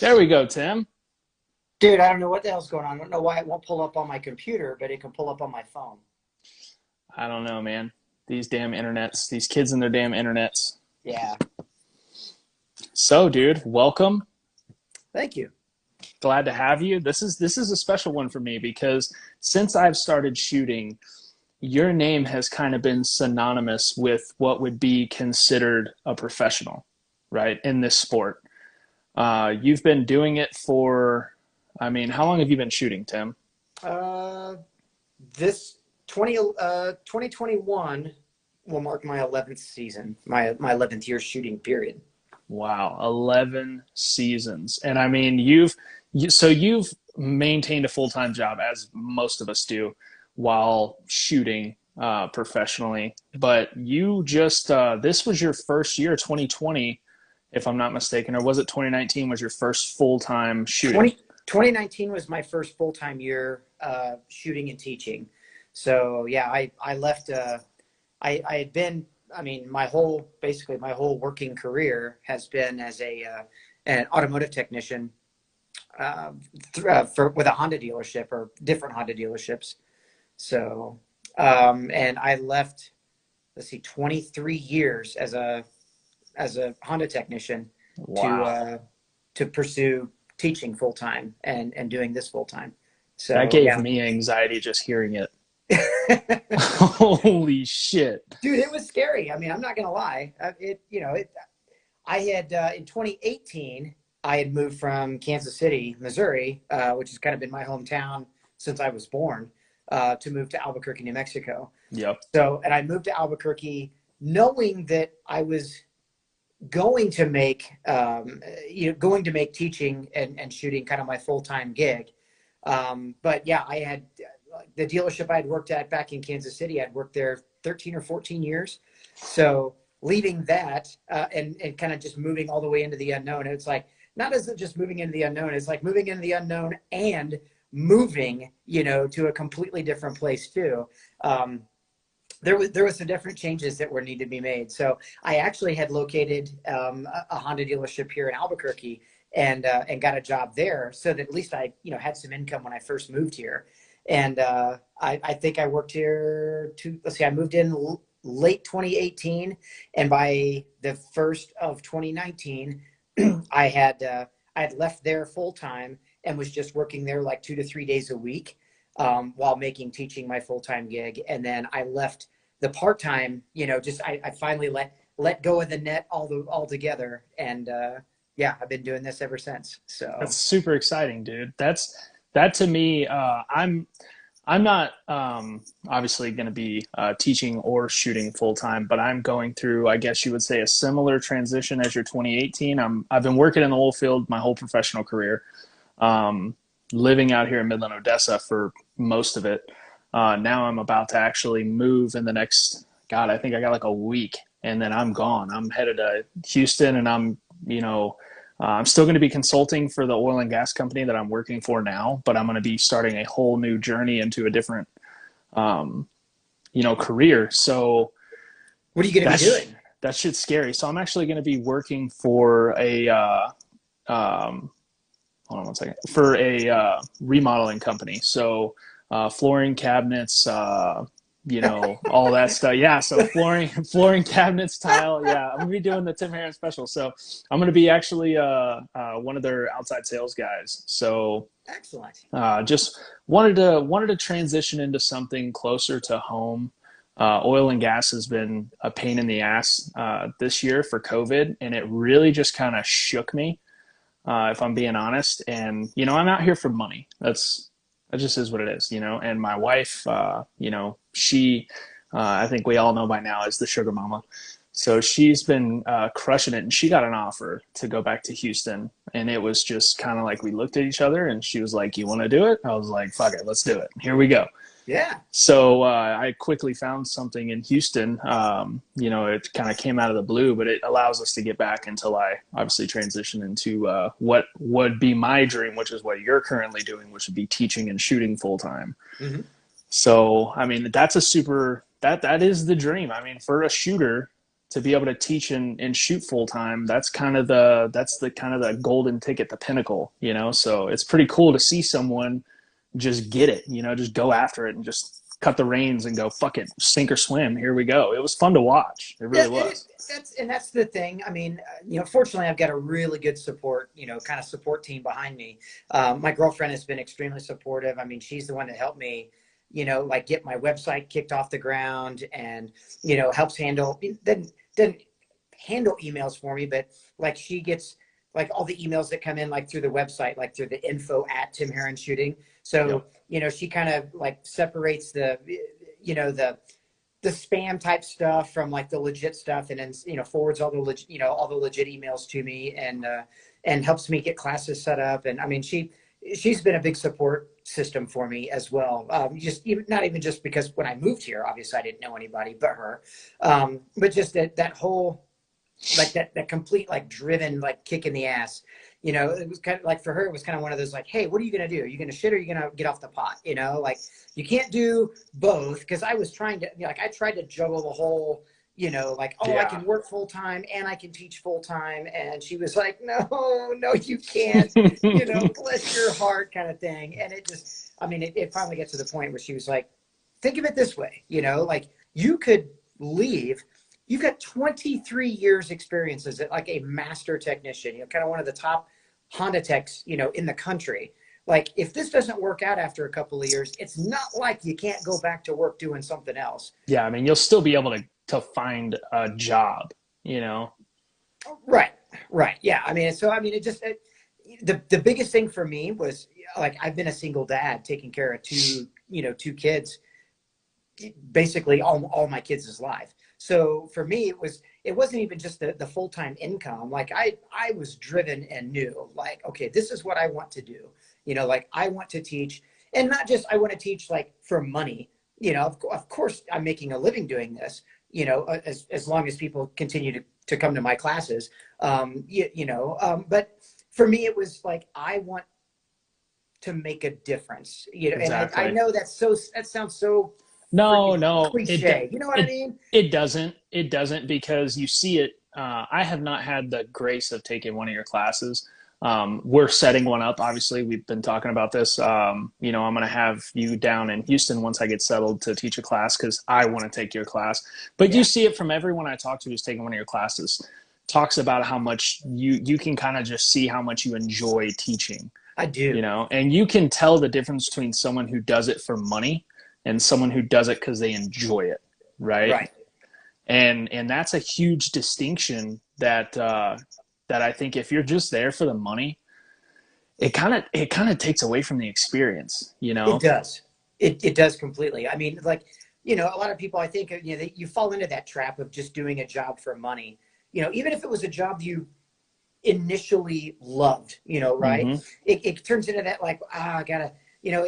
There we go, Tim. Dude, I don't know what the hell's going on. I don't know why it won't pull up on my computer, but it can pull up on my phone. I don't know, man. These damn internets, these kids and their damn internets. Yeah. So, dude, welcome. Thank you. Glad to have you. This is a special one for me because since I've started shooting, your name has kind of been synonymous with what would be considered a professional, right, in this sport. You've been doing it for, how long have you been shooting, Tim? This 2021 will mark my 11th season, my 11th year shooting period. Wow, 11 seasons. And so you've maintained a full-time job, as most of us do, while shooting professionally. But you just, this was your first year, 2020, if I'm not mistaken, or was it 2019 was your first full-time shooting? 2019 was my first full-time year shooting and teaching. So yeah, I left, I had been, basically my whole working career has been as an automotive technician with a Honda dealership or different Honda dealerships. So, and I left, 23 years as a Honda technician. Wow. To pursue teaching full time and doing this full time. So that gave yeah. me anxiety just hearing it. Holy shit, dude, it was scary. I'm not gonna lie. I had in 2018 I had moved from Kansas City, Missouri, which has kind of been my hometown since I was born, to move to Albuquerque, New Mexico. Yep. So, and I moved to Albuquerque knowing that I was going to make teaching and shooting kind of my full-time gig. But yeah, I had the dealership I had worked at back in Kansas City. I'd worked there 13 or 14 years. So leaving that and kind of just moving all the way into the unknown. It's like, not as just moving into the unknown, it's like moving into the unknown and moving, to a completely different place too. There was some different changes that were needed to be made. So I actually had located a Honda dealership here in Albuquerque and got a job there so that at least I, had some income when I first moved here. And I think I worked here I moved in late 2018. And by the first of 2019, I had left there full time and was just working there like 2 to 3 days a week while teaching my full-time gig. And then I left the part-time, I finally let go of the net altogether. And yeah, I've been doing this ever since. So that's super exciting, dude. That to me, I'm not obviously going to be teaching or shooting full time, but I'm going through, I guess you would say, a similar transition as your 2018. I've been working in the oil field my whole professional career, living out here in Midland, Odessa for most of it. Now I'm about to actually move in the next, I think I got like a week, and then I'm gone. I'm headed to Houston, and I'm still going to be consulting for the oil and gas company that I'm working for now, but I'm going to be starting a whole new journey into a different, career. So what are you going to be doing? That shit's scary. So I'm actually going to be working for hold on one second, for a remodeling company. So flooring, cabinets, all that stuff. Yeah. So flooring, cabinets, tile. Yeah. I'm going to be doing the Tim Herron special. So I'm going to be actually one of their outside sales guys. So excellent. Just wanted to transition into something closer to home. Oil and gas has been a pain in the ass this year for COVID, and it really just kind of shook me, if I'm being honest. And, I'm out here for money. That just is what it is, and my wife, she, I think we all know by now, is the sugar mama. So she's been crushing it, and she got an offer to go back to Houston. And it was just kind of like we looked at each other, and she was like, "You want to do it?" I was like, "Fuck it, let's do it. Here we go." Yeah. So I quickly found something in Houston. It kind of came out of the blue, but it allows us to get back until I obviously transition into what would be my dream, which is what you're currently doing, which would be teaching and shooting full time. Mm-hmm. So, that's that is the dream. For a shooter to be able to teach and shoot full time, that's the kind of the golden ticket, the pinnacle, you know? So it's pretty cool to see someone just get it, you know, just go after it and just cut the reins and go, fuck it, sink or swim. Here we go. It was fun to watch. It really was. That's the thing. I mean, you know, fortunately, I've got a really good support, you know, kind of support team behind me. My girlfriend has been extremely supportive. I mean, she's the one that helped me, you know, like get my website kicked off the ground, and, you know, helps handle, doesn't handle emails for me, but like she gets like all the emails that come in, like through the website, like through the info@Tim Herron Shooting. So, yep. You know, she kind of like separates the, you know, the spam type stuff from like the legit stuff, and then, you know, forwards all the legit, you know, all the legit emails to me, and helps me get classes set up. And I mean, she's been a big support system for me as well. Just even, not even just because when I moved here, obviously I didn't know anybody but her, but just that whole, like that complete, like driven, like kick in the ass. You know, it was kind of like, for her, it was kind of one of those like, hey, what are you going to do? Are you going to shit, or are you going to get off the pot? You know, like you can't do both. Because I was trying to, you know, like I tried to juggle the whole, you know, like, oh, yeah, I can work full time and I can teach full time. And she was like, no, you can't, you know, bless your heart kind of thing. And it just, I mean, it finally gets to the point where she was like, think of it this way, you know, like you could leave. You've got 23 years experience as like a master technician, you know, kind of one of the top Honda techs, you know, in the country. Like if this doesn't work out after a couple of years, it's not like you can't go back to work doing something else. Yeah. I mean, you'll still be able to find a job, you know? Right. Yeah. I mean, so, I mean, the biggest thing for me was like, I've been a single dad taking care of two kids, basically all my kids' life. So for me, it wasn't even just the full-time income. Like I was driven and knew like, okay, this is what I want to do. You know, like I want to teach, and not just, I want to teach like for money, you know, of course I'm making a living doing this, you know, as long as people continue to come to my classes, but for me, it was like, I want to make a difference, you know, exactly. And I know that sounds so No, cliche. You know what I mean? It doesn't, because you see it. I have not had the grace of taking one of your classes. We're setting one up. Obviously, we've been talking about this. You know, I'm going to have you down in Houston once I get settled to teach a class, because I want to take your class. But yeah, you see it from everyone I talk to who's taking one of your classes, talks about how much you can kind of just see how much you enjoy teaching. I do. You know, and you can tell the difference between someone who does it for money and someone who does it because they enjoy it, right? And that's a huge distinction that I think if you're just there for the money, it kind of takes away from the experience, you know? It does. It does completely. I mean, like, you know, a lot of people, I think, you know, you fall into that trap of just doing a job for money. You know, even if it was a job you initially loved, you know, right? Mm-hmm. It turns into that like, I gotta, you know,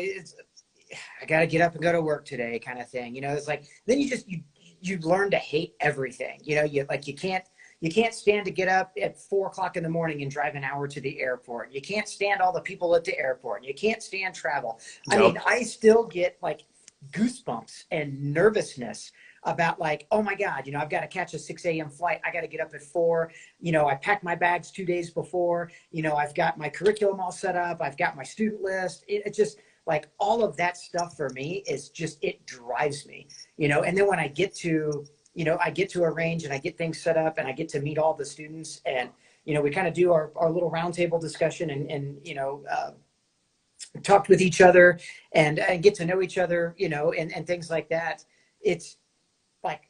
I got to get up and go to work today kind of thing. You know, it's like, then you learn to hate everything. You know, you can't stand to get up at 4:00 in the morning and drive an hour to the airport. You can't stand all the people at the airport. You can't stand travel. Nope. I mean, I still get like goosebumps and nervousness about like, oh my God, you know, I've got to catch a 6 a.m. flight. I got to get up at 4. You know, I packed my bags 2 days before. You know, I've got my curriculum all set up. I've got my student list. It just, like all of that stuff for me is just, it drives me, you know. And then when I get to, you know, I get to a range and I get things set up and I get to meet all the students, and, you know, we kind of do our little roundtable discussion and, you know, talked with each other and get to know each other, you know, and things like that. It's like,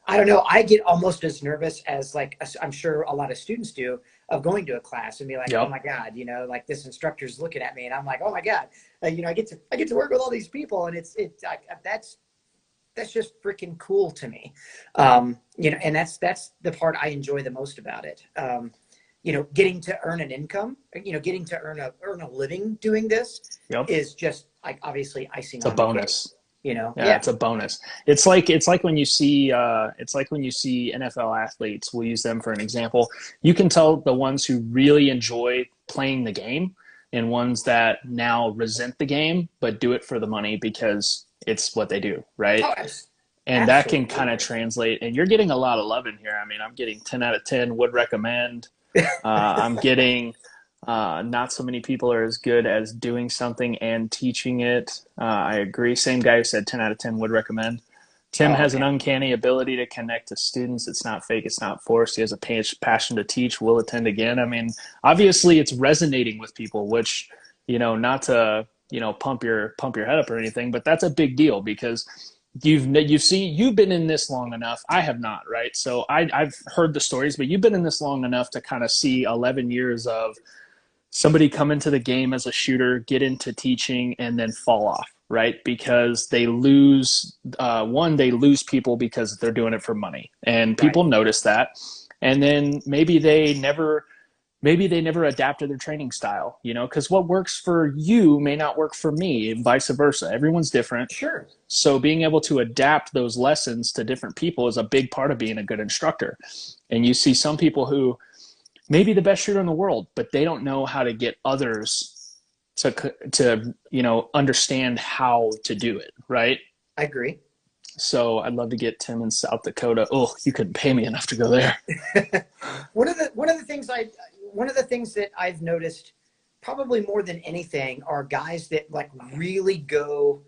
I don't know, I get almost as nervous as like, I'm sure a lot of students do, of going to a class and be like, yep, oh my God, you know, like this instructor's looking at me, and I'm like, oh my God, you know, I get to work with all these people, and that's just freaking cool to me. You know, and that's the part I enjoy the most about it. You know, getting to earn an income, you know, getting to earn a living doing this, yep, is just like obviously icing on the cake. It's a bonus. You know, yeah, it's a bonus. It's like when you see NFL athletes. We'll use them for an example. You can tell the ones who really enjoy playing the game and ones that now resent the game but do it for the money because it's what they do, right? Oh, And that can kind of Absolutely. translate. And you're getting a lot of love in here. I mean, I'm getting 10 out of 10 would recommend. I'm getting not so many people are as good as doing something and teaching it. I agree. Same guy who said 10 out of 10 would recommend. Tim Oh has an man, uncanny ability to connect to students. It's not fake. It's not forced. He has a passion to teach. Will attend again. I mean, obviously, it's resonating with people, which, not to pump your head up or anything, but that's a big deal because you've been in this long enough. I have not, right? So I've heard the stories, but you've been in this long enough to kind of see 11 years of somebody come into the game as a shooter, get into teaching, and then fall off, right? Because they lose they lose people because they're doing it for money, and right. people notice that, and then maybe they never adapted their training style, because what works for you may not work for me, and vice versa. Everyone's different. Sure. So being able to adapt those lessons to different people is a big part of being a good instructor. And you see some people who may be the best shooter in the world, but they don't know how to get others to understand how to do it, right? I agree. So I'd love to get Tim in South Dakota. Oh, you couldn't pay me enough to go there. One of the things that I've noticed probably more than anything are guys that like really go,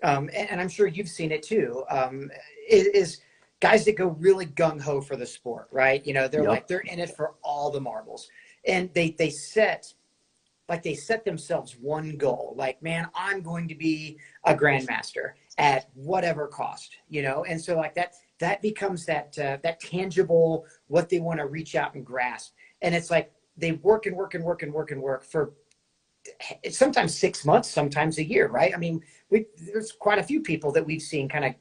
and I'm sure you've seen it too, is guys that go really gung ho for the sport, right? They're Yep. like, they're in it for all the marbles, and they set themselves one goal, like, man, I'm going to be a grandmaster at whatever cost, and so like that becomes that tangible, what they want to reach out and grasp. And it's like they work and work and work and work and work for sometimes 6 months, sometimes a year, right? I mean, there's quite a few people that we've seen kind of,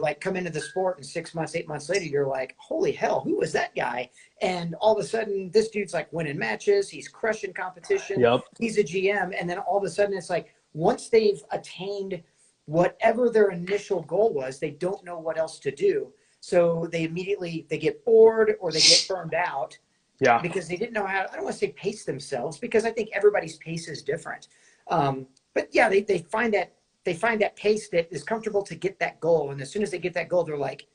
like come into the sport, and 6 months, 8 months later, you're like, holy hell, who was that guy? And all of a sudden, this dude's like winning matches, he's crushing competition, Yep. he's a GM, and then all of a sudden, it's like once they've attained whatever their initial goal was, they don't know what else to do. So they get bored or they get burned out Yeah. because they didn't know how. I don't want to say pace themselves, because I think everybody's pace is different. But yeah, they find that pace that is comfortable to get that goal. And as soon as they get that goal, they're like,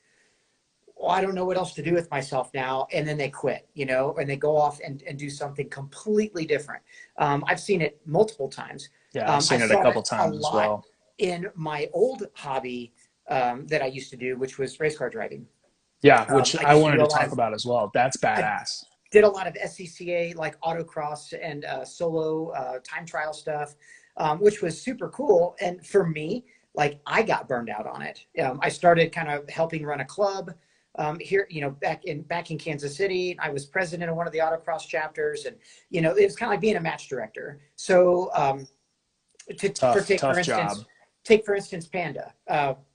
well, I don't know what else to do with myself now. And then they quit, and they go off and do something completely different. I've seen it multiple times. Yeah. I've I seen it a saw couple it a times as lot well. in my old hobby that I used to do, which was race car driving. Yeah. Which I I used to wanted do a to lot talk of, about as well. That's I badass. did a lot of SCCA, like autocross and solo time trial stuff, which was super cool. And for me, like, I got burned out on it. I started kind of helping run a club here, back in Kansas City. I was president of one of the autocross chapters, and it was kind of like being a match director. So Tough job. take for instance Panda,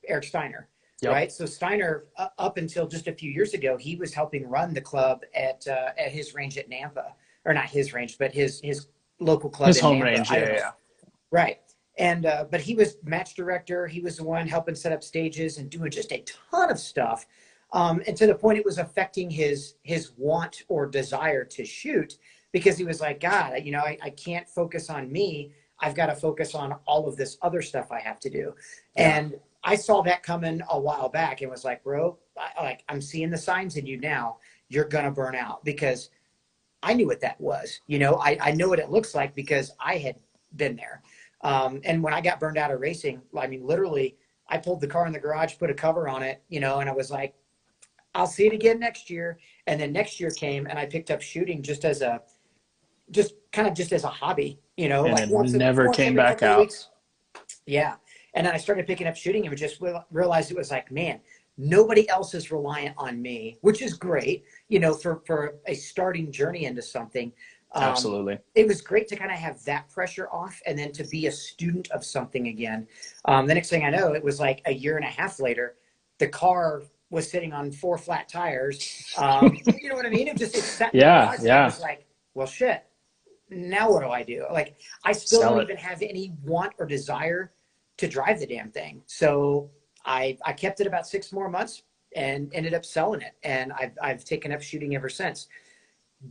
Eric Steiner, Yep. right? So Steiner, up until just a few years ago, he was helping run the club at his range at Nampa, or not his range, but his local club His in home Nampa, range. Yeah. Idaho. Yeah. Right. And but he was match director. He was the one helping set up stages and doing just a ton of stuff. And to the point it was affecting his want or desire to shoot, because he was like, God, I can't focus on me. I've got to focus on all of this other stuff I have to do. Yeah. And I saw that coming a while back and was like, bro, I'm seeing the signs in you now. You're going to burn out, because I knew what that was. I know what it looks like because I had been there. And when I got burned out of racing, I mean, literally, I pulled the car in the garage, put a cover on it, and I was like, I'll see it again next year. And then next year came, and I picked up shooting just as a hobby, And like it once never came every back couple of out. weeks. Yeah. And then I started picking up shooting and just realized it was like, man, nobody else is reliant on me, which is great, for a starting journey into something. Absolutely. It was great to kind of have that pressure off, and then to be a student of something again. The next thing I know, it was like a year and a half later, the car was sitting on 4 flat tires. You know what I mean? It sat in the Yeah. garage, and I Yeah. was like, well, shit, now what do I do? Like, I still Sell don't it. even have any want or desire to drive the damn thing. So I kept it about 6 more months and ended up selling it. And I've taken up shooting ever since.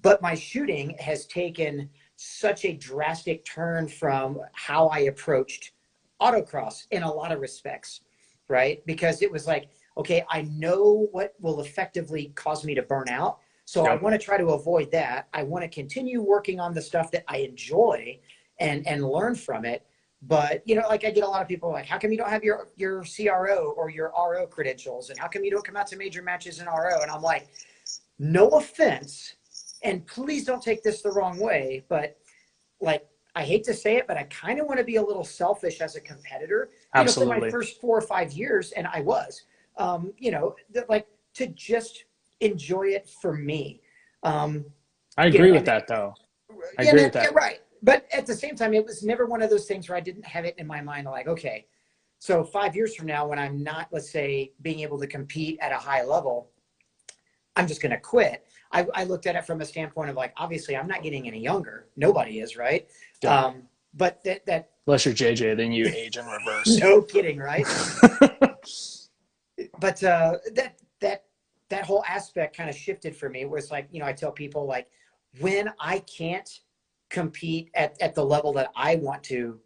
But my shooting has taken such a drastic turn from how I approached autocross in a lot of respects, right? Because it was like, okay, I know what will effectively cause me to burn out. So I Yep. want to try to avoid that. I want to continue working on the stuff that I enjoy and learn from it. But, you know, like I get a lot of people like, how come you don't have your CRO or your RO credentials? And how come you don't come out to major matches in RO? And I'm like, no offense, and please don't take this the wrong way, but like, I hate to say it, but I kind of want to be a little selfish as a competitor, you know, for my Absolutely. first 4 or 5 years. And I was, you know, like to just enjoy it for me. I You agree know, with and that though. I yeah, agree with yeah, that. right. But at the same time, it was never one of those things where I didn't have it in my mind, like, okay, so 5 years from now, when I'm not, let's say, being able to compete at a high level, I'm just going to quit. I looked at it from a standpoint of like, obviously, I'm not getting any younger. Nobody is, right? Yeah. But that Unless you're JJ, then you age in reverse. no kidding, right? But that whole aspect kind of shifted for me. It was like, you know, I tell people like, when I can't compete at the level that I want to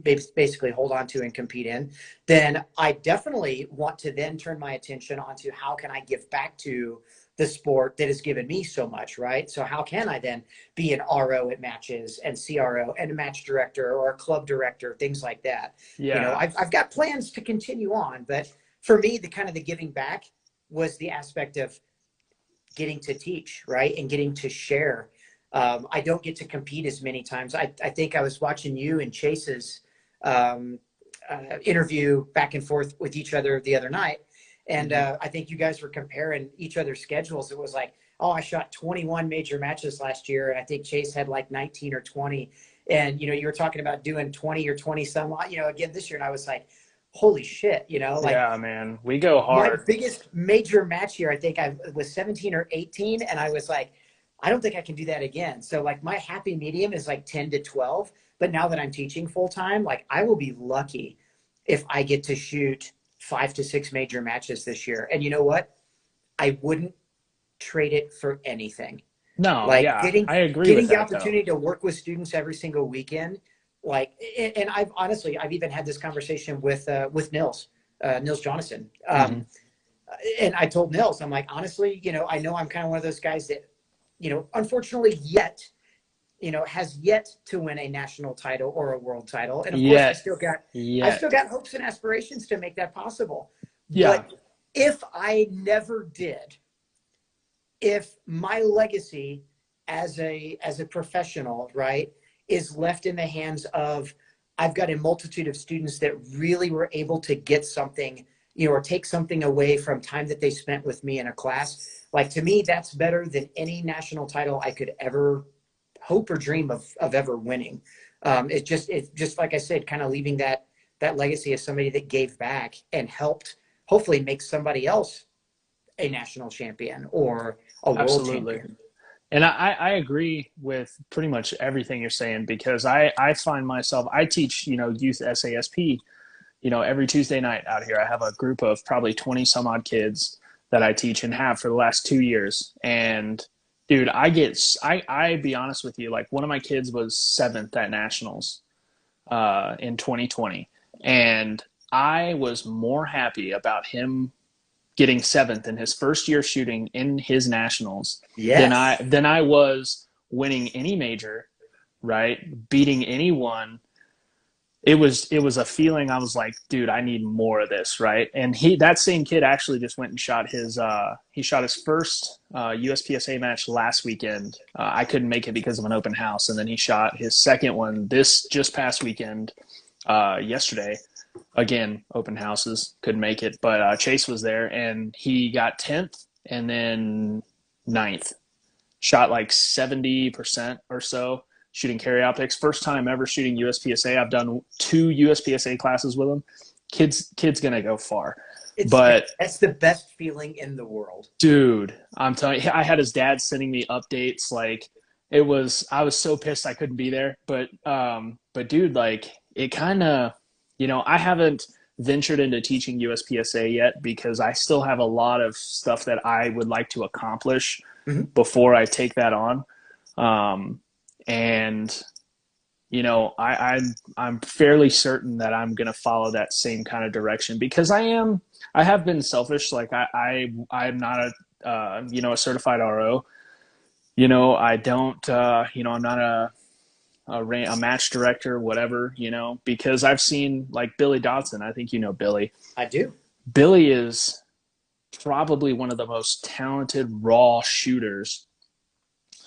basically hold on to and compete in, then I definitely want to then turn my attention onto how can I give back to the sport that has given me so much, right? So how can I then be an RO at matches and CRO and a match director or a club director, things like that. You know, Yeah. I've got plans to continue on, but for me, the kind of the giving back was the aspect of getting to teach, right? And getting to share. I don't get to compete as many times. I think I was watching you and Chase's interview back and forth with each other the other night. And Mm-hmm. I think you guys were comparing each other's schedules. It was like, oh, I shot 21 major matches last year. And I think Chase had like 19 or 20. And, you know, you were talking about doing 20 or 20 some, you know, again this year. And I was like, holy shit, you know, like Yeah, man. We go my hard. biggest major match here, I think I was 17 or 18. And I was like, I don't think I can do that again. So like my happy medium is like 10 to 12. But now that I'm teaching full time, like I will be lucky if I get to shoot 5 to 6 major matches this year. And you know what? I wouldn't trade it for anything. No, Like yeah. getting I agree with getting the that though. opportunity to work with students every single weekend, like, and I've honestly, I've even had this conversation with Nils Jonathan. Mm-hmm. And I told Nils, I'm like, honestly, you know I'm kind of one of those guys that, you know, unfortunately yet, you know, has yet to win a national title or a world title. And of course Yet. I've still Yet. got hopes and aspirations to make that possible. Yeah. But if I never did, if my legacy as a professional, right, is left in the hands of, I've got a multitude of students that really were able to get something, you know, or take something away from time that they spent with me in a class. Like, to me, that's better than any national title I could ever hope or dream of ever winning. It's just like I said, kind of leaving that legacy as somebody that gave back and helped hopefully make somebody else a national champion or a world Absolutely. champion. And I agree with pretty much everything you're saying because I find myself, I teach, you know, youth SASP, you know, every Tuesday night out here. I have a group of probably 20 some odd kids that I teach and have for the last 2 years. And dude, I be honest with you, like one of my kids was seventh at nationals in 2020. And I was more happy about him getting seventh in his first year shooting in his nationals Yes. than I was winning any major, right? Beating anyone. It was a feeling. I was like, dude, I need more of this, right? And that same kid actually just went and shot his first USPSA match last weekend. I couldn't make it because of an open house, and then he shot his second one this just past weekend, yesterday. Again, open houses, couldn't make it, but Chase was there and he got 10th and then ninth. Shot like 70% or so shooting carry optics. First time ever shooting USPSA. I've done 2 USPSA classes with him. Kid's gonna go far. It's But that's the best feeling in the world. dude, I'm telling you, I had his dad sending me updates. Like I was so pissed I couldn't be there. But dude, like it kind of, you know, I haven't ventured into teaching USPSA yet because I still have a lot of stuff that I would like to accomplish Mhm. before I take that on. And I'm fairly certain that I'm gonna follow that same kind of direction because I have been selfish. Like I'm not a certified RO. I don't I'm not a match director, whatever, because I've seen like Billy Dodson. I think you know Billy. I do. Billy is probably one of the most talented raw shooters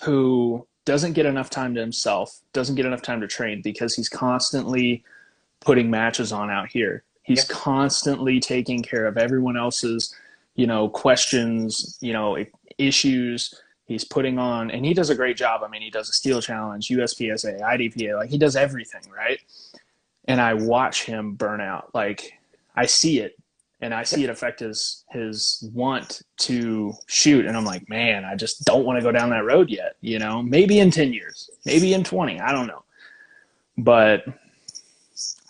who doesn't get enough time to himself, doesn't get enough time to train because he's constantly putting matches on out here. He's Yep. constantly taking care of everyone else's, questions, issues. He's putting on, and he does a great job. I mean, he does a steel challenge, USPSA, IDPA, like he does everything, right? And I watch him burn out. Like I see it, and I see it affect his want to shoot. And I'm like, man, I just don't want to go down that road yet. Maybe in 10 years, maybe in 20, I don't know, but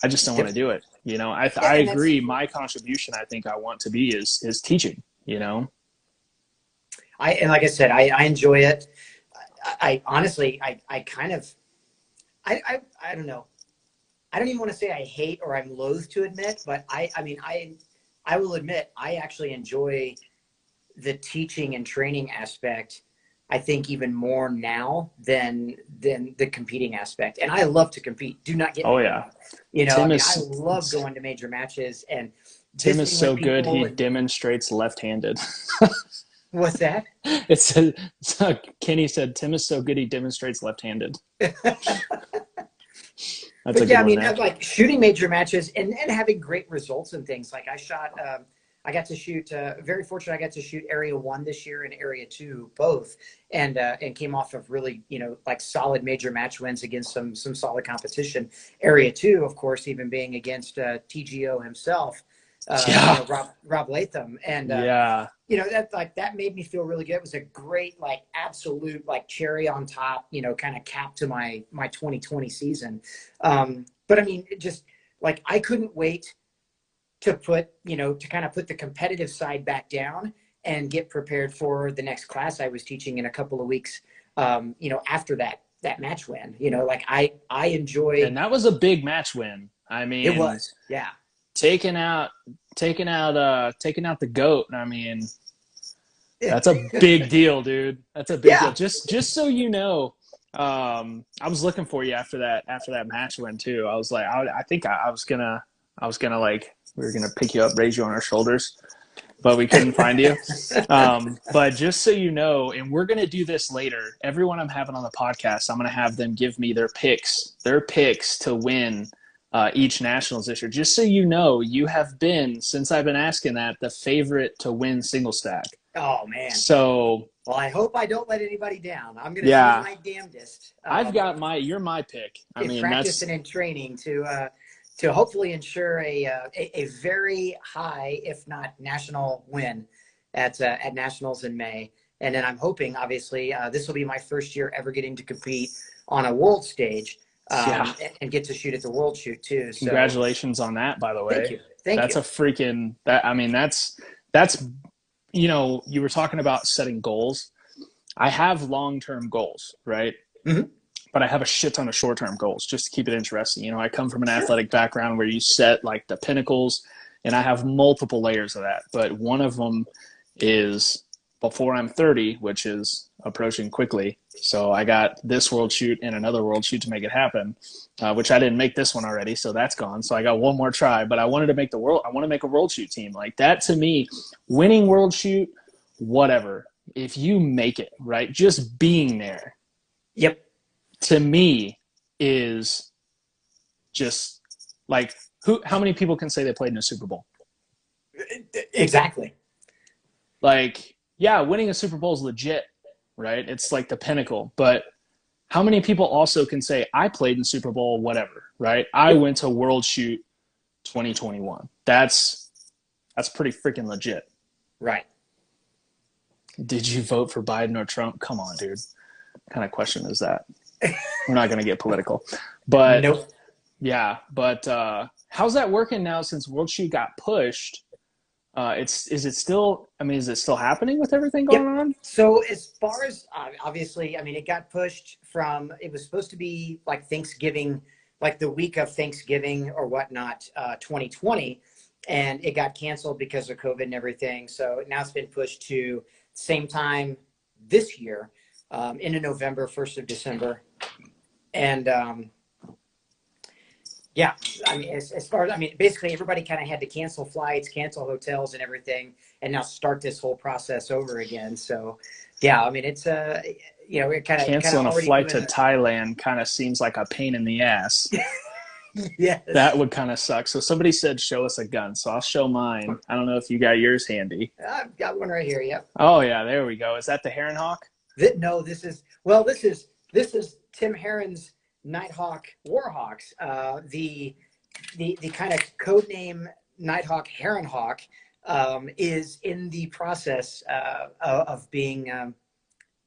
I just don't want to do it. I agree. My contribution, I think I want to be is teaching. And like I said, I enjoy it. I honestly, I kind of, I don't know. I don't even want to say I hate or I'm loath to admit, but I will admit I actually enjoy the teaching and training aspect. I think even more now than the competing aspect. And I love to compete. Do not get me wrong. I love going to major matches, and Tim is so good he demonstrates left-handed. What's that? Kenny said Tim is so good he demonstrates left-handed. But yeah, I mean, like shooting major matches and having great results and things. Like I got to shoot, very fortunate, I got to shoot Area 1 this year and Area 2 both, and came off of really, like solid major match wins against some solid competition. Area 2, of course, even being against TGO himself, Rob Latham. And, that made me feel really good. It was a great, like absolute, like cherry on top, kind of cap to my 2020 season. But I mean, just like, I couldn't wait to put, to kind of put the competitive side back down and get prepared for the next class I was teaching in a couple of weeks, after that match win. Like I enjoy. And that was a big match win. I mean, it was, yeah. Taking out the GOAT. I mean, that's a big deal, dude. That's a big deal. Just so you know, I was looking for you after that match win too. I was like, I think I was gonna like, we were gonna pick you up, raise you on our shoulders, but we couldn't find you. But just so you know, and we're gonna do this later. Everyone I'm having on the podcast, I'm gonna have them give me their picks to win each nationals this year. Just so you know, you have been, since I've been asking that, the favorite to win single stack. Oh man. So well, I hope I don't let anybody down. I'm gonna do my damnedest. I've got you're my pick. I mean, practice and in training to hopefully ensure a very high, if not national win at nationals in May. And then I'm hoping, obviously, this will be my first year ever getting to compete on a world stage. And get to shoot at the World Shoot too. So, congratulations on that, by the way. Thank you. That's a freaking that's you were talking about setting goals. I have long-term goals, right? Mm-hmm. But I have a shit ton of short-term goals just to keep it interesting. I come from an athletic background where you set like the pinnacles, and I have multiple layers of that. But one of them is before I'm 30, which is approaching quickly. So I got this world shoot and another world shoot to make it happen, which I didn't make this one already. So that's gone. So I got one more try, but I wanted to make I want to make a world shoot team. Like that to me, winning world shoot, whatever. If you make it, right, just being there. Yep. To me is just like, how many people can say they played in a Super Bowl? Exactly. Like, yeah, winning a Super Bowl is legit, right? It's like the pinnacle. But how many people also can say, I played in Super Bowl, whatever, right? I went to World Shoot 2021. That's pretty freaking legit. Right. Did you vote for Biden or Trump? Come on, dude. What kind of question is that? We're not going to get political. But nope. Yeah, but how's that working now since World Shoot got pushed? Is it still? I mean, is it still happening with everything going Yep. on? So as far as obviously, I mean, it got pushed from, it was supposed to be like Thanksgiving, like the week of Thanksgiving or whatnot, 2020, and it got canceled because of COVID and everything. So now it's been pushed to same time this year, into November, 1st of December. And yeah, I mean, as far as, I mean, basically everybody kind of had to cancel flights, cancel hotels and everything, and now start this whole process over again. So, yeah, I mean, it's you know, it kind of Canceling a already flight to doing Thailand kind of seems like a pain in the ass. That yes. would kind of suck. So somebody said, show us a gun. So I'll show mine. I don't know if you got yours handy. I've got one right here. Yep. Oh, yeah, there we go. Is that the Heron Hawk? No, this is, well, this is Tim Herron's Nighthawk Warhawks. The kind of code name Nighthawk Herron Hawk is in the process of being.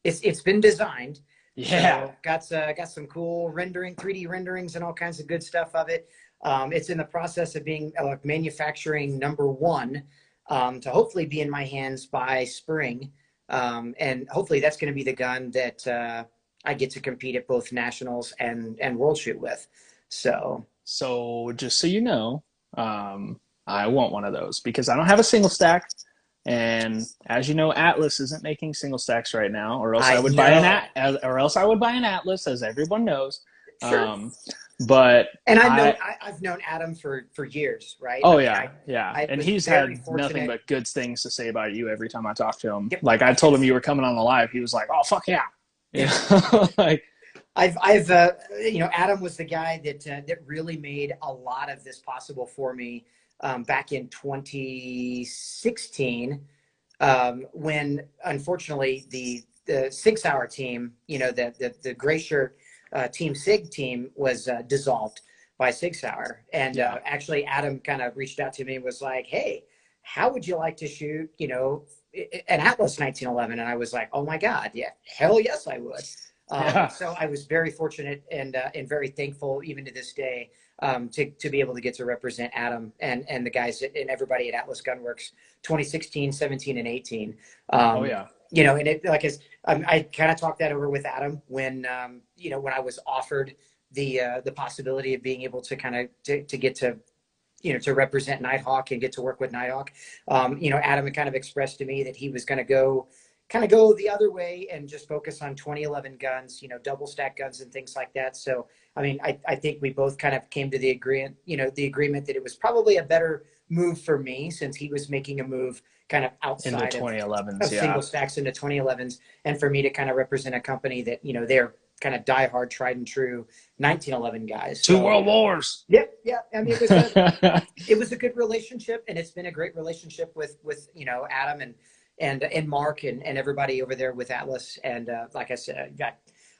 It's been designed. Yeah. So got some cool 3D renderings and all kinds of good stuff of it. It's in the process of being manufacturing number one, to hopefully be in my hands by spring. And hopefully that's going to be the gun that I get to compete at both nationals and world shoot with. So Just so you know, I want one of those because I don't have a single stack. And as you know, Atlas isn't making single stacks right now, or else I I would buy know. or else I would buy an Atlas, as everyone knows. Sure. But And I've known Adam for years, right? oh I mean, yeah, yeah, I and was he's very had nothing fortunate. but good things to say about you every time I talk to him. Yep. Like I told him you were coming on the live, he was like, "Oh fuck yeah," you know? Like I've you know, Adam was the guy that really made a lot of this possible for me back in 2016, when unfortunately the 6 hour team, you know, the gray shirt Team Sig team was dissolved by 6 hour, and yeah, actually Adam kind of reached out to me and was like, "Hey, how would you like to shoot, you know, an Atlas 1911?" And I was like, "Oh my God, yeah, hell yes, I would." yeah. So I was very fortunate and very thankful, even to this day, to be able to get to represent Adam and the guys and everybody at Atlas Gunworks 2016, 17, and 18. Oh yeah, You know, and it like I kind of talked that over with Adam when you know, when I was offered the possibility of being able to kind of to get to, you know, to represent Nighthawk and get to work with Nighthawk. You know, Adam had kind of expressed to me that he was going to go the other way and just focus on 2011 guns, you know, double stack guns and things like that. So, I mean, I think we both kind of came to the agreement, you know, the agreement that it was probably a better move for me since he was making a move kind of in the outside 2011s, of yeah. single stacks into 2011s, and for me to kind of represent a company that, you know, they're kind of diehard, tried and true 1911 guys. Two So, world wars. yeah, yeah. I mean, it was a good relationship, and it's been a great relationship with you know, Adam and Mark and everybody over there with Atlas. And like I said,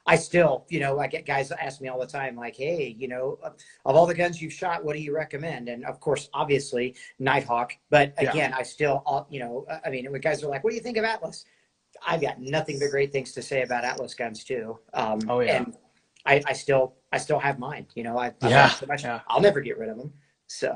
I still, you know, I get guys ask me all the time, like, "Hey, you know, of all the guns you've shot, what do you recommend?" And of course, obviously, Nighthawk. But Yeah. again, I still, you know, I mean, when guys are like, "What do you think of Atlas?" I've got nothing but great things to say about Atlas guns too. Oh yeah. And I still have mine. You know, I've Yeah. so much, Yeah. I'll never get rid of them.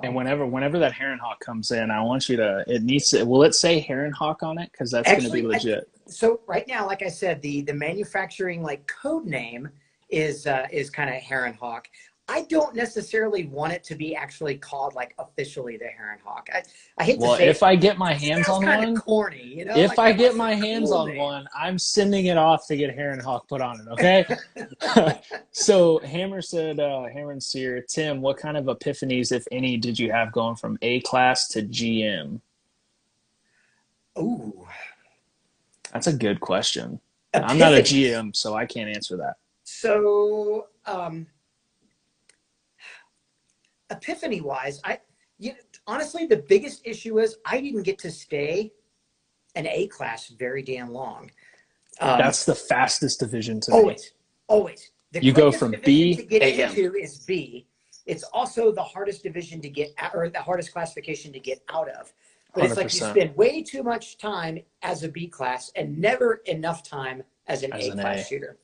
And So whenever that Heron Hawk comes in, I want you to. It needs to. Will it say Heron Hawk on it? Because that's going to be actually, legit. so right now, like I said, the manufacturing like code name is kind of Heron Hawk. I don't necessarily want it to be actually called like officially the Heron Hawk. I hate to Well, say if it, I get my it hands sounds on kind of one, corny, you know. if Like I I want get some my hands cool on name. one, I'm sending it off to get Heron Hawk put on it. Okay. So Hammer said, Hammer Sear, Tim, what kind of epiphanies, if any, did you have going from A class to GM? Ooh, That's a good question. I'm not a epiphanies. GM, so I can't answer that. So, epiphany wise, honestly, the biggest issue is I didn't get to stay an A class very damn long. That's the fastest division to me. Always. The You go quickest from division to B, get AM. into is B. It's also the hardest division to get out, or the hardest classification to get out of. But it's like you 100% spend way too much time as a B class and never enough time as an as A an class A. shooter.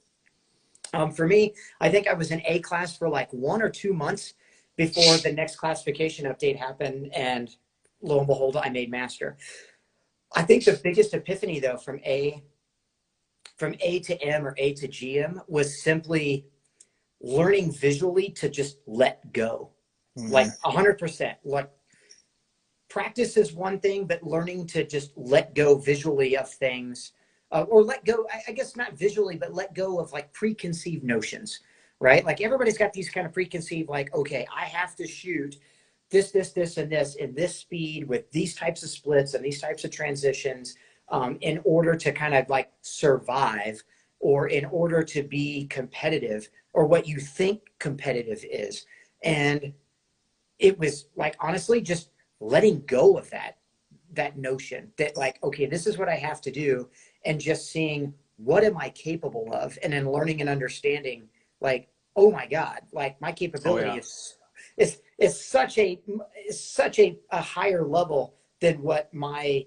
For me, I think I was in A class for like 1 or 2 months before the next classification update happened, and lo and behold, I made master. I think the biggest epiphany though from A to M or A to GM was simply learning visually to just let go. Like 100%. Like practice is one thing, but learning to just let go visually of things, or let go, I guess not visually, but let go of like preconceived notions, right? Like everybody's got these kind of preconceived, like, okay, I have to shoot this, and this in this speed with these types of splits and these types of transitions, in order to kind of like survive, or in order to be competitive, or what you think competitive is. And it was like, honestly, just letting go of that notion that like, okay, this is what I have to do, and just seeing what am I capable of, and then learning and understanding like, oh my God, like my capability is such a higher level than what my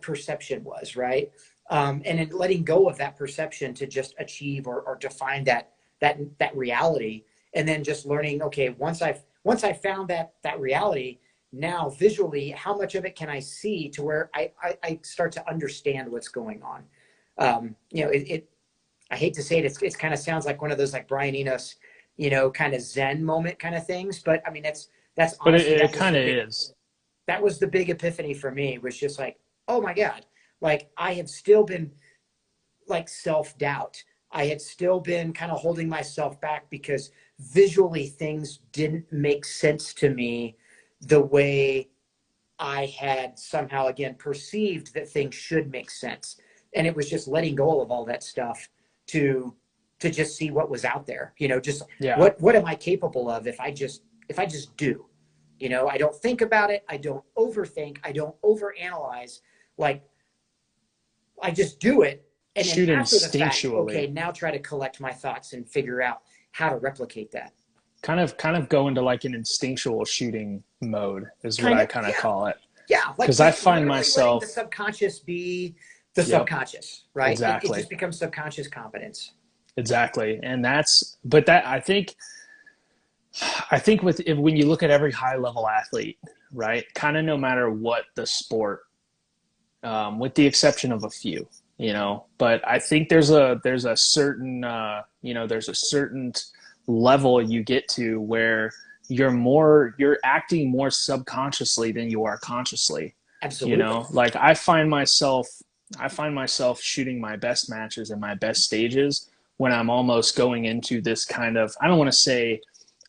perception was, right? And then letting go of that perception to just achieve or define that reality, and then just learning, okay, once I found that reality, now visually, how much of it can I see to where I start to understand what's going on? I hate to say it, it kind of sounds like one of those like Brian Enos, kind of Zen moment kind of things. But I mean, that's But honestly, it kind of is. That was the big epiphany for me, was just like, oh my God, like I have still been like self-doubt. I had still been kind of holding myself back because visually things didn't make sense to me the way I had somehow, again, perceived that things should make sense. And it was just letting go of all that stuff to just see what was out there, just what am I capable of if I just do, I don't think about it. I don't overthink. I don't overanalyze. Like I just do it. And Shoot then after the fact, instinctually. okay, now try to collect my thoughts and figure out how to replicate that. Kind of go into like an instinctual shooting mode is what I kind of call it. Yeah, like because I find myself letting the subconscious be the subconscious, right? Exactly. It just becomes subconscious competence. Exactly, and I think when you look at every high level athlete, right, kind of no matter what the sport, with the exception of a few, but I think there's a certain there's a certain level you get to where you're acting more subconsciously than you are consciously. Absolutely. Like I find myself shooting my best matches and my best stages when I'm almost going into this kind of, I don't want to say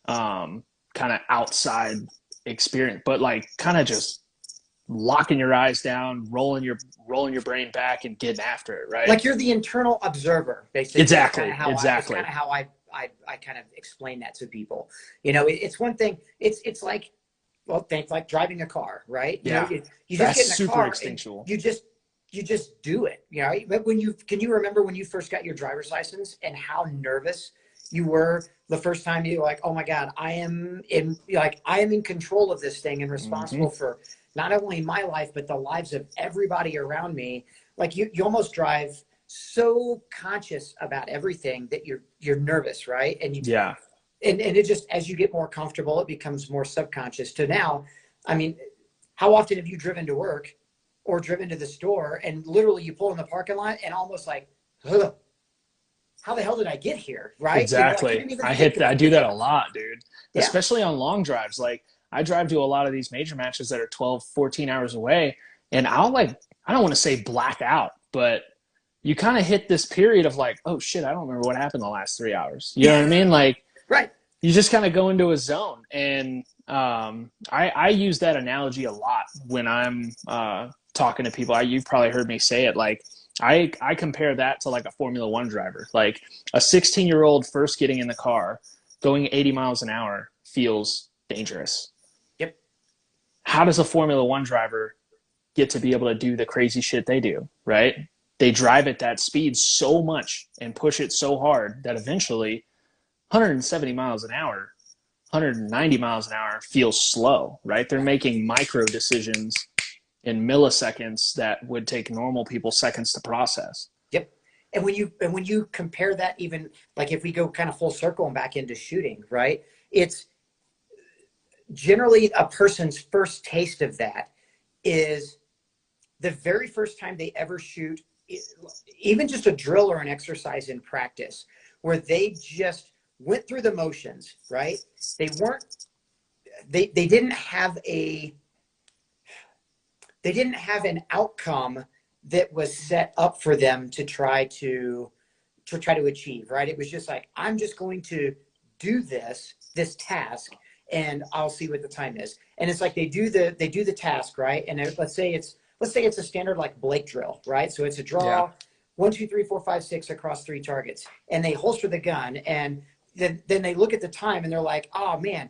kind of outside experience, but like kind of just locking your eyes down, rolling your brain back and getting after it, right? Like you're the internal observer, basically. Exactly. It's kind of how I kind of explain that to people. It's one thing. It's like, well, think like driving a car, right? You just get in a super car, instinctual. You just do it. But can you remember when you first got your driver's license and how nervous you were the first time? You were like, oh my God, I am in control of this thing and responsible for not only my life, but the lives of everybody around me. Like you almost drive so conscious about everything that you're nervous, right? And and it just, as you get more comfortable, it becomes more subconscious. To now, I mean, how often have you driven to work or driven to the store and literally you pull in the parking lot and almost like, ugh, how the hell did I get here? Right? Exactly. I do that a lot, dude. Yeah. Especially on long drives. Like I drive to a lot of these major matches that are 12, 14 hours away, and I don't want to say black out, but you kind of hit this period of like, oh shit, I don't remember what happened the last 3 hours. You know what I mean? Like, right. You just kind of go into a zone. And I use that analogy a lot when I'm talking to people. You've probably heard me say it. Like I compare that to like a Formula One driver. Like a 16-year-old first getting in the car, going 80 miles an hour feels dangerous. Yep. How does a Formula One driver get to be able to do the crazy shit they do, right? They drive at that speed so much and push it so hard that eventually 170 miles an hour, 190 miles an hour feels slow, right? They're making micro decisions in milliseconds that would take normal people seconds to process. Yep. And when you compare that, even like if we go kind of full circle and back into shooting, right? It's generally a person's first taste of that is the very first time they ever shoot, even just a drill or an exercise in practice, where they just went through the motions, right? They weren't, they didn't have an outcome that was set up for them to try to achieve, right? It was just like, I'm just going to do this task, and I'll see what the time is. And it's like they do the task, right? And let's say it's a standard like Blake drill, right? So it's a draw, 1, 2, 3, 4, 5, 6 across 3 targets, and they holster the gun, and then they look at the time and they're like, oh man,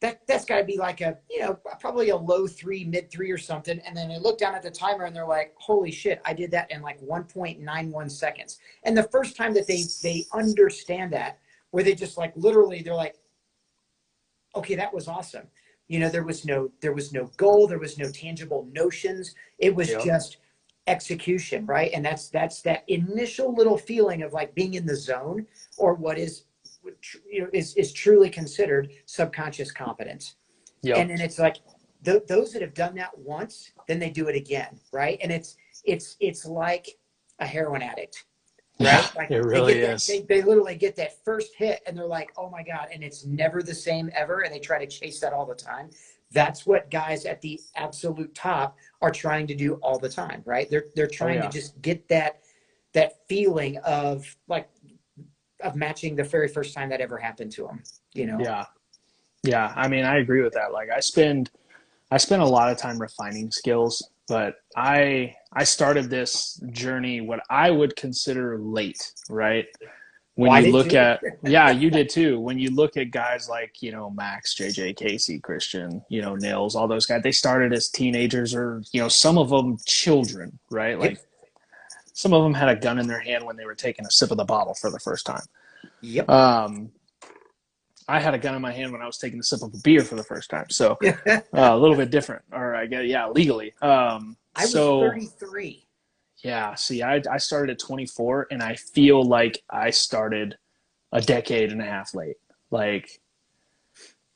that's got to be like probably a low 3, mid 3 or something. And then they look down at the timer and they're like, holy shit, I did that in like 1.91 seconds. And the first time that they understand that, where they just like literally they're like, okay, that was awesome. There was no goal, there was no tangible notions. It was just execution, right? And that's that initial little feeling of like being in the zone, or what is truly considered subconscious competence. And then it's like those that have done that once, then they do it again, right? And it's like a heroin addict, right? Like it really is. They literally get that first hit and they're like, oh my God, and it's never the same ever, and they try to chase that all the time. That's what guys at the absolute top are trying to do all the time, right? They're trying to just get that feeling of matching the very first time that ever happened to them, Yeah. I mean, I agree with that. Like I spend a lot of time refining skills, but I started this journey what I would consider late, right? When you look at, you did too. When you look at guys like, Max, JJ, Casey, Christian, Nils, all those guys, they started as teenagers, or, some of them children, right? Like some of them had a gun in their hand when they were taking a sip of the bottle for the first time. Yep. I had a gun in my hand when I was taking a sip of a beer for the first time. So a little bit different, or I guess, legally. I was 33. Yeah. See, I started at 24, and I feel like I started a decade and a half late. Like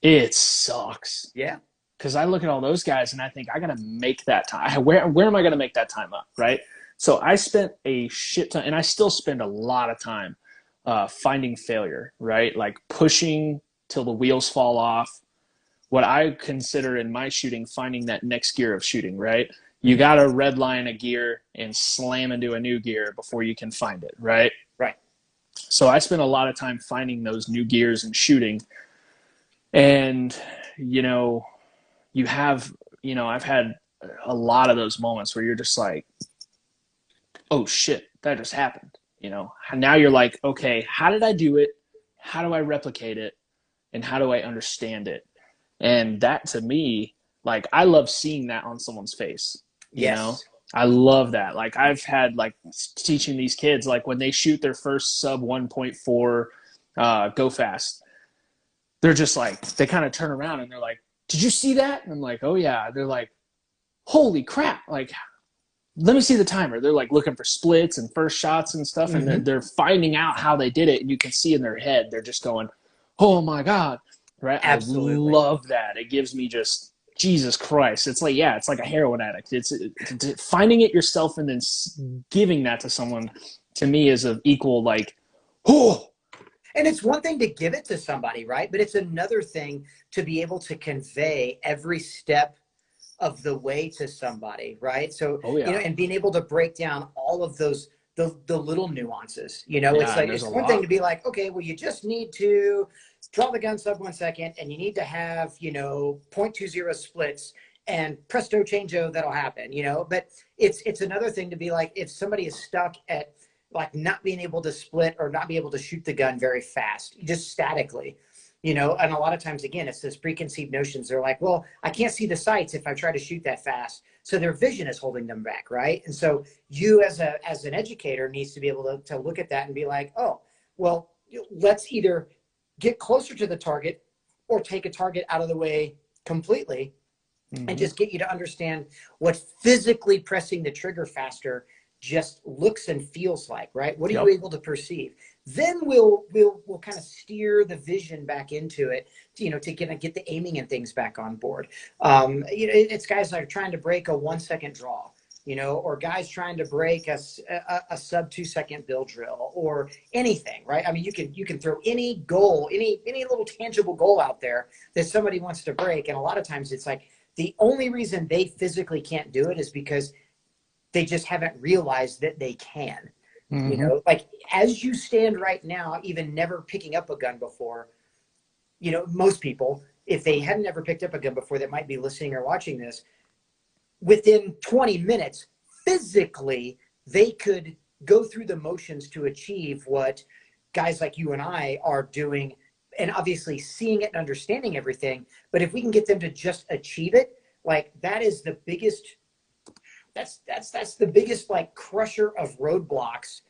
it sucks. Yeah. Cause I look at all those guys and I think I got to make that time. Where am I going to make that time up? Right. So I spent a shit ton, and I still spend a lot of time finding failure, right? Like pushing till the wheels fall off. What I consider in my shooting, finding that next gear of shooting, right? You got to red line a gear and slam into a new gear before you can find it, right? Right. So I spent a lot of time finding those new gears and shooting. And, you have, I've had a lot of those moments where you're just like, oh shit, that just happened. Now you're like, okay, how did I do it? How do I replicate it? And how do I understand it? And that, to me, like, I love seeing that on someone's face. I love that. Like I've had teaching these kids, like when they shoot their first sub 1.4 go fast, they're just like, they kind of turn around and they're like, did you see that? And I'm like, oh yeah. They're like, holy crap. Like, let me see the timer. They're like looking for splits and first shots and stuff. Mm-hmm. And they're finding out how they did it. And you can see in their head, they're just going, oh my God. Right. Absolutely. I love that. It gives me just, Jesus Christ. It's like, it's like a heroin addict. It's finding it yourself and then giving that to someone, to me, is of equal, like, oh. And it's one thing to give it to somebody, right? But it's another thing to be able to convey every step of the way to somebody, right? So, and being able to break down all of those, the little nuances, it's one thing to be like, okay, well, you just need to draw the gun sub 1 second, and you need to have, 0.20 splits, and presto changeo, that'll happen, but it's another thing to be like, if somebody is stuck at like not being able to split or not be able to shoot the gun very fast, just statically, and a lot of times, again, it's this preconceived notions. They're like, well, I can't see the sights if I try to shoot that fast. So their vision is holding them back, right? And so you as an educator needs to be able to look at that and be like, oh, well, let's either get closer to the target or take a target out of the way completely, and just get you to understand what physically pressing the trigger faster just looks and feels like, right? What are you able to perceive? then we'll kind of steer the vision back into it, to get the aiming and things back on board. It's guys that are trying to break a 1 second draw, or guys trying to break a sub 2 second bill drill or anything, right? I mean, you can throw any goal, any little tangible goal out there that somebody wants to break. And a lot of times it's like the only reason they physically can't do it is because they just haven't realized that they can. Like as you stand right now, even never picking up a gun before, most people, if they hadn't never picked up a gun before that might be listening or watching this, within 20 minutes, physically, they could go through the motions to achieve what guys like you and I are doing, and obviously seeing it and understanding everything. But if we can get them to just achieve it, like that is the biggest, that's the biggest like crusher of roadblocks,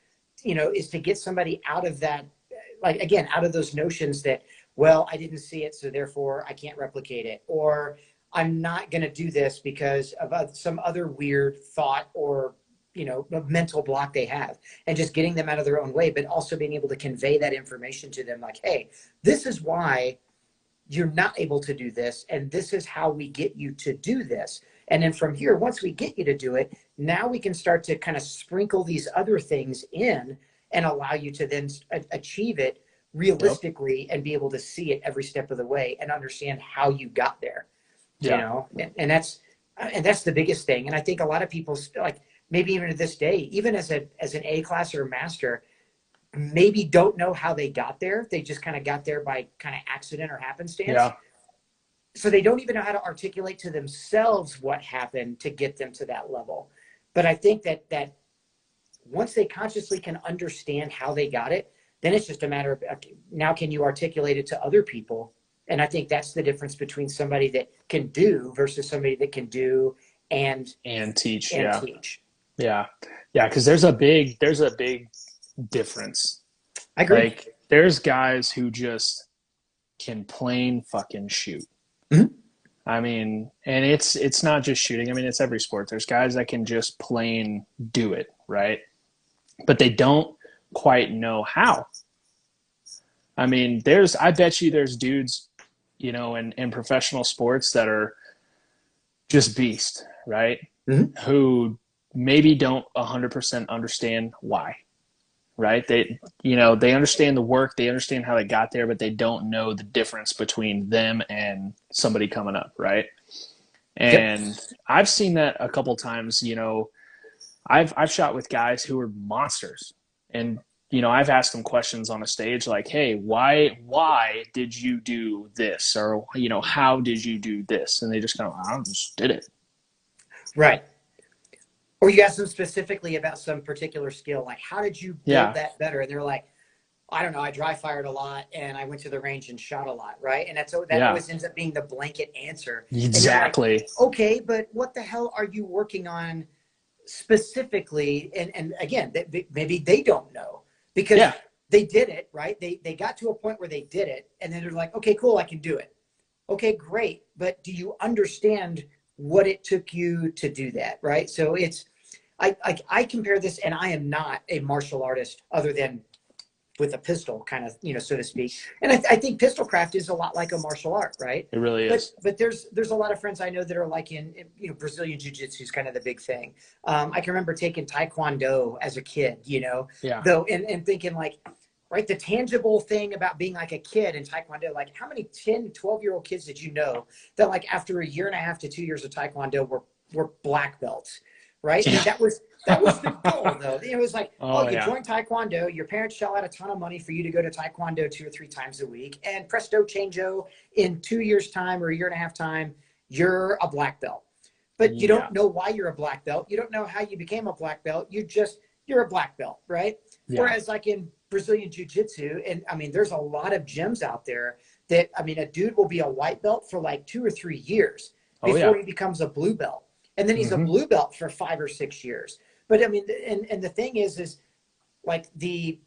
is to get somebody out of that, like, again, out of those notions that, well, I didn't see it, so therefore I can't replicate it, or I'm not going to do this because of some other weird thought or, mental block they have, and just getting them out of their own way, but also being able to convey that information to them. Like, hey, this is why you're not able to do this. And this is how we get you to do this. And then from here, once we get you to do it, now we can start to kind of sprinkle these other things in and allow you to then achieve it realistically and be able to see it every step of the way and understand how you got there. And that's the biggest thing. And I think a lot of people, like maybe even to this day, even as an A class or a master, maybe don't know how they got there. They just kind of got there by kind of accident or happenstance. So they don't even know how to articulate to themselves what happened to get them to that level. But I think that once they consciously can understand how they got it, then it's just a matter of, now can you articulate it to other people? And I think that's the difference between somebody that can do versus somebody that can do and teach. Teach. Yeah. Because there's a big difference. I agree. Like there's guys who just can plain fucking shoot. Mm-hmm. I mean, and it's not just shooting. I mean, it's every sport. There's guys that can just plain do it, right? But they don't quite know how. I mean, I bet you there's dudes, in professional sports that are just beast, right? Mm-hmm. Who maybe don't 100% understand why, right? They understand the work, they understand how they got there, but they don't know the difference between them and somebody coming up, right? And yep. I've seen that a couple times. I've shot with guys who are monsters, and I've asked them questions on a stage like, hey, why did you do this? Or, how did you do this? And they just kind of, I just did it. Right. Or you ask them specifically about some particular skill, like, how did you build that better? And they're like, I don't know, I dry fired a lot and I went to the range and shot a lot, right? And that always ends up being the blanket answer. Exactly. Like, okay, but what the hell are you working on specifically? And again, maybe they don't know. Because they did it, right? They got to a point where they did it, and then they're like, okay, cool, I can do it. Okay, great. But do you understand what it took you to do that, right? So I compare this, and I am not a martial artist other than with a pistol, kind of, so to speak. And I think pistol craft is a lot like a martial art, right? It really is. But there's a lot of friends I know that are like in Brazilian jiu-jitsu is kind of the big thing. I can remember taking Taekwondo as a kid, though, and thinking like, right, the tangible thing about being like a kid in Taekwondo, like how many 10, 12-year-old kids did you know that like after a year and a half to 2 years of Taekwondo were black belts, right? Yeah. And that was the goal, though. It was like, you joined Taekwondo, your parents shell out a ton of money for you to go to Taekwondo 2 or 3 times a week, and presto changeo, in 2 years' time or a year and a half time, you're a black belt. But you don't know why you're a black belt. You don't know how you became a black belt. You're a black belt, right? Yeah. Whereas like in Brazilian jiu-jitsu, and I mean, there's a lot of gyms out there that, I mean, a dude will be a white belt for like 2 or 3 years before he becomes a blue belt. And then he's a blue belt for 5 or 6 years. But I mean, and the thing is like the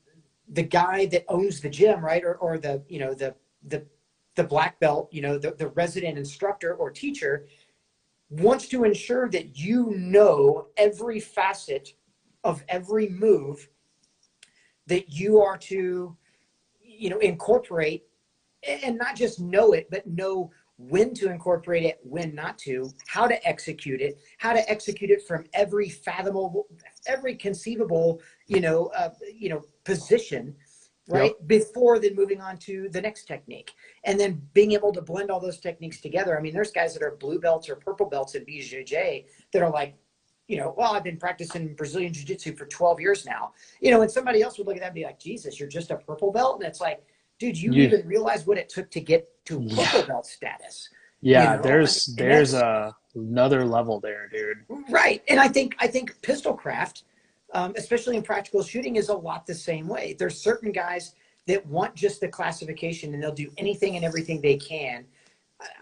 guy that owns the gym, right? Or the black belt, the resident instructor or teacher wants to ensure that every facet of every move that you are to, incorporate, and not just know it, but know when to incorporate it, when not to, how to execute it from every conceivable, position, right? Yep. Before then moving on to the next technique, and then being able to blend all those techniques together. I mean, there's guys that are blue belts or purple belts in BJJ that are like, well, I've been practicing Brazilian Jiu-Jitsu for 12 years now, and somebody else would look at that and be like, Jesus, you're just a purple belt. And it's like, dude, you even realize what it took to get to purple belt status. Yeah, there's another level there, dude. Right. And I think pistol craft, especially in practical shooting, is a lot the same way. There's certain guys that want just the classification, and they'll do anything and everything they can.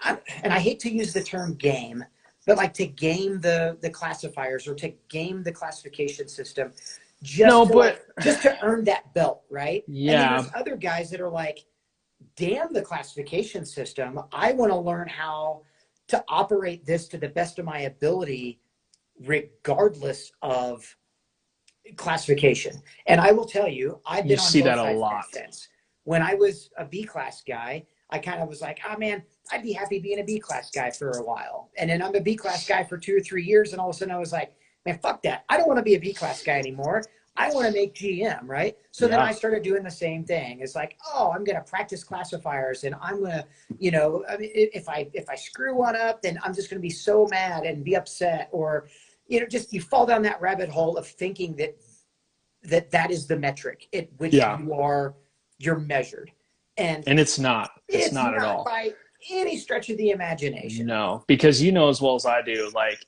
And I hate to use the term game, but like to game the classifiers or to game the classification system just to earn that belt, right? Yeah. And then there's other guys that are like, damn the classification system. I want to learn how to operate this to the best of my ability, regardless of classification. And I will tell you, I've been on both sides of that fence. When I was a B class guy, I kind of was like, oh man, I'd be happy being a B class guy for a while. And then I'm a B class guy for 2 or 3 years. And all of a sudden I was like, man, fuck that. I don't want to be a B class guy anymore. I want to make GM, right? So then I started doing the same thing. It's like, oh, I'm going to practice classifiers, and I'm going to, if I screw one up, then I'm just going to be so mad and be upset, or, just you fall down that rabbit hole of thinking that is the metric at which you're measured. And it's not. It's not at all by any stretch of the imagination. No, because as well as I do, like,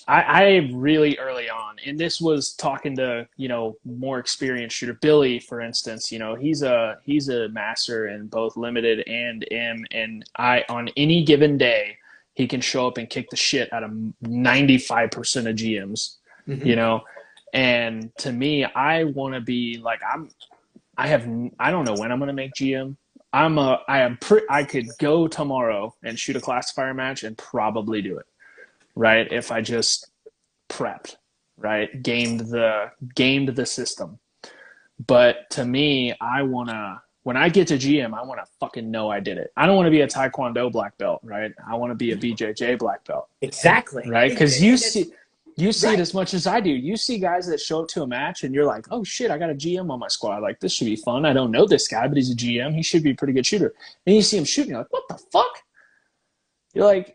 I really early on, and this was talking to, more experienced shooter, Billy, for instance, he's a master in both limited and M, and on any given day, he can show up and kick the shit out of 95% of GMs, and to me, I want to be like, I don't know when I'm going to make GM. I could go tomorrow and shoot a classifier match and probably do it. Right, if I just prepped, right, gamed the system. But to me, when I get to GM, I wanna fucking know I did it. I don't want to be a Taekwondo black belt, right? I want to be a BJJ black belt. Exactly. Right, because you see it as much as I do. You see guys that show up to a match, and you're like, oh shit, I got a GM on my squad. Like, this should be fun. I don't know this guy, but he's a GM. He should be a pretty good shooter. And you see him shooting, you're like, what the fuck? You're like,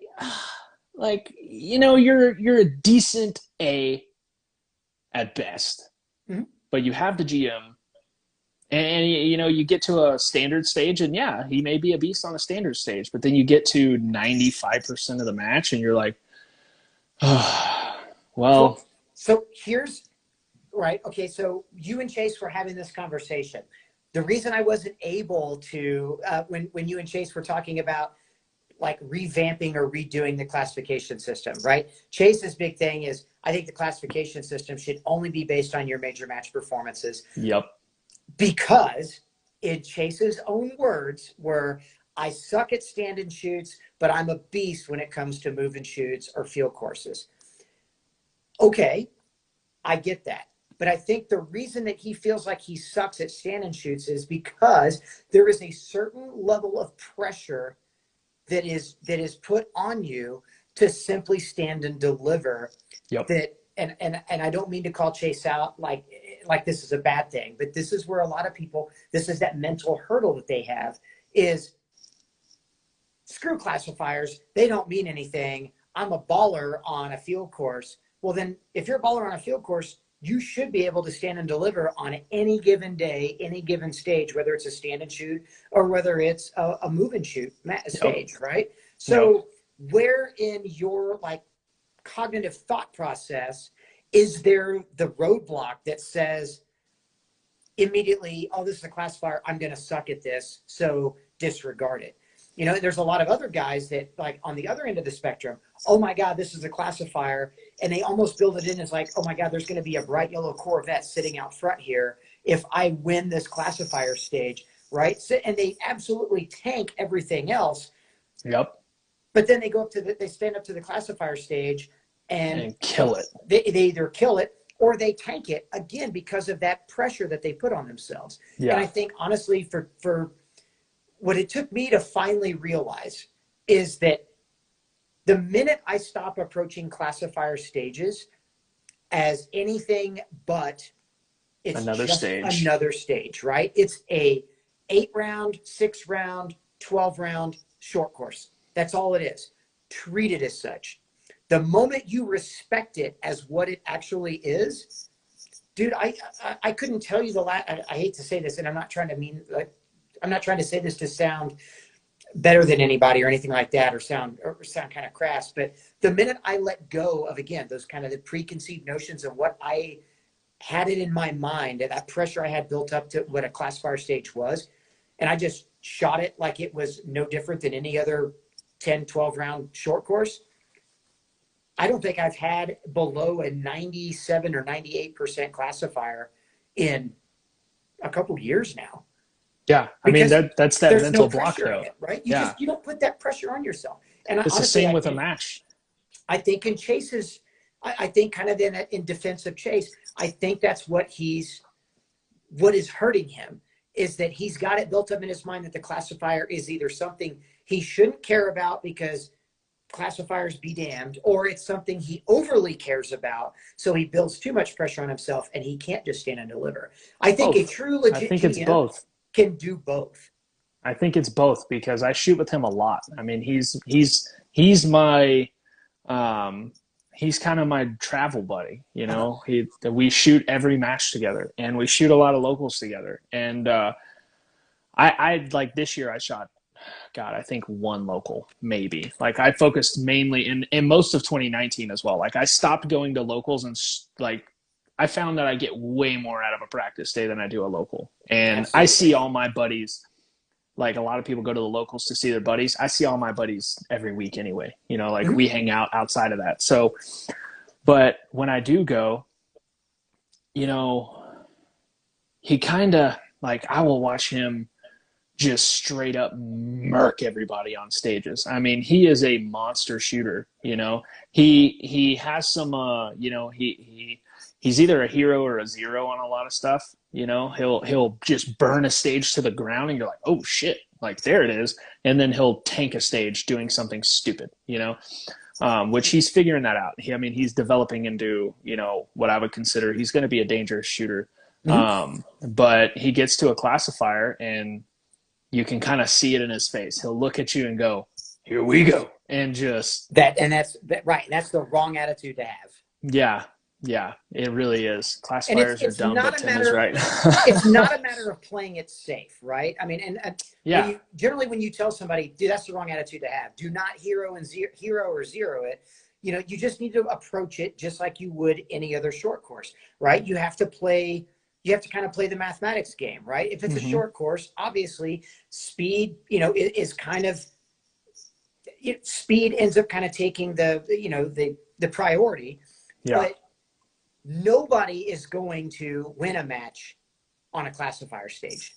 you're a decent A at best, but you have the GM, and you get to a standard stage, and he may be a beast on a standard stage, but then you get to 95% of the match, and you're like, oh, well. So here's right. Okay, so you and Chase were having this conversation. The reason I wasn't able to, when you and Chase were talking about like revamping or redoing the classification system, right? Chase's big thing is, I think the classification system should only be based on your major match performances. Yep. Because in Chase's own words were, I suck at stand and shoots, but I'm a beast when it comes to move and shoots or field courses. Okay, I get that. But I think the reason that he feels like he sucks at stand and shoots is because there is a certain level of pressure that is put on you to simply stand and deliver. Yep. That and I don't mean to call Chase out like this is a bad thing, but this is where a lot of people, this is that mental hurdle that they have is, screw classifiers, they don't mean anything. I'm a baller on a field course. Well, then if you're a baller on a field course, you should be able to stand and deliver on any given day, any given stage, whether it's a stand and shoot or whether it's a move and shoot stage, right? So where in your like cognitive thought process is there the roadblock that says immediately, oh, this is a classifier, I'm going to suck at this, so disregard it? There's a lot of other guys that, like, on the other end of the spectrum, oh my God, this is a classifier. And they almost build it in as like, oh my God, there's going to be a bright yellow Corvette sitting out front here if I win this classifier stage, right? So, and they absolutely tank everything else. Yep. But then they go up to they stand up to the classifier stage and kill it. They either kill it or they tank it again because of that pressure that they put on themselves. Yeah. And I think honestly, for what it took me to finally realize is that the minute I stop approaching classifier stages as anything but it's Another just stage. another stage, right? It's a 8-round, 6-round, 12-round short course. That's all it is. Treat it as such. The moment you respect it as what it actually is, dude, I couldn't tell you I hate to say this, and I'm not trying to say this to sound better than anybody or anything like that, or sound kind of crass, but the minute I let go of, again, those kind of the preconceived notions of what I had it in my mind, that pressure I had built up to what a classifier stage was, and I just shot it like it was no different than any other 10, 12 round short course, I don't think I've had below a 97 or 98% classifier in a couple years now. Yeah, I mean that's that mental block though, right? You don't put that pressure on yourself. And it's honestly, the same with a match. I think in Chase's, I think kind of in defense of Chase, I think that's what is hurting him, is that he's got it built up in his mind that the classifier is either something he shouldn't care about because classifiers be damned, or it's something he overly cares about, so he builds too much pressure on himself and he can't just stand and deliver. I think both. A true legit I think it's both. Can do both. I think it's both, because I shoot with him a lot. I mean, he's my he's kind of my travel buddy, you know. We shoot every match together, and we shoot a lot of locals together. And I like this year I shot, God, I think one local, maybe. Like I focused mainly in most of 2019 as well. Like I stopped going to locals, and like I found that I get way more out of a practice day than I do a local. And absolutely. I see all my buddies, like a lot of people go to the locals to see their buddies. I see all my buddies every week anyway, you know, like we hang out outside of that. So, but when I do go, you know, he kind of like, I will watch him just straight up murk everybody on stages. I mean, he is a monster shooter, you know. He has some you know, he's either a hero or a zero on a lot of stuff, you know. He'll just burn a stage to the ground and you're like, "Oh shit." Like there it is. And then he'll tank a stage doing something stupid, you know. Which he's figuring that out. He's developing into, you know, what I would consider he's going to be a dangerous shooter. But he gets to a classifier and you can kind of see it in his face. He'll look at you and go, "Here we go," and just that's right. That's the wrong attitude to have. Yeah, it really is. Classifiers are dumb, but Tim is right. It's not a matter of playing it safe, right? I mean, and generally when you tell somebody, "Dude, that's the wrong attitude to have. Do not hero or zero it." You know, you just need to approach it just like you would any other short course, right? You have to kind of play the mathematics game, right? If it's a short course, obviously speed, you know, is kind of speed ends up kind of taking the priority. Yeah. But nobody is going to win a match on a classifier stage.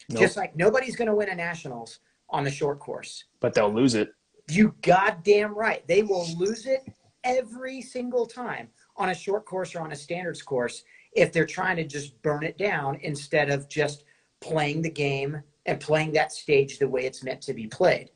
Nope. Just like nobody's going to win a nationals on the short course. But they'll lose it. You goddamn right. They will lose it every single time on a short course or on a standards course if they're trying to just burn it down instead of just playing the game and playing that stage the way it's meant to be played.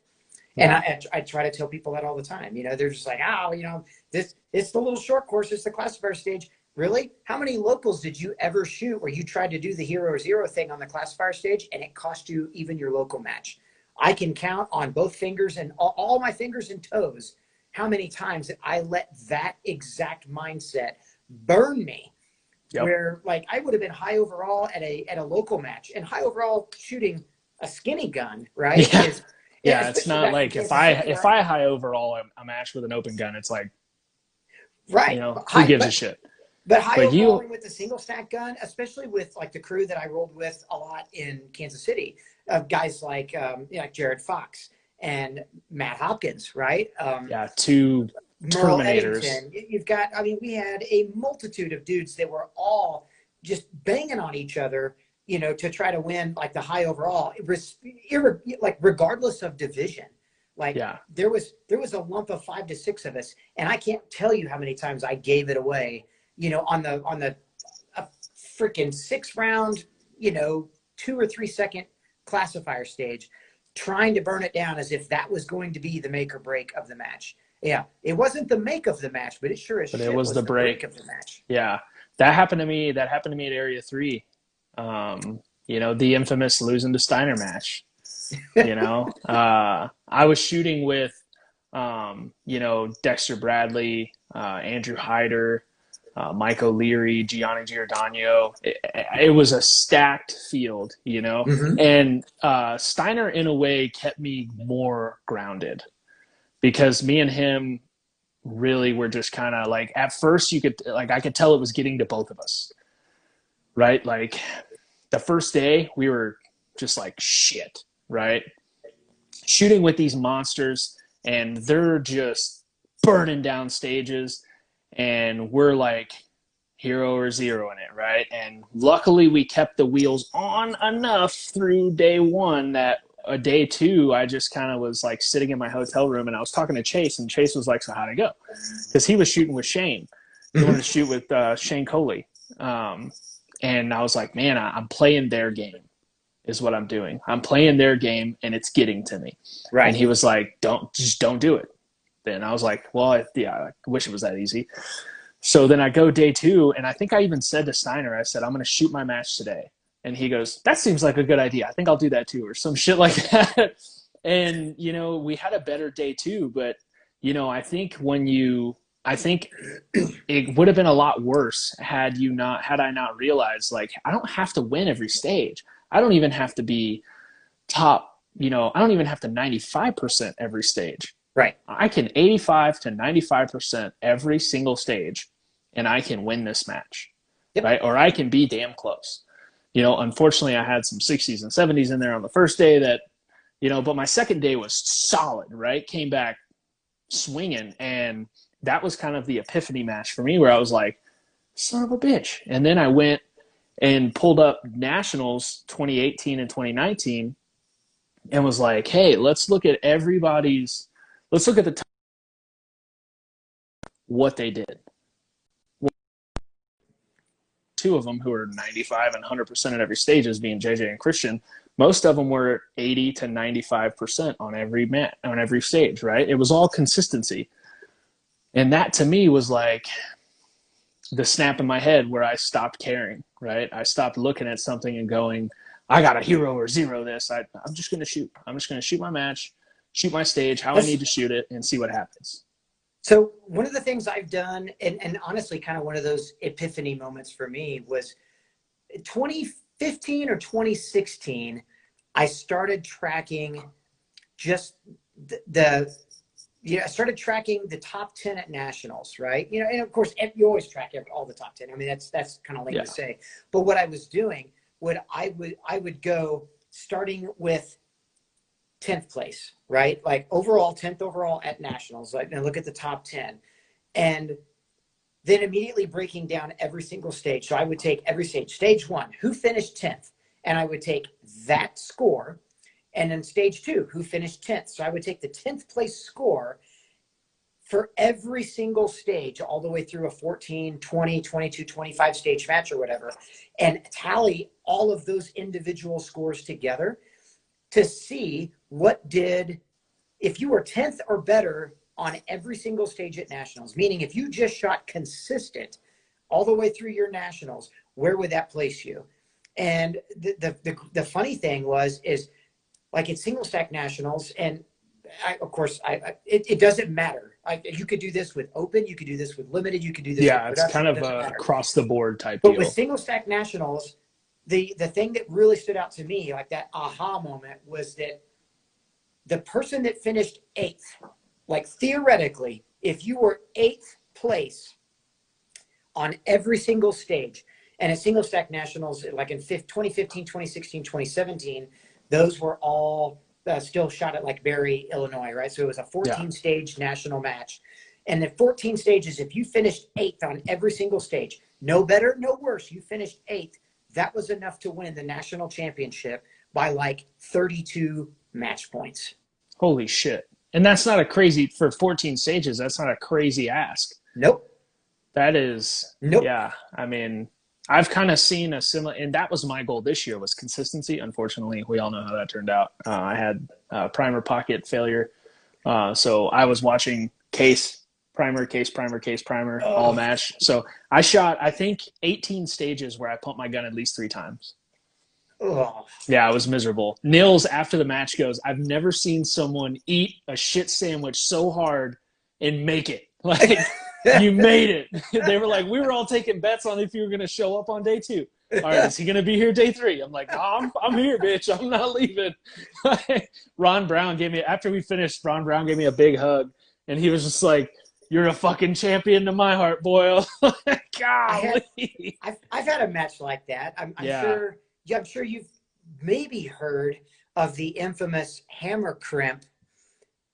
Yeah. And I try to tell people that all the time. You know, they're just like, "Oh, you know, it's the little short course. It's the classifier stage." Really? How many locals did you ever shoot where you tried to do the hero or zero thing on the classifier stage and it cost you even your local match? I can count on both fingers and all my fingers and toes how many times that I let that exact mindset burn me. Yep. Where like I would have been high overall at a local match, and high overall shooting a skinny gun, right? Yeah, it's not like if I high overall a match with an open gun, it's like, right? You know, who gives a shit? But high overall with the single stack gun, especially with like the crew that I rolled with a lot in Kansas City, guys like Jared Fox and Matt Hopkins, right? Two Merle Terminators. Eddington. You've got, I mean, we had a multitude of dudes that were all just banging on each other, you know, to try to win like the high overall, like regardless of division. Like there was a lump of 5 to 6 of us, and I can't tell you how many times I gave it away on the a freaking 6-round, 2 or 3 second classifier stage, trying to burn it down as if that was going to be the make or break of the match. Yeah, it wasn't the make of the match, but it sure as But shit it was was the the break. break of the match. Yeah, that happened to me. That happened to me at Area 3. The infamous losing to Steiner match. I was shooting with, Dexter Bradley, Andrew Hyder, Mike O'Leary, Gianni Giordano. It was a stacked field, Mm-hmm. and Steiner, in a way, kept me more grounded because me and him really were just kind of like, at first I could tell it was getting to both of us, right? Like the first day we were just like shit, right? Shooting with these monsters and they're just burning down stages and we're like hero or zero in it, right? And luckily we kept the wheels on enough through day one that day two, I just kind of was like sitting in my hotel room and I was talking to Chase, and Chase was like, so how'd it go? Because he was shooting with Shane. He wanted to shoot with Shane Coley. And I was like, man, I'm playing their game is what I'm doing. I'm playing their game and it's getting to me. Right. And he was like, don't do it. Then I was like, well, I wish it was that easy. So then I go day two, and I think I even said to Steiner, I said, I'm going to shoot my match today. And he goes, that seems like a good idea. I think I'll do that too, or some shit like that. And, we had a better day too, but, I think it would have been a lot worse had I not realized, like, I don't have to win every stage. I don't even have to be top, I don't even have to 95% every stage. Right. I can 85 to 95% every single stage, and I can win this match. Yep. Right? Or I can be damn close. Unfortunately, I had some 60s and 70s in there on the first day that, but my second day was solid, right? Came back swinging, and that was kind of the epiphany match for me where I was like, son of a bitch. And then I went and pulled up Nationals 2018 and 2019 and was like, hey, let's look at the top, what they did. Two of them who were 95 and 100% at every stage, as being JJ and Christian. Most of them were 80 to 95% on every stage, right? It was all consistency. And that to me was like the snap in my head where I stopped caring, right? I stopped looking at something and going, I got a hero or zero this. I'm just going to shoot. I'm just going to shoot my match, shoot my stage, how I need to shoot it, and see what happens. So one of the things I've done, and honestly kind of one of those epiphany moments for me, was 2015 or 2016, I started tracking just I started tracking the top 10 at nationals, right? And of course, you always track all the top 10. I mean, that's kind of lame to say. But what I was doing, I would go starting with 10th place, right? Like overall, 10th overall at nationals, like, and look at the top 10. And then immediately breaking down every single stage. So I would take every stage. Stage 1, who finished 10th? And I would take that score. And then stage 2, who finished 10th? So I would take the 10th place score for every single stage, all the way through a 14, 20, 22, 25 stage match or whatever, and tally all of those individual scores together to see if you were 10th or better on every single stage at nationals, meaning if you just shot consistent all the way through your nationals, where would that place you? And the funny thing is like at single stack nationals, and it doesn't matter. You could do this with open, you could do this with limited, you could do this with production. It's kind of a across the board type deal. But with single stack nationals, the thing that really stood out to me, like that aha moment, was that the person that finished 8th, like theoretically, if you were 8th place on every single stage, and at single stack nationals, like in 2015, 2016, 2017, those were all still shot at like Barrie, Illinois, right? So it was a 14-stage national match. And the 14 stages, if you finished 8th on every single stage, no better, no worse, you finished 8th, that was enough to win the national championship by like 32 match points. Holy shit. And that's not a crazy, for 14 stages, that's not a crazy ask. Nope. That is, Nope. yeah. I mean, I've kind of seen a similar, and that was my goal this year was consistency. Unfortunately, we all know how that turned out. I had primer pocket failure, so I was watching case, primer all Oh, match. So I shot, I think, 18 stages where I pumped my gun at least 3 times. oh. Yeah, I was miserable. Nils after the match goes, "I've never seen someone eat a shit sandwich so hard and make it. Like you made it." They were like, "We were all taking bets on if you were going to show up on day 2. All right, is he going to be here day 3?" I'm like, "No, I'm here, bitch. I'm not leaving." Ron Brown gave me after we finished. Ron Brown gave me a big hug, and he was just like, "You're a fucking champion to my heart, boy." I had, Golly. I've had a match like that. I'm Yeah. sure. Yeah, I'm sure you've maybe heard of the infamous hammer crimp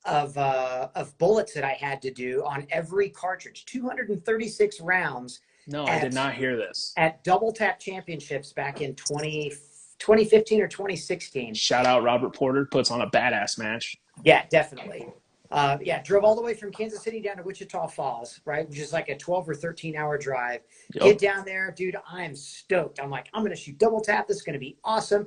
of bullets that I had to do on every cartridge. 236 rounds No, I did at not hear this. at Double Tap Championships back in 2015 or 2016. Shout out Robert Porter, puts on a badass match. Yeah, definitely. Yeah, drove all the way from Kansas City down to Wichita Falls, right? Which is like a 12 or 13-hour drive. Get Yep. down there, dude. I'm stoked. I'm like, I'm going to shoot double tap. This is going to be awesome.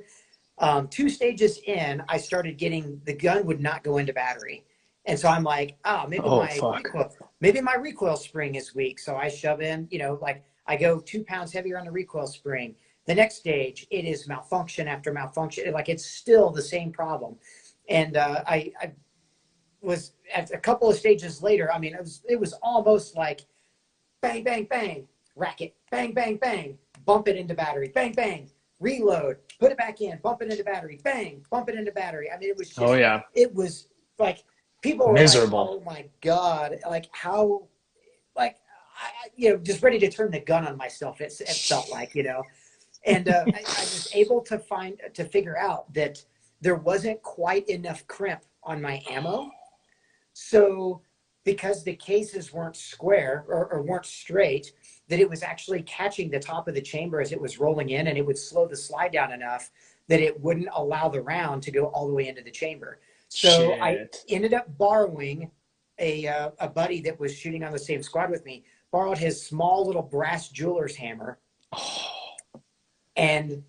2 stages in, I started getting the gun would not go into battery. And so I'm like, oh, Oh fuck. maybe my recoil spring is weak. So I shove in, like I go 2 pounds heavier on the recoil spring. The next stage, it is malfunction after malfunction. Like it's still the same problem. And I was at a couple of stages later. I mean, it was almost like bang, bang, bang, rack it, bang, bang, bang, bump it into battery, bang, bang, reload, put it back in, bump it into battery, bang, bump it into battery. I mean, it was Oh just, yeah. it was like people were like, Miserable. oh my God, like how, like, just ready to turn the gun on myself. It felt like, and I was able to figure out that there wasn't quite enough crimp on my ammo. So because the cases weren't square or weren't straight, that it was actually catching the top of the chamber as it was rolling in, and it would slow the slide down enough that it wouldn't allow the round to go all the way into the chamber. So I Shit. ended up borrowing a buddy that was shooting on the same squad with me, borrowed his small little brass jeweler's hammer. And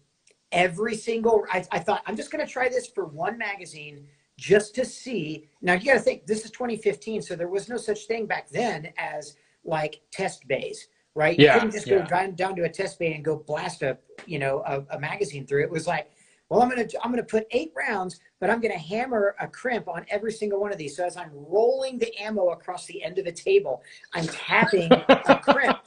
every single, I thought, I'm just going to try this for one magazine just to see. Now you got to think, this is 2015, so there was no such thing back then as like test bays, right? You Yeah. couldn't just Yeah. go down to a test bay and go blast a magazine through. It was like, well, I'm gonna put 8 rounds, but I'm gonna hammer a crimp on every single one of these. So as I'm rolling the ammo across the end of the table, I'm tapping a crimp.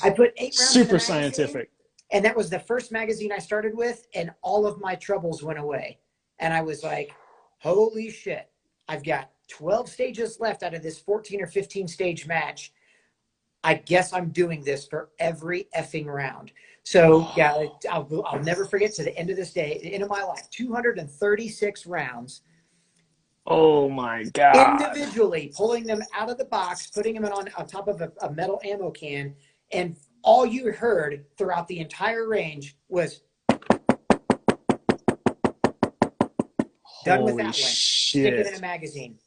I put 8 rounds in the Super magazine, scientific. and that was the first magazine I started with, and all of my troubles went away. And I was like, holy shit, I've got 12 stages left out of this 14 or 15 stage match. I guess I'm doing this for every effing round. So yeah, I'll never forget to the end of this day, the end of my life, 236 rounds. Oh my god. Individually pulling them out of the box, putting them on top of a metal ammo can, and all you heard throughout the entire range was done with Holy that one. Stick it in a shit. magazine.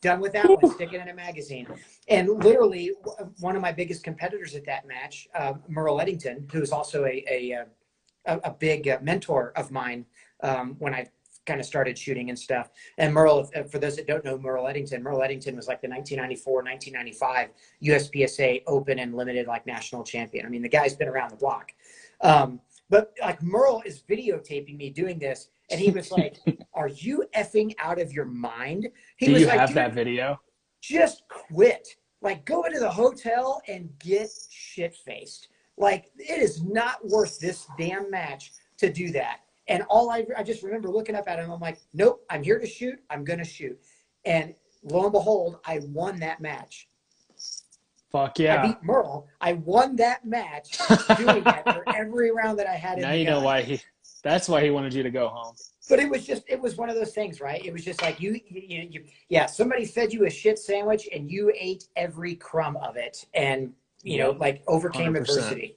Done with that one. Stick it in a magazine. And literally, one of my biggest competitors at that match, Merle Eddington, who's also a big mentor of mine when I kind of started shooting and stuff. And Merle, for those that don't know Merle Eddington was like the 1994, 1995 USPSA Open and Limited like national champion. I mean, the guy's been around the block. But like Merle is videotaping me doing this, and he was like, "Are you effing out of your mind?" He Do was you like, have "Dude, that video? just quit. Like, go into the hotel and get shit-faced. Like, it is not worth this damn match to do that." And I just remember looking up at him. I'm like, "Nope, I'm here to shoot. I'm going to shoot." And lo and behold, I won that match. Fuck I yeah. beat Merle. I won that match doing that for every round that I had in Now the you know gun. why that's why he wanted you to go home. But it was one of those things, right? It was just like yeah, somebody fed you a shit sandwich and you ate every crumb of it and, like overcame 100%. adversity.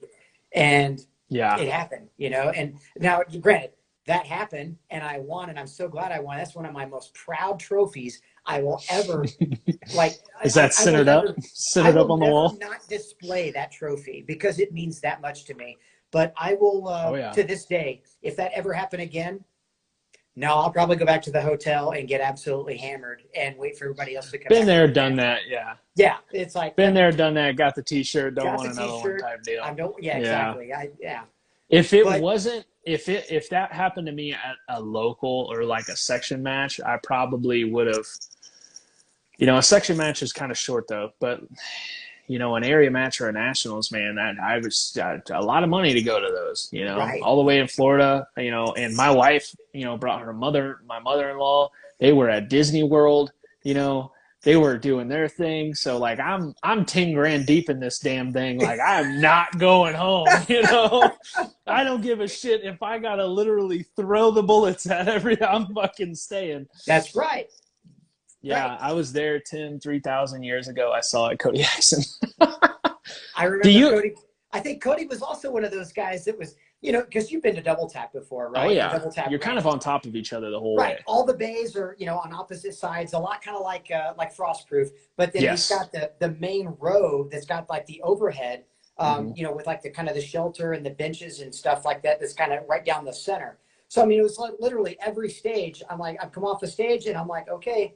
And Yeah. it happened, and now granted, that happened and I won, and I'm so glad I won. That's one of my most proud trophies I will ever like. Is that centered up? I Centered up will on the never wall? not display that trophy because it means that much to me. But I will, Oh yeah. to this day, if that ever happened again, no, I'll probably go back to the hotel and get absolutely hammered and wait for everybody else to come Been back. there, done that. Yeah. Yeah, it's like Been there, done that. Got the T-shirt. Don't got the want another one T-shirt. type deal. I don't. Yeah, Yeah. exactly. Yeah. If it But wasn't, if that happened to me at a local or like a section match, I probably would have. A section match is kind of short though, but an area match or a nationals, man, that I was a lot of money to go to those, right, all the way in Florida, and my wife, brought my mother-in-law, they were at Disney World, they were doing their thing. So like, I'm 10 grand deep in this damn thing. Like I'm not going home, I don't give a shit if I got to literally throw the bullets at I'm fucking staying. that's right. Yeah, Right. I was there 3,000 years ago. I saw it, Cody Jackson. I Do remember you? Cody. I think Cody was also one of those guys that was, because you've been to Double Tap before, right? Oh The yeah, Double Tap you're kind ramp. of on top of each other the whole Right. way. All the bays are, on opposite sides, a lot kind of like Frostproof. But then he's Yes. got the main row that's got like the overhead, Mm-hmm. with like the kind of the shelter and the benches and stuff like that. That's kind of right down the center. So I mean, it was like literally every stage. I'm like, I've come off the stage and I'm like, okay.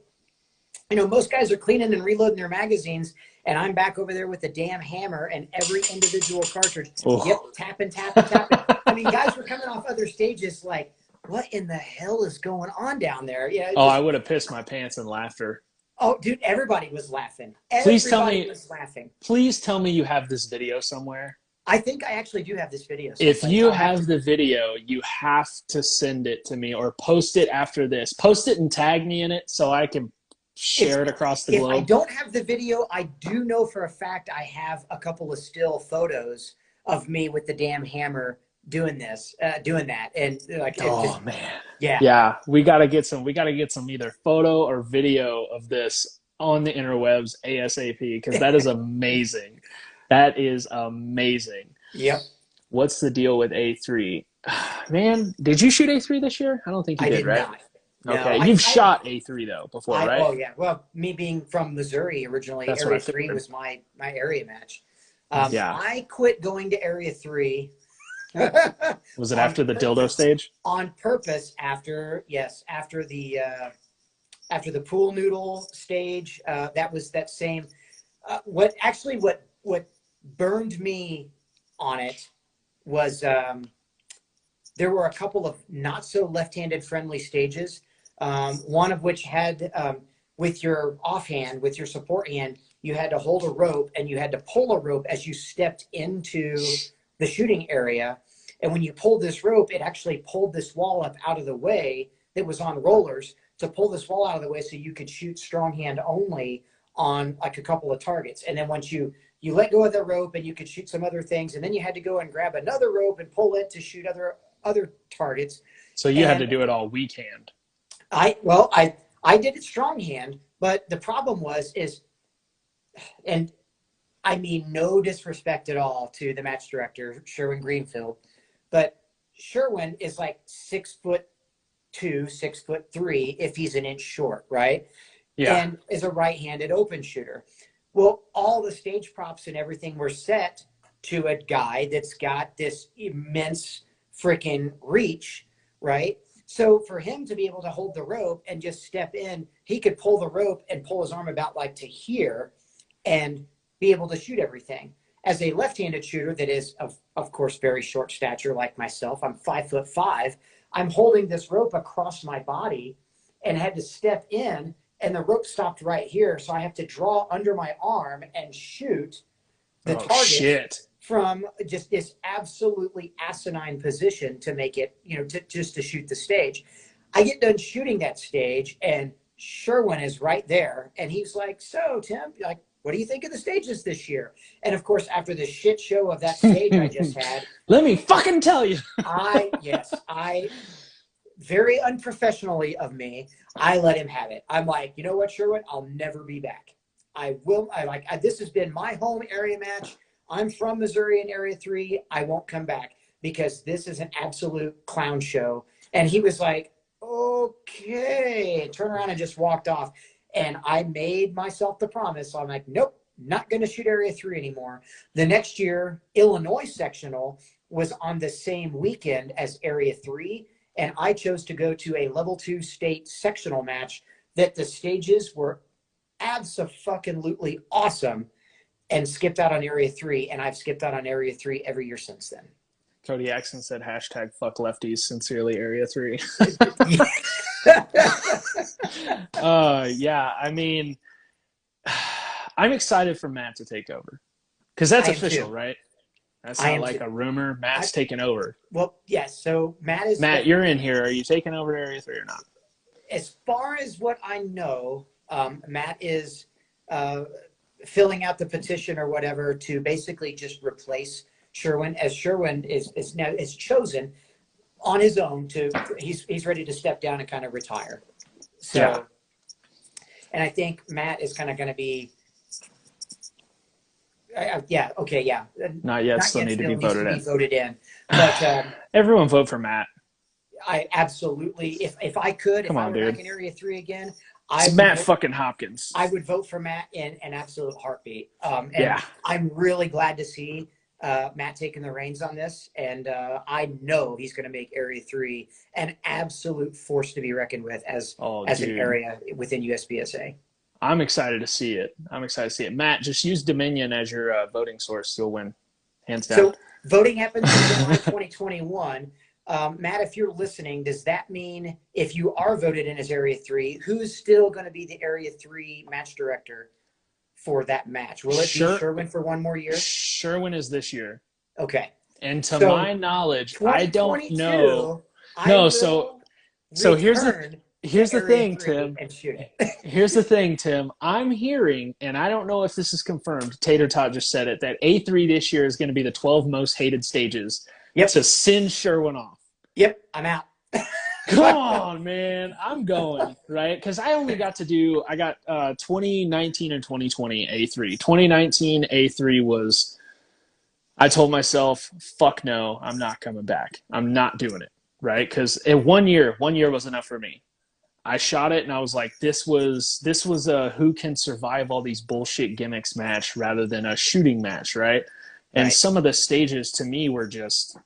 Most guys are cleaning and reloading their magazines, and I'm back over there with the damn hammer and every individual cartridge. Yep, Oh. tapping, tapping, tapping. I mean, guys were coming off other stages like, what in the hell is going on down there? Oh, I would have pissed my pants in laughter. Oh, dude, everybody was laughing. Please tell Everybody me. was laughing. Please tell me you have this video somewhere. I think I actually do have this video. If Someplace. you have the video, you have to send it to me or post it after this. Post it and tag me in it so I can share it across the If I globe. don't have the video, I do know for a fact I have a couple of still photos of me with the damn hammer doing that, and like, Oh man, yeah. we gotta get some. We gotta get some either photo or video of this on the interwebs ASAP because that is amazing. That is amazing. Yep. What's the deal with A3? Man, did you shoot A3 this year? I don't think you I did, did right? not. Okay, No, you've shot A3 though before, right? Oh yeah. Well, me being from Missouri originally, That's what I Area 3 figured. was my area match. Yeah. I quit going to Area 3. Was it after the dildo stage? On purpose, after the pool noodle stage. That was that same. What burned me on it was there were a couple of not so left-handed friendly stages. One of which had with your offhand, with your support hand, you had to hold a rope and you had to pull a rope as you stepped into the shooting area. And when you pulled this rope, it actually pulled this wall up out of the way that was on rollers to pull this wall out of the way so you could shoot strong hand only on like a couple of targets. And then once you let go of the rope and you could shoot some other things, and then you had to go and grab another rope and pull it to shoot other targets. So you had to do it all weak hand. I did it strong hand, but the problem is, and I mean no disrespect at all to the match director, Sherwin Greenfield, but Sherwin is like 6'2", 6'3" if he's an inch short, right? Yeah. And is a right-handed open shooter. Well, all the stage props and everything were set to a guy that's got this immense freaking reach, right? So for him to be able to hold the rope and just step in, he could pull the rope and pull his arm about like to here and be able to shoot everything. As a left-handed shooter that is, of course, very short stature like myself, I'm 5'5", I'm holding this rope across my body and had to step in, and the rope stopped right here. So I have to draw under my arm and shoot the target from just this absolutely asinine position to make it, just to shoot the stage. I get done shooting that stage, and Sherwin is right there. And he's like, so, Tim, like, what do you think of the stages this year? And, of course, after the shit show of that stage I just had. Let me fucking tell you. I very unprofessionally of me, I let him have it. I'm like, you know what, Sherwin? I'll never be back. This has been my home area match. I'm from Missouri in Area 3. I won't come back because this is an absolute clown show. And he was like, okay, turn around and just walked off. And I made myself the promise. So I'm like, nope, not going to shoot Area 3 anymore. The next year, Illinois sectional was on the same weekend as Area 3. And I chose to go to a level 2 state sectional match that the stages were abso-fucking-lutely awesome, and skipped out on Area 3. And I've skipped out on Area 3 every year since then. Cody Axon said hashtag fuck lefties, sincerely Area 3. Yeah, I mean, I'm excited for Matt to take over. Because that's official, right? That's not like a rumor. Matt's taking over. Well, yes. So Matt, you're in here. Are you taking over Area 3 or not? As far as what I know, Matt is filling out the petition or whatever to basically just replace Sherwin, as Sherwin is chosen on his own he's ready to step down and kind of retire. So, yeah. And I think Matt is kind of going to be, not yet. Still need to be voted in. But everyone vote for Matt. I absolutely, if I could, if I were back in Area 3 again, Matt fucking Hopkins. I would vote for Matt in an absolute heartbeat. And I'm really glad to see Matt taking the reins on this, and I know he's going to make Area 3 an absolute force to be reckoned with as an area within USPSA. I'm excited to see it. Matt, just use Dominion as your voting source. You'll win, hands down. So voting happens in July 2021. Matt, if you're listening, does that mean if you are voted in as Area 3, who's still going to be the Area 3 match director for that match? Will it be Sherwin for one more year? Sherwin is this year. Okay. And to my knowledge, I don't know. So here's the thing, Tim. Here's the thing, Tim. I'm hearing, and I don't know if this is confirmed, Tater Tot just said it, that A3 this year is going to be the 12 most hated stages to send Sherwin off. Yep, I'm out. Come on, man. I'm going, right? Because I got 2019 and 2020 A3. 2019 A3 was, I told myself, fuck no, I'm not coming back. I'm not doing it, right? Because one year was enough for me. I shot it and I was like, this was a who can survive all these bullshit gimmicks match rather than a shooting match, right? And some of the stages to me were just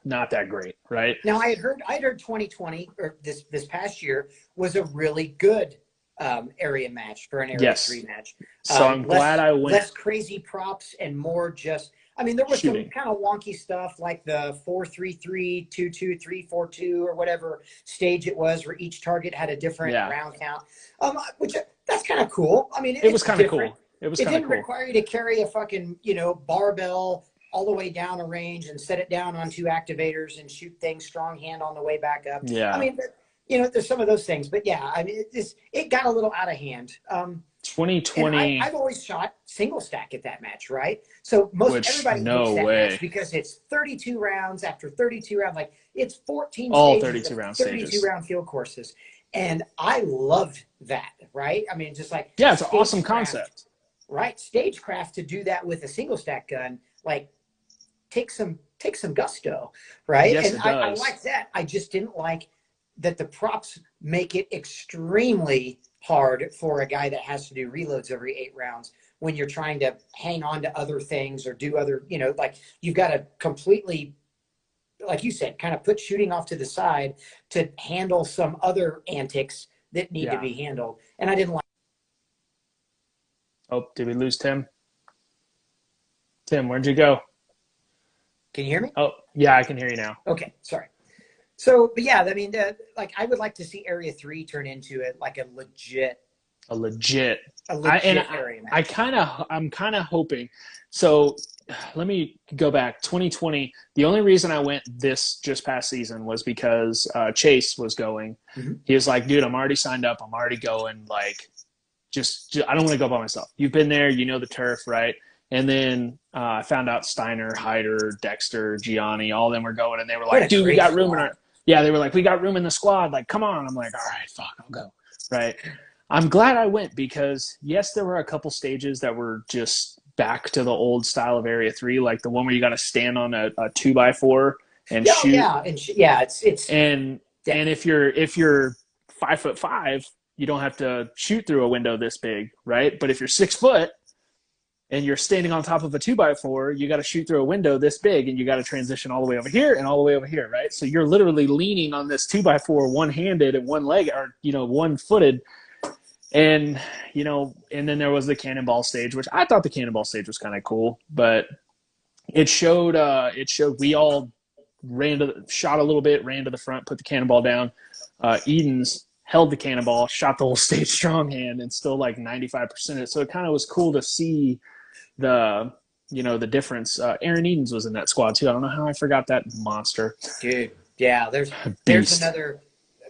not that great, right? Now I heard 2020 or this past year was a really good area match for an Area 3 match. So I'm glad I went. Less crazy props and more just, I mean, there was some kind of wonky stuff like the 4-3-3, 2-2, 3-4-2 or whatever stage it was where each target had a different round count, which that's kind of cool. I mean, it was kind of cool. It didn't require you to carry a fucking, barbell all the way down a range and set it down on 2 activators and shoot things strong hand on the way back up. Yeah. I mean, there's some of those things, but yeah, I mean, it got a little out of hand. 2020. I've always shot single stack at that match, right? So everybody hates that match because it's 32 rounds after 32 rounds. Like it's 14 all stages, 32 round 32 stages. round field courses. And I loved that, right? I mean, just like it's an awesome concept. Right? Stagecraft to do that with a single stack gun, like take some gusto, right? Yes, and it does. I like that. I just didn't like that the props make it extremely hard for a guy that has to do reloads every 8 rounds when you're trying to hang on to other things or do other, like you've got to completely, like you said, kind of put shooting off to the side to handle some other antics that need to be handled. And I didn't like. Oh, did we lose Tim? Tim, where'd you go? Can you hear me? Oh, yeah, I can hear you now. Okay, sorry. So, but yeah, I mean, I would like to see Area 3 turn into a legit area match. I'm kind of hoping. So let me go back. 2020. The only reason I went this just past season was because Chase was going. Mm-hmm. He was like, dude, I'm already signed up. I'm already going. Like, just I don't want to go by myself. You've been there. You know the turf, right? And then I found out Steiner, Hyder, Dexter, Gianni, all of them were going, and they were like, dude, we got room in our – yeah, they were like, we got room in the squad. Like, come on. I'm like, all right, fuck, I'll go. Right. I'm glad I went because, yes, there were a couple stages that were just back to the old style of Area 3, like the one where you got to stand on a 2x4 and Yeah, shoot. yeah, and yeah, it's And if you're 5'5", you don't have to shoot through a window this big, right? But if you're 6 foot and you're standing on top of a 2x4, you got to shoot through a window this big, and you got to transition all the way over here and all the way over here, right? So you're literally leaning on this 2x4 one-handed and one leg, or one-footed. And and then there was the Cannonball Stage, which I thought the Cannonball Stage was kind of cool, but it showed we all shot a little bit, ran to the front, put the cannonball down. Edens held the cannonball, shot the whole stage strong hand, and still like 95% it. So it kind of was cool to see the difference. Aaron Edens was in that squad too. I don't know how I forgot that monster. Dude, yeah, there's Beast. another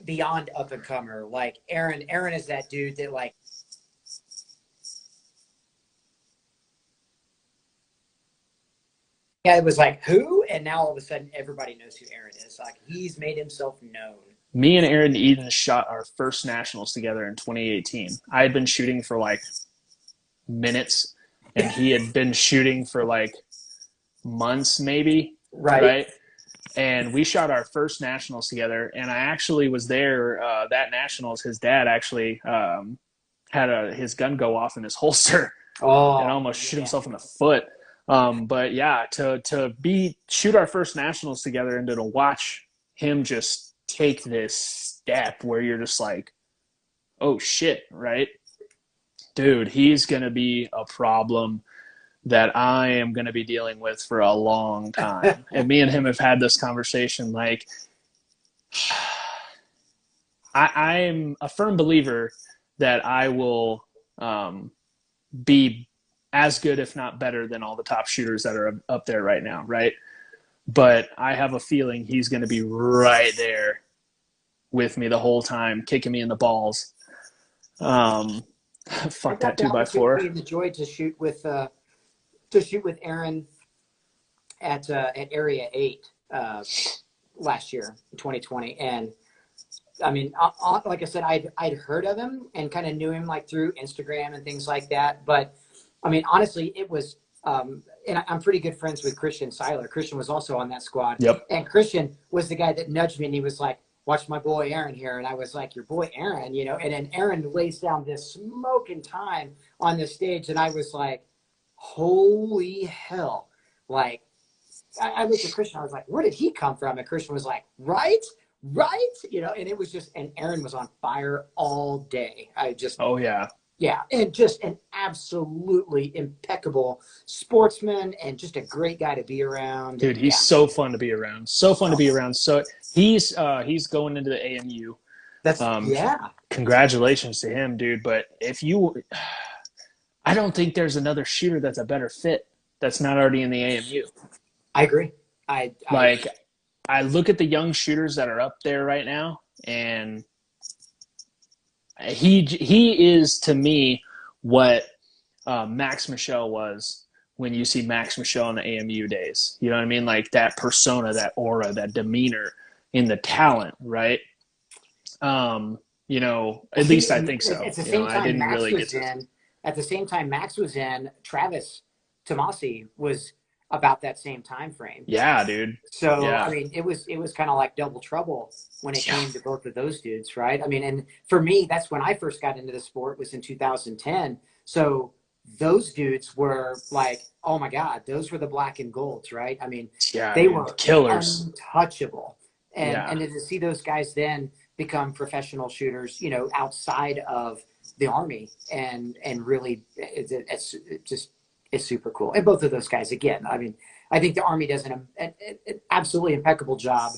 beyond up and comer. Like Aaron is that dude that like it was like who, and now all of a sudden everybody knows who Aaron is. Like he's made himself known. Me and Aaron Edens shot our first nationals together in 2018. I had been shooting for like minutes, and he had been shooting for like months, maybe. Right. And we shot our first nationals together, and I actually was there that nationals. His dad actually had his gun go off in his holster and almost shoot himself in the foot. But yeah, to shoot our first nationals together and to watch him just take this step where you're just like, oh shit, right? Dude, he's going to be a problem that I am going to be dealing with for a long time. And me and him have had this conversation. Like, I'm a firm believer that I will be as good, if not better, than all the top shooters that are up there right now, right? But I have a feeling he's going to be right there with me the whole time, kicking me in the balls. Fuck that 2x4. The joy to shoot with Aaron at Area 8 last year, in 2020, and I mean, like I said, I'd heard of him and kind of knew him like through Instagram and things like that, but I mean, honestly, it was, and I'm pretty good friends with Christian Seiler. Christian was also on that squad. Yep. And Christian was the guy that nudged me, and he was like, watch my boy Aaron here. And I was like, your boy Aaron, and then Aaron lays down this smoking time on the stage. And I was like, holy hell. Like, I looked at Christian, I was like, where did he come from? And Christian was like, right? And it was just, and Aaron was on fire all day. Oh yeah. Yeah, and just an absolutely impeccable sportsman and just a great guy to be around. Dude, he's so fun to be around. So fun to be around. So he's going into the AMU. That's Congratulations to him, dude. But I don't think there's another shooter that's a better fit that's not already in the AMU. I agree. I look at the young shooters that are up there right now, and he is, to me, what Max Michel was when you see Max Michel in the AMU days. You know what I mean? Like that persona, that aura, that demeanor in the talent, right? At least I think so. At the same time Max was in, Travis Tomasi was about that same time frame. Yeah, dude. So I mean, it was kind of like double trouble when it came to both of those dudes, right? I mean, and for me, that's when I first got into the sport, was in 2010. So those dudes were like, oh my God, those were the black and golds, right? I mean, they were killers, untouchable. And to see those guys then become professional shooters, outside of the Army, and really, it's super cool. And both of those guys, again, I mean, I think the Army does an absolutely impeccable job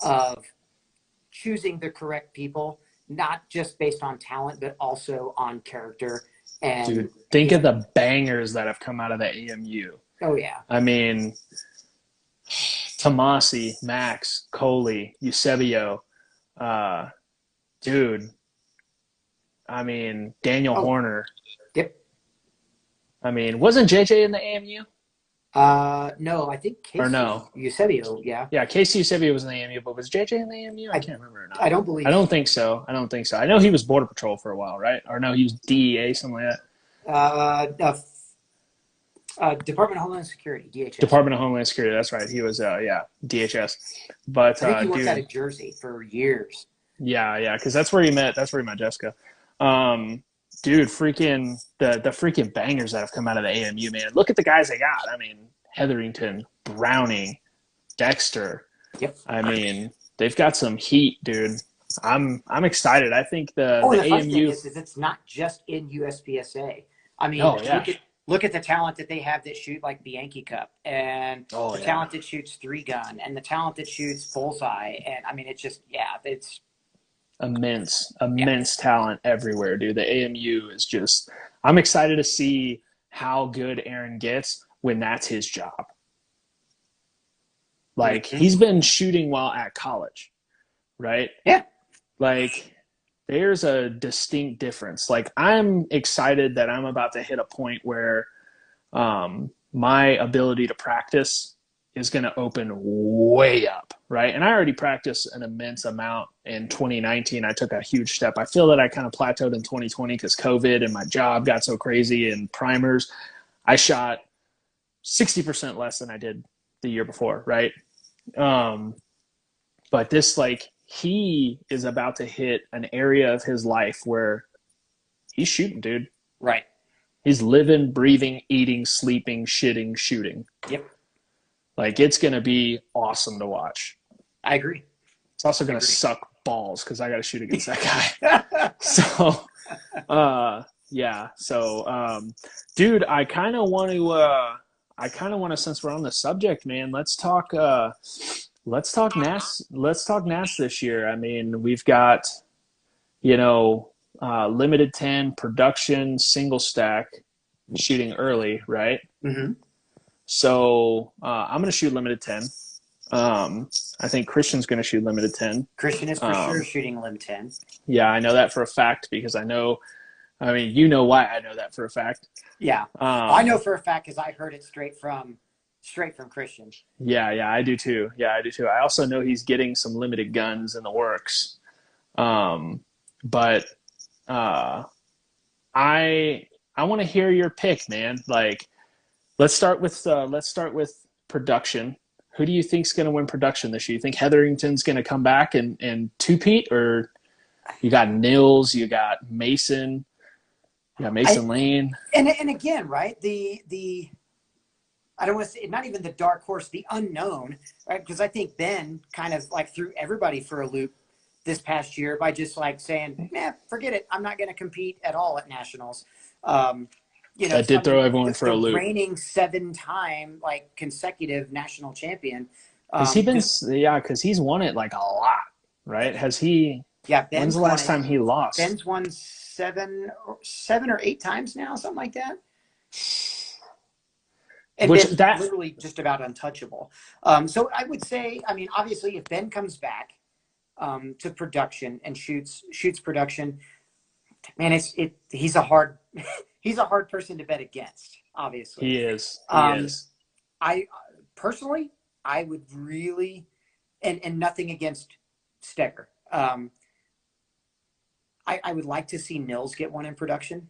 of choosing the correct people, not just based on talent, but also on character. And dude, think of the bangers that have come out of the AMU. Oh yeah. I mean, Tomasi, Max, Coley, Eusebio, dude. I mean, Daniel Horner. Yep. I mean, wasn't JJ in the AMU? No, I think Casey. Or no. Eusebio, yeah. Yeah, Casey Eusebio was in the AMU, but was JJ in the AMU? I can't remember or not. I don't think so. I know he was Border Patrol for a while, right? Or no, he was DEA, something like that. Department of Homeland Security, DHS. Department of Homeland Security. That's right. He was, yeah, DHS. But I think he worked out dude, of Jersey for years. yeah, because that's where he met. That's where he met Jessica. Dude, freaking the freaking bangers that have come out of the AMU, man. Look at the guys they got. I mean, Hetherington, Browning, Dexter. Yep. I mean, they've got some heat, dude. I'm excited. I think the Fun AMU thing is it's not just in USPSA. I mean, oh yeah, look at the talent that they have that shoot like Bianchi Cup, and the yeah. talent that shoots 3-gun, and the talent that shoots bullseye, and I mean, it's just it's immense talent everywhere, dude. The AMU is just. I'm excited to see how good Aaron gets when that's his job. Like he's been shooting while at college, right? Yeah. Like there's a distinct difference. Like I'm excited that I'm about to hit a point where my ability to practice is going to open way up, right? And I already practiced an immense amount in 2019. I took a huge step. I feel that I kind of plateaued in 2020 because COVID and my job got so crazy and primers. I shot 60% less than I did the year before, right? But this, like, he is about to hit an area of his life where he's shooting, dude. Right. He's living, breathing, eating, sleeping, shitting, shooting. Yep. Like, it's going to be awesome to watch. I agree. It's also going to suck balls because I got to shoot against that guy. So, yeah. So, dude, I kind of want to, since we're on the subject, man, let's talk NAS. Let's talk NAS this year. I mean, we've got, limited 10 production single stack shooting early, right? Mm-hmm. So I'm going to shoot limited 10. I think Christian's going to shoot limited 10. Christian is for sure shooting lim 10. Yeah, I know that for a fact because you know why I know that for a fact. Yeah. I know for a fact because I heard it straight from Christian. Yeah, I do too. I also know he's getting some limited guns in the works. But I want to hear your pick, man. Like, let's start with production. Who do you think's going to win production this year? You think Hetherington's going to come back and two-peat, or you got Nils, you got Mason, Lane, and again, right? The I don't want to say not even the dark horse, the unknown, right? Because I think Ben kind of like threw everybody for a loop this past year by just like saying, forget it. I'm not going to compete at all at nationals. That did throw everyone for a loop. Reigning 7-time like consecutive national champion. Has he been? Because he's won it like a lot, right? Has he? Yeah. When's the last time he lost? Ben's won 7 or 8 times now, something like that. And Ben's literally just about untouchable. So I would say, I mean, obviously, if Ben comes back to production and shoots production, man, he's a hard person to bet against. Obviously, he is. I personally, I would really, and nothing against Stecker. I would like to see Nils get one in production.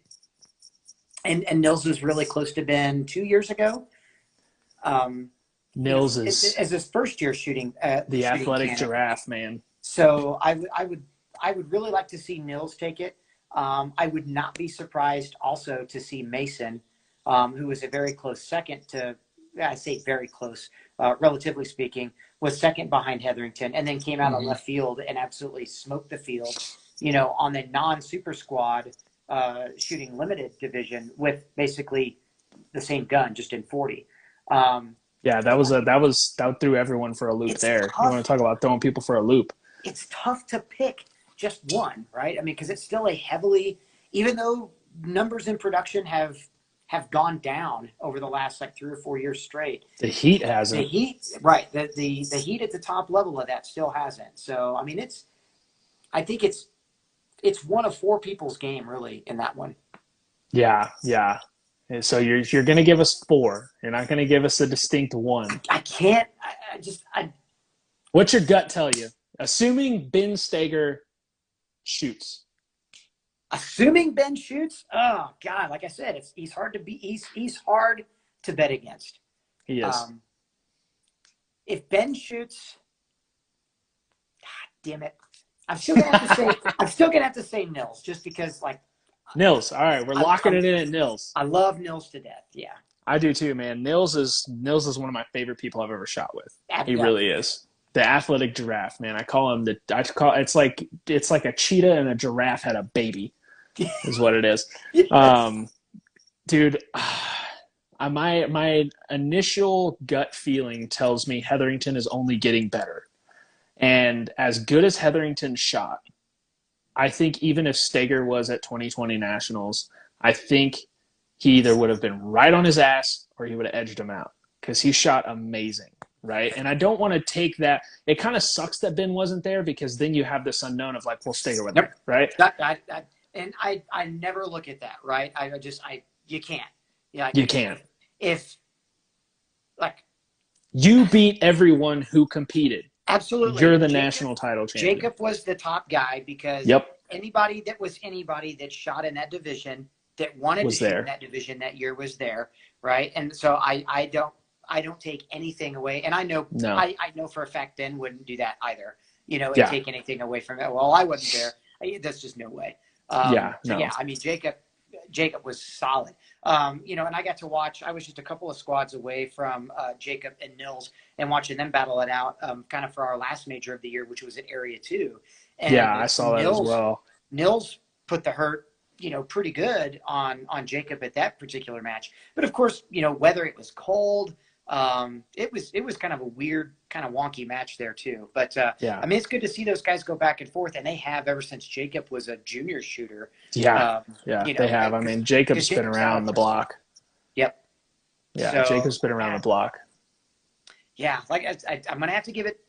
And Nils was really close to Ben 2 years ago. Nils is as his first year shooting the athletic Canada. Giraffe, man. So I would really like to see Nils take it. I would not be surprised also to see Mason, who was a very close second to, I say very close, relatively speaking, was second behind Hetherington, and then came out of left field and absolutely smoked the field, on the non-super squad shooting limited division with basically the same gun, just in 40. That threw everyone for a loop there. Tough. You want to talk about throwing people for a loop? It's tough to pick just one, right? I mean, because it's still a heavily, even though numbers in production have gone down over the last like 3 or 4 years straight. The heat hasn't. The heat, right? The heat at the top level of that still hasn't. So I mean, I think it's one of 4 people's game really in that one. Yeah. And so you're going to give us 4. You're not going to give us a distinct one. I can't. What's your gut tell you? Assuming Ben Steger shoots. Assuming Ben shoots? Oh God! Like I said, he's hard to bet against. He is. If Ben shoots, God damn it, I'm still gonna have to say Nils, just because like Nils. All right, we're locking it in at Nils. I love Nils to death. Yeah, I do too, man. Nils is one of my favorite people I've ever shot with. He yeah. really is. The athletic giraffe, man. I call him it's like a cheetah and a giraffe had a baby, is what it is. Yes. Dude, my initial gut feeling tells me Hetherington is only getting better. And as good as Hetherington shot, I think even if Steger was at 2020 Nationals, I think he either would have been right on his ass or he would have edged him out because he shot amazing, right? And I don't want to take that. It kind of sucks that Ben wasn't there because then you have this unknown of like, well, Steger went there, right? I never look at that, right? You can't. Yeah, you can't. If like you beat everyone who competed. Absolutely. You're the national title champion. Jacob was the top guy because anybody that shot in that division that wanted to shoot in that division that year was there, right? And so I don't take anything away. And I know I know for a fact Ben wouldn't do that either. You know, and take anything away from it. Well, I wasn't there. That's just no way. I mean Jacob was solid. You know, and I got to watch. I was just a couple of squads away from Jacob and Nils, and watching them battle it out, kind of for our last major of the year, which was at Area 2. And I saw that as well. Nils put the hurt, you know, pretty good on Jacob at that particular match. But of course, you know, whether it was cold, it was kind of a weird, kind of wonky match there too. But I mean, it's good to see those guys go back and forth, and they have ever since Jacob was a junior shooter. You know, they have. I mean, Jacob's been around the block. Yep. Yeah, so, Jacob's been around the block. Yeah, like I'm gonna have to give it.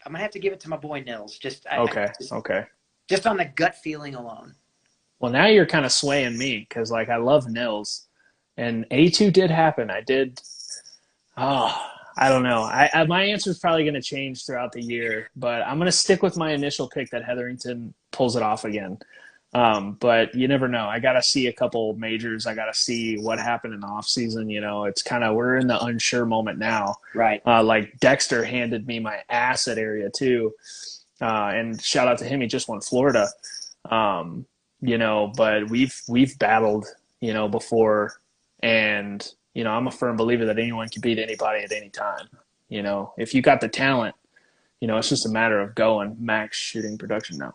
I'm gonna have to give it to my boy Nils. Just on the gut feeling alone. Well, now you're kind of swaying me because, like, I love Nils, and A2 did happen. I did. Oh, I don't know. My answer is probably going to change throughout the year, but I'm going to stick with my initial pick that Hetherington pulls it off again. But you never know. I got to see a couple majors. I got to see what happened in the off season. You know, it's kind of, we're in the unsure moment now. Right. Like Dexter handed me my ass at Area 2. And shout out to him. He just won Florida. You know, but we've battled, you know, before, and you know, I'm a firm believer that anyone can beat anybody at any time. You know, if you got the talent, you know, it's just a matter of going max shooting production now.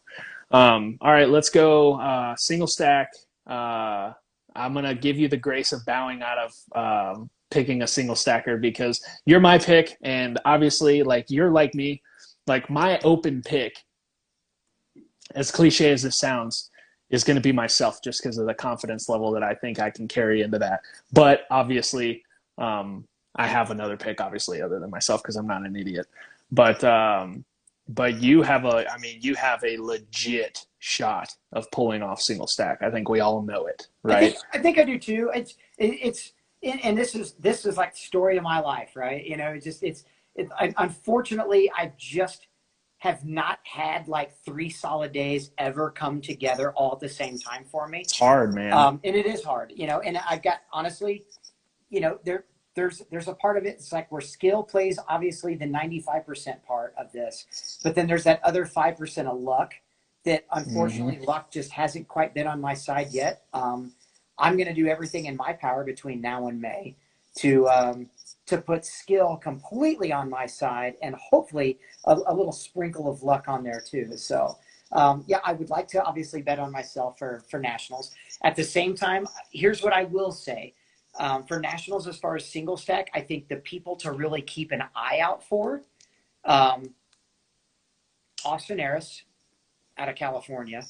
All right, let's go single stack. I'm going to give you the grace of bowing out of picking a single stacker because you're my pick. And obviously, like, you're like me, like my open pick, as cliche as this sounds, is going to be myself just because of the confidence level that I think I can carry into that. But obviously, I have another pick, obviously, other than myself because I'm not an idiot. But you have a legit shot of pulling off single stack. I think we all know it, right? I think I do too. And this is like the story of my life, right? You know, unfortunately, I just have not had like 3 solid days ever come together all at the same time for me. It's hard, man. And it is hard, you know, and I've got, honestly, you know, there's a part of it. It's like where skill plays obviously the 95% part of this, but then there's that other 5% of luck that unfortunately luck just hasn't quite been on my side yet. I'm going to do everything in my power between now and May to put skill completely on my side and hopefully a little sprinkle of luck on there too. So, I would like to obviously bet on myself for nationals. At the same time, here's what I will say. For nationals, as far as single stack, I think the people to really keep an eye out for, Austin Harris out of California.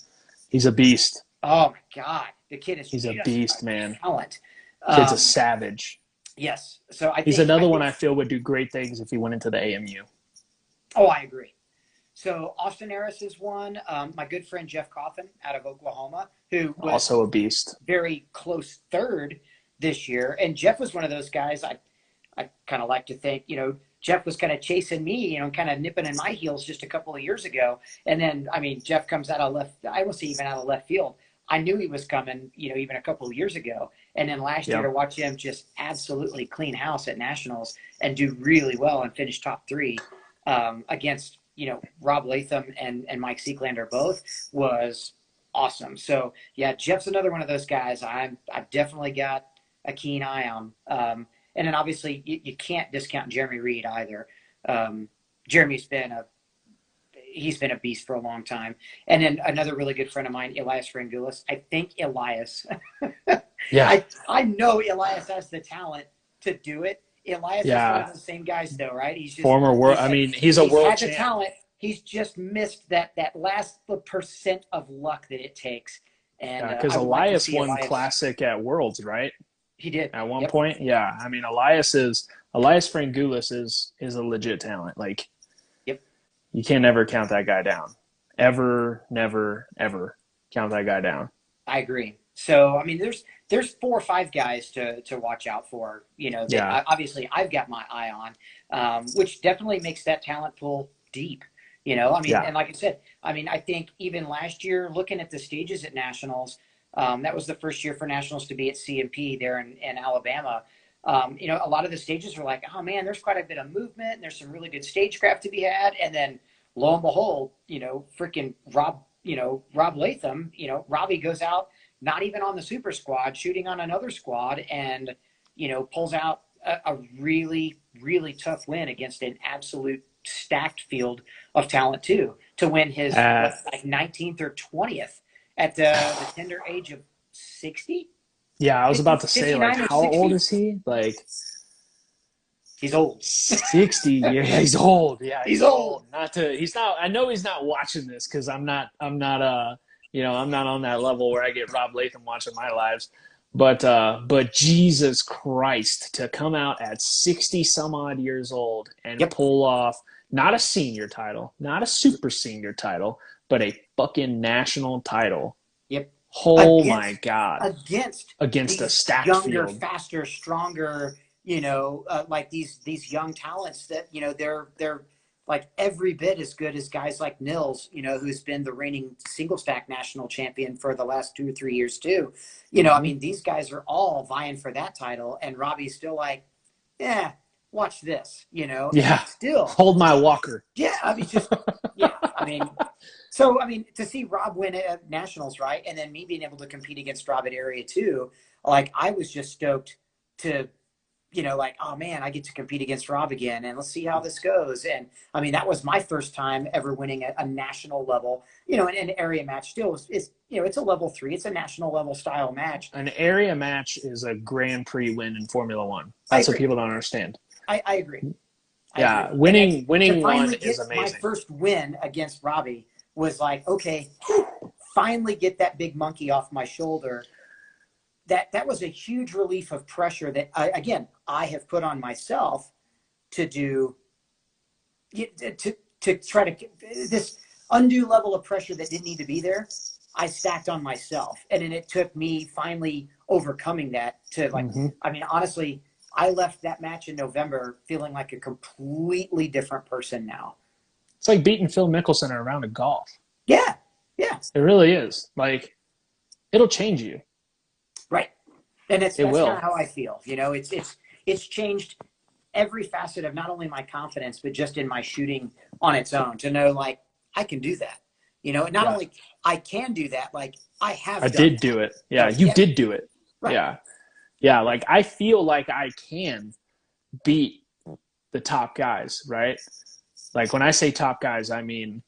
He's a beast. Oh my God. The kid is He's a beast, man. Talent. Kid's a savage. Yes. So he's another one I feel would do great things if he went into the AMU. Oh, I agree. So Austin Harris is one. My good friend Jeff Coffin out of Oklahoma, who was also a beast. Very close third this year. And Jeff was one of those guys I kind of like to think, you know, Jeff was kind of chasing me, you know, kind of nipping in my heels just a couple of years ago. And then, I mean, Jeff comes out of left, I won't say even out of left field. I knew he was coming, you know, even a couple of years ago. And then last year Yep. to watch him just absolutely clean house at nationals and do really well and finish top 3 against, Rob Latham and Mike Seeklander both was awesome. So yeah, Jeff's another one of those guys I've definitely got a keen eye on. And then obviously you can't discount Jeremy Reed either. Jeremy's been he's been a beast for a long time. And then another really good friend of mine, Elias Frangoulis. I think Elias, Yeah. I know Elias has the talent to do it. Elias is one Yeah. of the same guys though, right? He's just Former world. I mean, he's a world had the champ. talent. He's just missed that last % of luck that it takes. And Because I would like to Elias see won Elias. Classic at Worlds, right? He did At one Yep. point. Yeah. I mean, Elias Frangoulis is a legit talent. Like, Yep. you can never count that guy down. Ever, never, ever count that guy down. I agree. So I mean, there's 4 or 5 guys to watch out for. That Yeah. obviously I've got my eye on, which definitely makes that talent pool deep. I mean, Yeah. and like I said, I mean, I think even last year, looking at the stages at nationals, that was the first year for nationals to be at CMP there in Alabama. A lot of the stages were like, oh man, there's quite a bit of movement and there's some really good stagecraft to be had. And then lo and behold, freaking Rob Latham, Robbie goes out, not even on the super squad, shooting on another squad and, pulls out a really, really tough win against an absolute stacked field of talent too, to win his 19th or 20th at the tender age of 60. Yeah, I was about to say, like, 59 or how 60? old is he? Like, He's old. 60. Yeah, he's old. Yeah, He's old. He's not. I know he's not watching this because I'm not I'm not on that level where I get Rob Latham watching my lives. But Jesus Christ, to come out at 60 some odd years old and Yep. pull off not a senior title, not a super senior title, but a fucking national title. Yep. Oh my God. Against Against a these stacked younger, field. faster, stronger, like these young talents that, they're like every bit as good as guys like Nils, who's been the reigning single stack national champion for the last 2 or 3 years too. I mean, these guys are all vying for that title and Robbie's still like, yeah, watch this, Yeah. still Hold my walker. yeah, I mean, just yeah, I mean, so I mean, to see Rob win at nationals, right, and then me being able to compete against Rob at Area 2, like I was just stoked to, like, oh man, I get to compete against Rob again, and let's see how this goes. And I mean, that was my first time ever winning a national level, an area match. Still, is it's a level 3, it's a national level style match. An area match is a Grand Prix win in Formula One. That's what people don't understand. I agree. Yeah, agree. winning to one get is amazing. My first win against Robbie was like, okay, finally get that big monkey off my shoulder. That was a huge relief of pressure that I have put on myself to do to try to this undue level of pressure that didn't need to be there. I stacked on myself, and then it took me finally overcoming that to like. Mhm. I mean, honestly, I left that match in November feeling like a completely different person now. It's like beating Phil Mickelson in a round of golf. Yeah, yeah, It really is. Like, it'll change you. right. And that's will. kind of how I feel. It's changed every facet of not only my confidence, but just in my shooting on its own. To know like I can do that. Not only I can do that, like I have. I did do it. Yeah, you did do it. Right. Yeah. Yeah, like I feel like I can beat the top guys, right? Like when I say top guys, I mean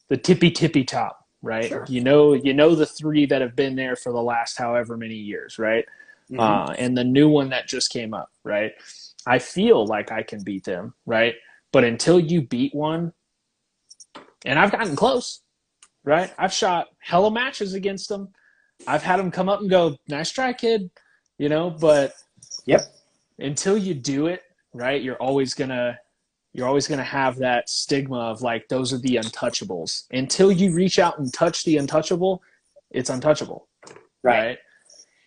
the tippy top, right? Sure. You know the 3 that have been there for the last however many years, right? Mm-hmm. And the new one that just came up, right? I feel like I can beat them, right? But until you beat one, and I've gotten close, right? I've shot hella matches against them. I've had them come up and go, nice try, kid. But Yep. until you do it, right, you're always gonna have that stigma of like those are the untouchables. Until you reach out and touch the untouchable, it's untouchable. Right?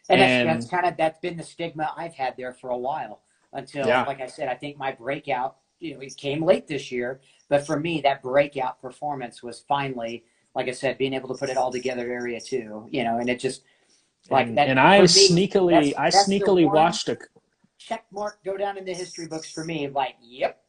And that's been the stigma I've had there for a while until, like I said, I think my breakout, it came late this year, but for me, that breakout performance was finally, like I said, being able to put it all together Area 2, and it just, Like that And I for me, that's the sneakily one watched a check mark go down in the history books for me. Like, yep,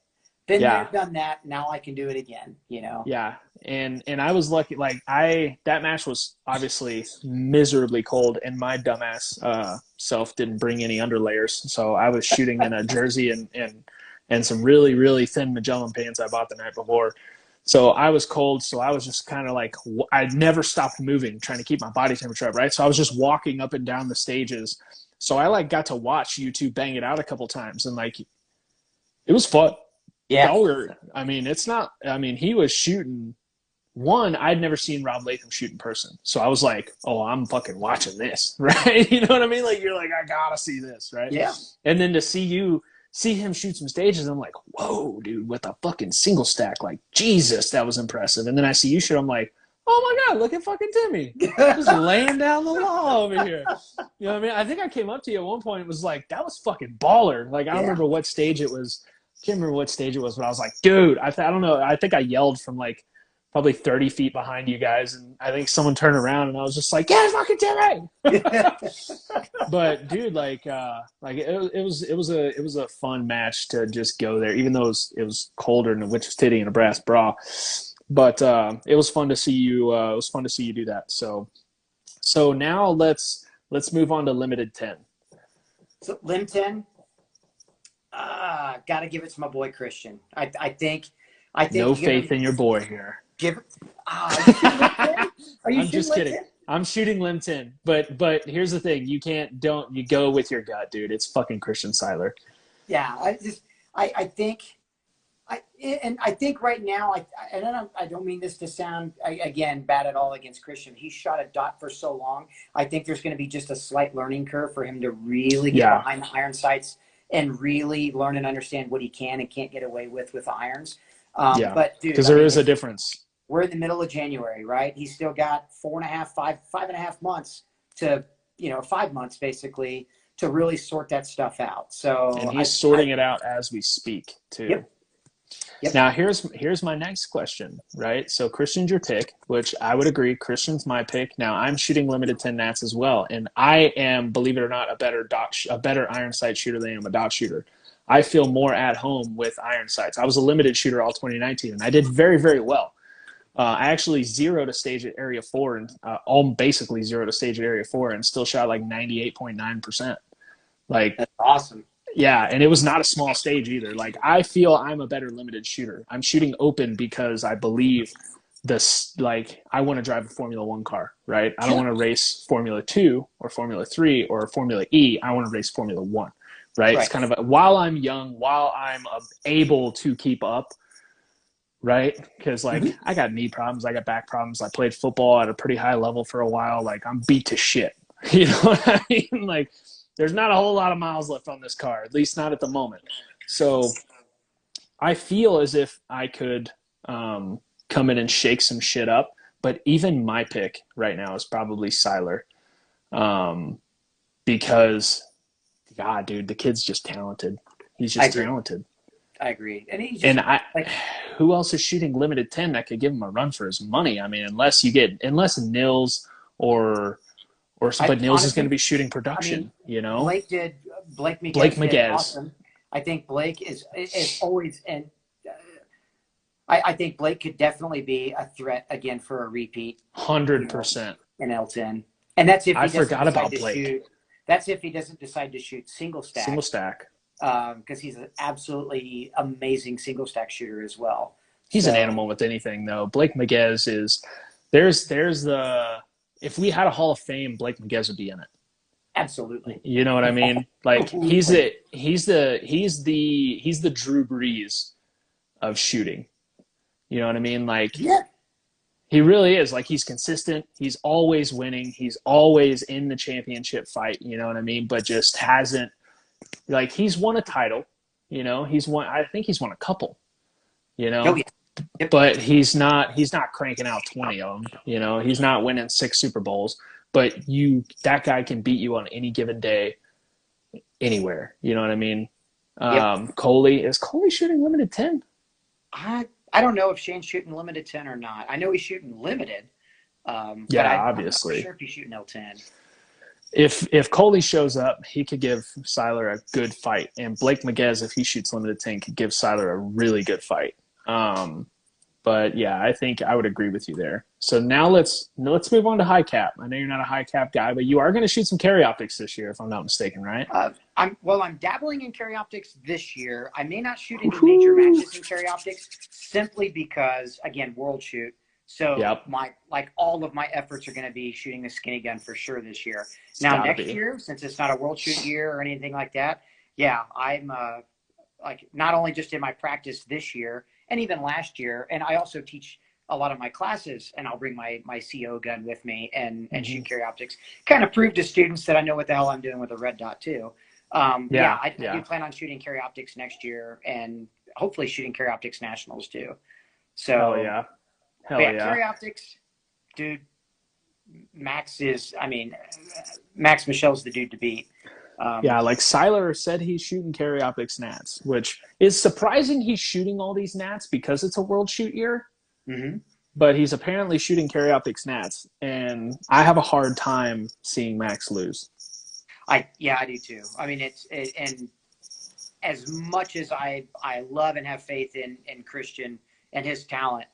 been there, yeah. done that. Now I can do it again. You know. Yeah, and I was lucky. Like that match was obviously miserably cold, and my dumbass self didn't bring any underlayers, so I was shooting in a jersey and some really really thin Magellan pants I bought the night before. So I was cold, so I was just kind of like I never stopped moving, trying to keep my body temperature up, right? So I was just walking up and down the stages. So I like got to watch you two bang it out a couple times, and like it was fun. Yeah. Y'all were, I mean, it's not, I mean, he was shooting one. I'd never seen Rob Latham shoot in person. So I was like, oh, I'm fucking watching this, right? You know what I mean? Like, you're like, I gotta see this, right? Yeah. And then to see him shoot some stages, I'm like, whoa, dude, with a fucking single stack. Like, Jesus, that was impressive. And then I see you shoot, I'm like, oh my God, look at fucking Timmy. Just laying down the law over here. You know what I mean? I think I came up to you at one point and was like, that was fucking baller. Like, I don't remember what stage it was. Can't remember what stage it was, but I was like, dude, I don't know. I think I yelled from like probably 30 feet behind you guys, and I think someone turned around, and I was just like, yeah, fucking Timmy. But dude, like it was a fun match to just go there, even though it was colder than a witch's titty and a brass bra. But it was fun to see you. It was fun to see you do that. So now let's move on to limited 10. So Lim 10. Got to give it to my boy Christian. I think. No faith in your boy here. Give it. Are you I'm just kidding. I'm shooting Lim 10, but here's the thing: you go with your gut, dude. It's fucking Christian Seiler. Yeah, I think right now, I don't mean this to sound again bad at all against Christian. He shot a dot for so long. I think there's going to be just a slight learning curve for him to really get behind the iron sights and really learn and understand what he can and can't get away with the irons. But dude, because there is a difference. We're in the middle of January, right? He's still got 5.5 months to, 5 months basically to really sort that stuff out. So and he's sorting it out as we speak too. Yep. Now here's my next question, right? So Christian's your pick, which I would agree. Christian's my pick. Now I'm shooting limited 10 nats as well, and I am, believe it or not, a better iron sight shooter than I am a dot shooter. I feel more at home with iron sights. I was a limited shooter all 2019, and I did very very well. I actually zeroed a stage at Area 4 and basically zeroed a stage at Area 4 and still shot like 98.9%. Like that's awesome. Yeah, and it was not a small stage either. Like, I feel I'm a better limited shooter. I'm shooting open because I believe this, like, I want to drive a Formula 1 car, right? I don't want to race Formula 2 or Formula 3 or Formula E. I want to race Formula 1, right? It's kind of while I'm young, while I'm able to keep up, right? Because, like, I got knee problems. I got back problems. I played football at a pretty high level for a while. Like, I'm beat to shit. You know what I mean? Like, there's not a whole lot of miles left on this car, at least not at the moment. So I feel as if I could come in and shake some shit up. But even my pick right now is probably Seiler, because, God, dude, the kid's just talented. He's just talented. I agree. Who else is shooting limited 10 that could give him a run for his money? I mean, unless Nils but Nils is going to be shooting production, Blake Miguez did awesome. I think Blake is always, and I think Blake could definitely be a threat again for a repeat. 100%. In L10. And that's if he forgot about Blake. That's if he doesn't decide to shoot single stack. Single stack. Because he's an absolutely amazing single stack shooter as well. He's an animal with anything, though. Blake Miguez is if we had a Hall of Fame, Blake Miguez would be in it. Absolutely. You know what I mean? Like he's the Drew Brees of shooting. You know what I mean? Like he really is. Like, he's consistent. He's always winning. He's always in the championship fight. You know what I mean? But just hasn't, like, he's won a title. I think he's won a couple. Yep. But he's not cranking out 20 of them. He's not winning 6 Super Bowls. But that guy can beat you on any given day, anywhere. You know what I mean? Coley, is Coley shooting limited 10? I don't know if Shane's shooting limited 10 or not. I know he's shooting limited. Obviously. I'm not sure if he's shooting L10. if Coley shows up, he could give Seiler a good fight, and Blake Maguez, if he shoots limited 10, could give Seiler a really good fight. But yeah, I think I would agree with you there. So now let's move on to high cap. I know you're not a high cap guy, but you are going to shoot some carry optics this year, if I'm not mistaken, right? I'm dabbling in carry optics this year. I may not shoot any major matches in carry optics simply because, again, world shoot. So Yep. all of my efforts are going to be shooting the skinny gun for sure this year. Now next year, since it's not a world shoot year or anything like that, yeah, I'm not only just in my practice this year and even last year, and I also teach a lot of my classes, and I'll bring my CO gun with me and shoot carry optics. Kind of prove to students that I know what the hell I'm doing with a red dot too. I do plan on shooting carry optics next year, and hopefully shooting carry optics nationals too. So Hell yeah. carry optics, dude. Max Michel's the dude to beat. Yeah, like Seiler said he's shooting carry optics nats, which is surprising. He's shooting all these nats because it's a world shoot year. Mm-hmm. But he's apparently shooting carry optics nats, and I have a hard time seeing Max lose. I do too. I mean, and as much as I love and have faith in Christian and his talent,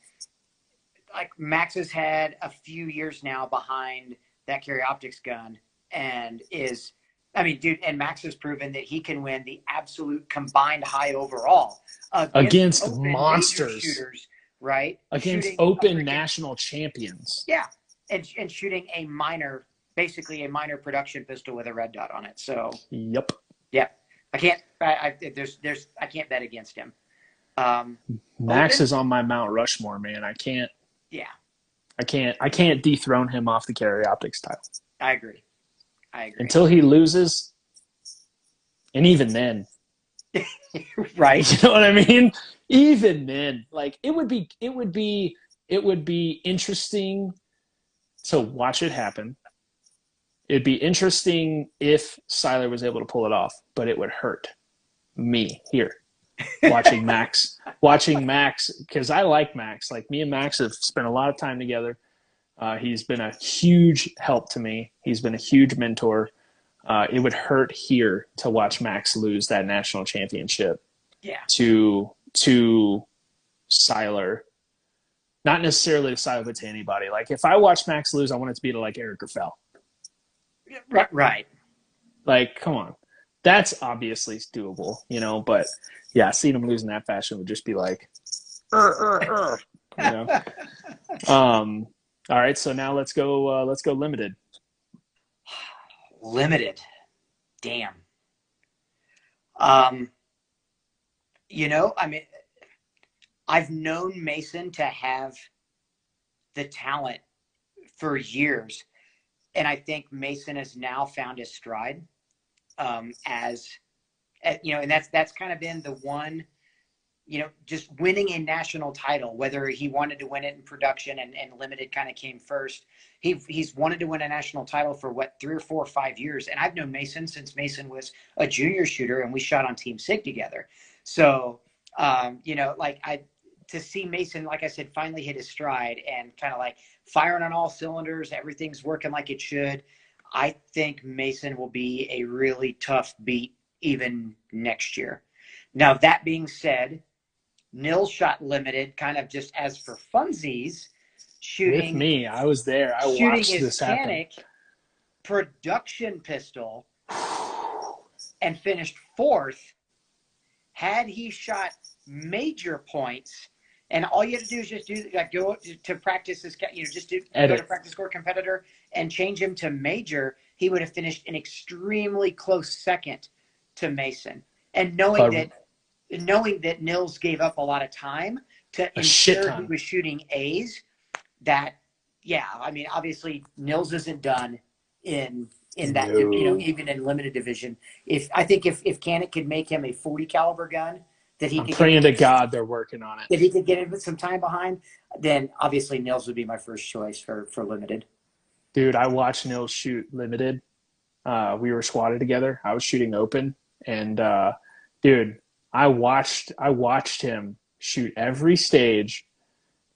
like Max has had a few years now behind that carry optics gun, and and Max has proven that he can win the absolute combined high overall against monsters shooters, right? Against open national champions. Yeah, and shooting basically a minor production pistol with a red dot on it. So yep, yeah, I can't bet against him. Max is on my Mount Rushmore, man. I can't. Yeah, I can't dethrone him off the carry optics title. I agree. Until he loses, and even then, right? You know what I mean? Even then, like it would be interesting to watch it happen. It'd be interesting if Seiler was able to pull it off, but it would hurt me here watching Max, because I like Max. Like me and Max have spent a lot of time together. He's been a huge help to me. He's been a huge mentor. It would hurt here to watch Max lose that national championship to Seiler. Not necessarily to Seiler, but to anybody. Like if I watch Max lose, I want it to be to like Eric Grafel. Right. Like, come on. That's obviously doable, you know, but yeah, seeing him lose in that fashion would just be like, you know. All right, so now let's go limited. Limited. Damn. You know, I mean, I've known Mason to have the talent for years, and I think Mason has now found his stride. And that's kind of been the one, you know, just winning a national title, whether he wanted to win it in production and limited kind of came first. He's wanted to win a national title for 3 or 4 or 5 years. And I've known Mason since Mason was a junior shooter and we shot on Team SIG together. So, to see Mason, like I said, finally hit his stride and kind of like firing on all cylinders, everything's working like it should. I think Mason will be a really tough beat even next year. Now, that being said, Nils shot limited kind of just as for funsies, shooting. With me, I was there. I watched this happen. Shooting his production pistol and finished 4th. Had he shot major points, and all you have to do is just go to practice this, go to practice score competitor and change him to major, he would have finished an extremely close second to Mason. And knowing that Nils gave up a lot of time to ensure he was shooting A's, obviously Nils isn't done in that, even in limited division. If Canik could make him a 40 caliber gun, I'm praying to God they're working on it. That he could get in with some time behind, then obviously Nils would be my first choice for limited. Dude, I watched Nils shoot limited. We were squatted together. I was shooting open, and dude, I watched him shoot every stage,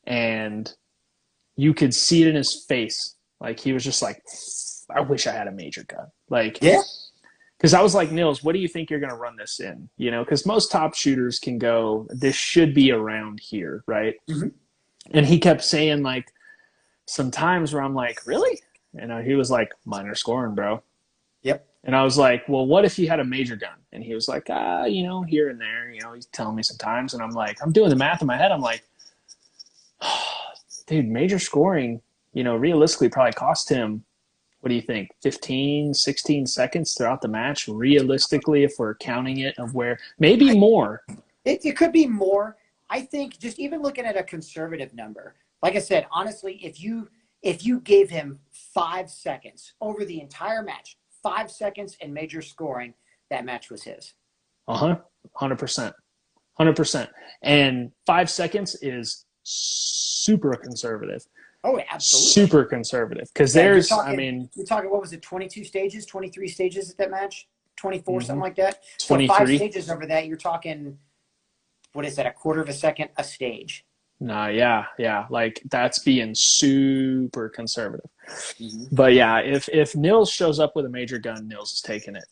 and you could see it in his face. Like he was just like, I wish I had a major gun. Like, Yeah. because I was like, Nils, what do you think you're going to run this in? You know, because most top shooters can go, this should be around here, right? Mm-hmm. And he kept saying, like, sometimes where I'm like, really? And he was like, minor scoring, bro. Yep. And I was like, well, what if you had a major gun? And he was like, you know, here and there, you know, he's telling me sometimes. And I'm like, I'm doing the math in my head. I'm like, oh, dude, major scoring, you know, realistically probably cost him, what do you think, 15, 16 seconds throughout the match, realistically, if we're counting it, of where maybe more. It could be more. I think just even looking at a conservative number, like I said, honestly, if you gave him 5 seconds over the entire match, 5 seconds and major scoring, that match was his. 100%. 100%. And 5 seconds is super conservative. Oh, absolutely. Super conservative. Because there's, you're talking, what was it, 22 stages, 23 stages at that match? 24, something like that? 23. So 5 stages over that, you're talking, what is that, a quarter of a second a stage? Nah, yeah. Like, that's being super conservative. Mm-hmm. But yeah, if Nils shows up with a major gun, Nils is taking it.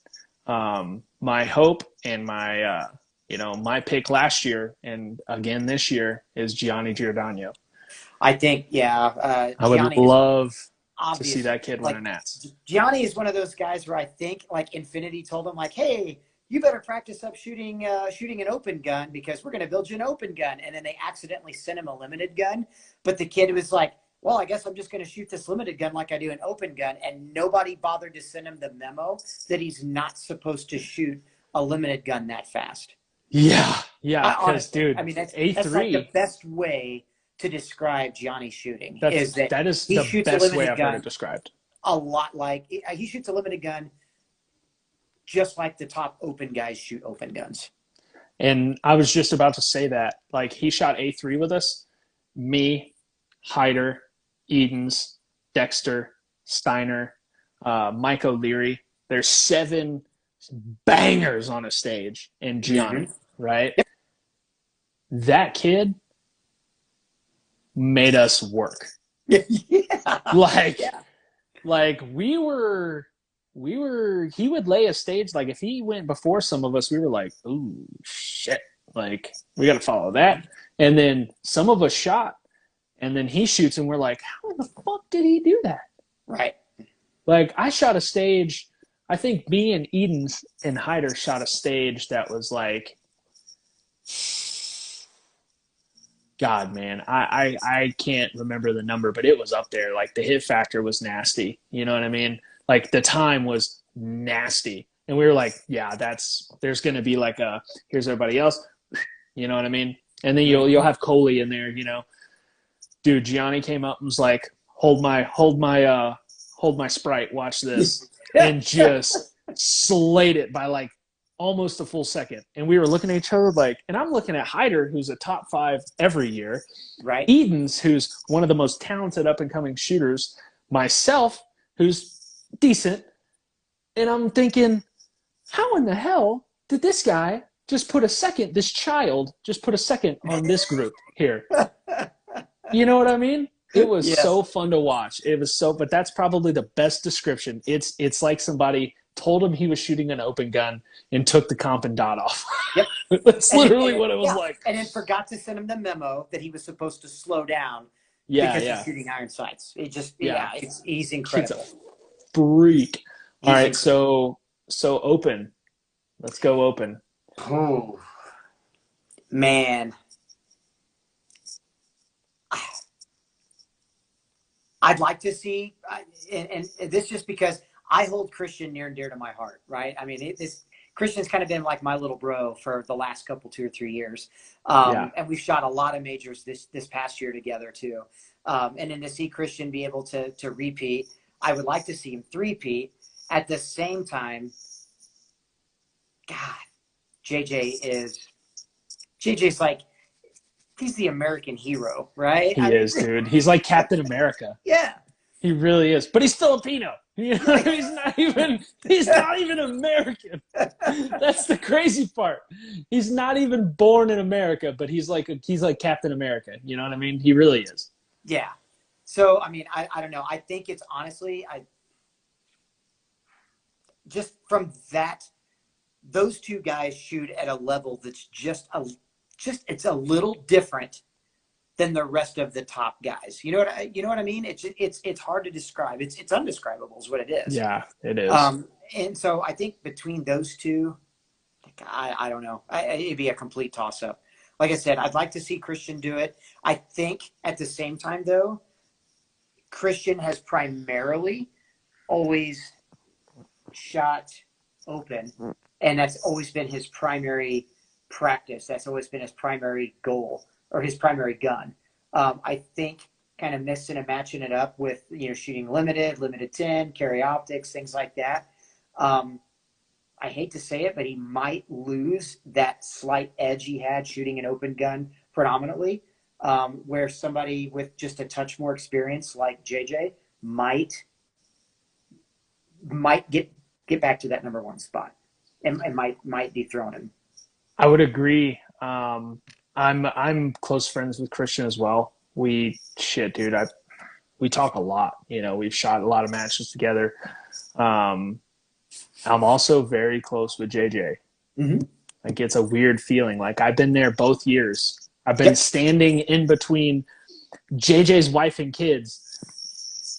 My hope and my my pick last year and again this year is Gianni Giordano. I think, yeah. I would Gianni to see that kid win a Nats. Gianni is one of those guys where I think, like, Infinity told him, like, hey, you better practice up shooting an open gun because we're going to build you an open gun. And then they accidentally sent him a limited gun. But the kid was like, well, I guess I'm just going to shoot this limited gun like I do an open gun. And nobody bothered to send him the memo that he's not supposed to shoot a limited gun that fast. Yeah. Honestly, dude, I mean, that's A3. like the best way to describe Gianni's shooting. That is the best way I've heard it described. A lot like he shoots a limited gun just like the top open guys shoot open guns. And I was just about to say that. Like, he shot A3 with us. Me, Hyder, Edens, Dexter, Steiner, Mike O'Leary. There's 7 bangers on a stage in Gianni, right? Yep. That kid made us work. Yeah. Like we were, he would lay a stage. Like, if he went before some of us, we were like, ooh, shit. Like, we got to follow that. And then some of us shot, and then he shoots, and we're like, how in the fuck did he do that? Right. Like, I shot a stage, I think me and Edens and Hyder shot a stage that was like, God, man, I can't remember the number, but it was up there. Like, the hit factor was nasty. You know what I mean? Like, the time was nasty. And we were like, yeah, there's going to be like here's everybody else. You know what I mean? And then you'll have Coley in there, you know. Dude, Gianni came up and was like, hold my Sprite, watch this. And just slayed it by like almost a full second. And we were looking at each other like, and I'm looking at Hyder, who's a top 5 every year. Right. Edens, who's one of the most talented up-and-coming shooters. Myself, who's decent. And I'm thinking, how in the hell did this child just put a second on this group here? You know what I mean? It was so fun to watch. It was but that's probably the best description. It's like somebody told him he was shooting an open gun and took the comp and dot off. Yep. That's literally what it was like. And then forgot to send him the memo that he was supposed to slow down because he's shooting iron sights. It just, he's incredible. He's a freak. All right, so open. Let's go open. Oh, man. I'd like to see, and this just because I hold Christian near and dear to my heart, right? I mean, Christian's kind of been like my little bro for the last 2 or 3 years. And we've shot a lot of majors this past year together too. And then to see Christian be able to repeat, I would like to see him three-peat. At the same time, God, JJ's like, he's the American hero, right? He is, dude. He's like Captain America. Yeah. He really is. But he's Filipino. You know, he's not even American. That's the crazy part. He's not even born in America, but he's like Captain America. You know what I mean? He really is. Yeah. So, I mean, I don't know. I think it's honestly, just from that, those two guys shoot at a level that's it's a little different than the rest of the top guys. You know what I mean? It's hard to describe. It's undescribable is what it is. Yeah, it is. And so I think between those two, I don't know. It'd be a complete toss up. Like I said, I'd like to see Christian do it. I think at the same time, though, Christian has primarily always shot open, and that's always been his primary practice. That's always been his primary goal or his primary gun. I think kind of mixing and matching it up with, shooting limited 10, carry optics, things like that. I hate to say it, but he might lose that slight edge he had shooting an open gun predominantly, where somebody with just a touch more experience like JJ might get back to that number one spot and might dethrone him. I would agree. I'm close friends with Christian as well. We talk a lot. We've shot a lot of matches together. I'm also very close with JJ. Mm-hmm. Like, it's a weird feeling. Like, I've been there both years. I've been standing in between JJ's wife and kids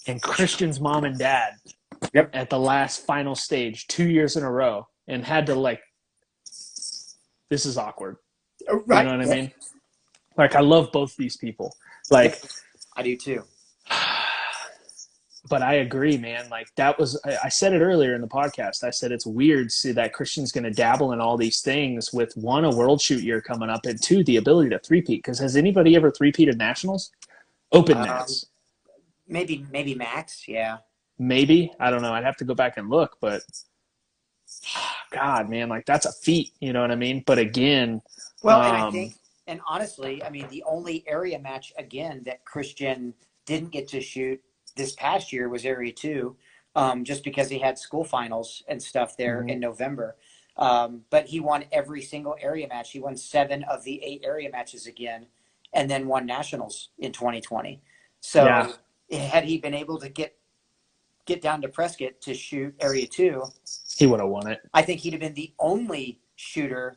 and Christian's mom and dad at the last final stage 2 years in a row, and had to this is awkward. Right. You know what I mean? Like, I love both these people. Like, I do too. But I agree, man. Like, I said it earlier in the podcast. I said it's weird to see that Christian's going to dabble in all these things with, one, a world shoot year coming up, and two, the ability to three-peat. Because has anybody ever three-peated nationals? Open nats. Maybe Max, yeah. Maybe. I don't know. I'd have to go back and look. But, God, man, like, that's a feat. You know what I mean? But again. Well, and I think, and honestly, I mean, the only area match, again, that Christian didn't get to shoot this past year was Area 2, just because he had school finals and stuff there in November. But he won every single area match. He won 7 of the 8 area matches again, and then won nationals in 2020. So had he been able to get down to Prescott to shoot Area 2, he would have won it. I think he'd have been the only shooter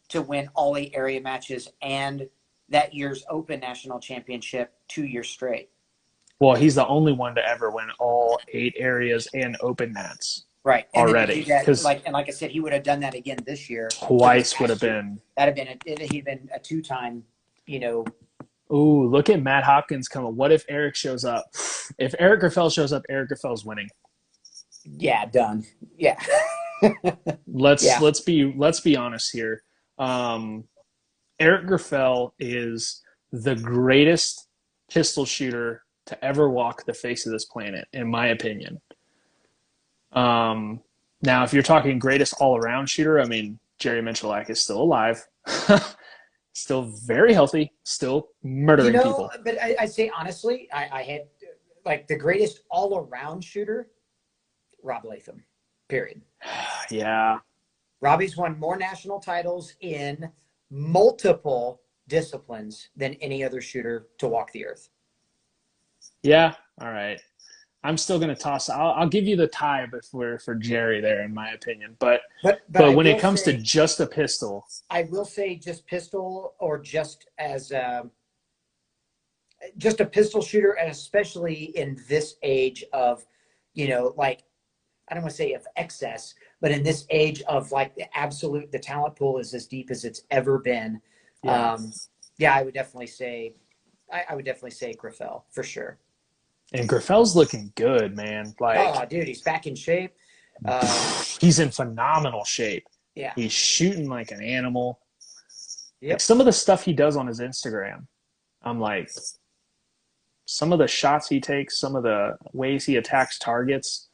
to win all 8 area matches and that year's Open National Championship 2 years straight. Well, he's the only one to ever win all 8 areas and open nats. Right. And already. Like I said, he would have done that again this year. Twice would have been. He'd been a 2-time, Ooh, look at Matt Hopkins coming. What if Eric shows up? If Eric Grafel shows up, Eric Grafel's winning. Yeah, done. Yeah. Let's be honest here. Eric Grafel is the greatest pistol shooter to ever walk the face of this planet, in my opinion. Now, if you're talking greatest all-around shooter, I mean, Jerry Minchalak is still alive, still very healthy, still murdering people. But I'd say, honestly, I had, the greatest all-around shooter, Rob Latham, period. Yeah. Robbie's won more national titles in multiple disciplines than any other shooter to walk the earth. Yeah. All right. I'm still going to toss. I'll give you the tie for Jerry there, in my opinion. But when it comes to just a pistol, I will say just pistol, or just as just a pistol shooter, and especially in this age of, I don't want to say of excess, but in this age of the talent pool is as deep as it's ever been. Yeah. I would definitely say Grafel for sure. And Grafel's looking good, man. Oh, dude, he's back in shape. He's in phenomenal shape. Yeah. He's shooting like an animal. Yep. Some of the stuff he does on his Instagram, I'm like, some of the shots he takes, some of the ways he attacks targets,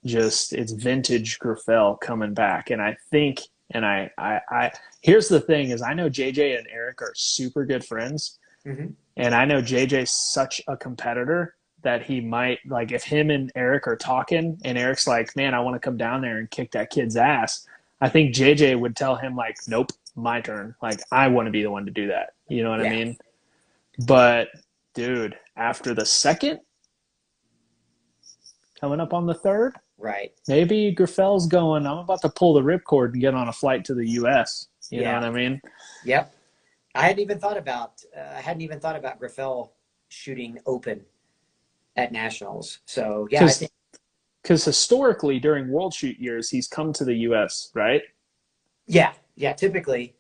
it's vintage Grafel coming back. And I think, here's the thing is, I know JJ and Eric are super good friends. Mm-hmm. And I know JJ's such a competitor that he might, if him and Eric are talking and Eric's like, man, I want to come down there and kick that kid's ass, I think JJ would tell him, nope, my turn. I want to be the one to do that. You know what I mean? But, dude, after the second, coming up on the third. Right. Maybe Griffel's going, I'm about to pull the ripcord and get on a flight to the U.S. You know Yeah. what I mean? Yep. I hadn't even thought about Griffel shooting open at nationals. So yeah, I think Because historically, during World Shoot years, he's come to the U.S., right? yeah. Typically,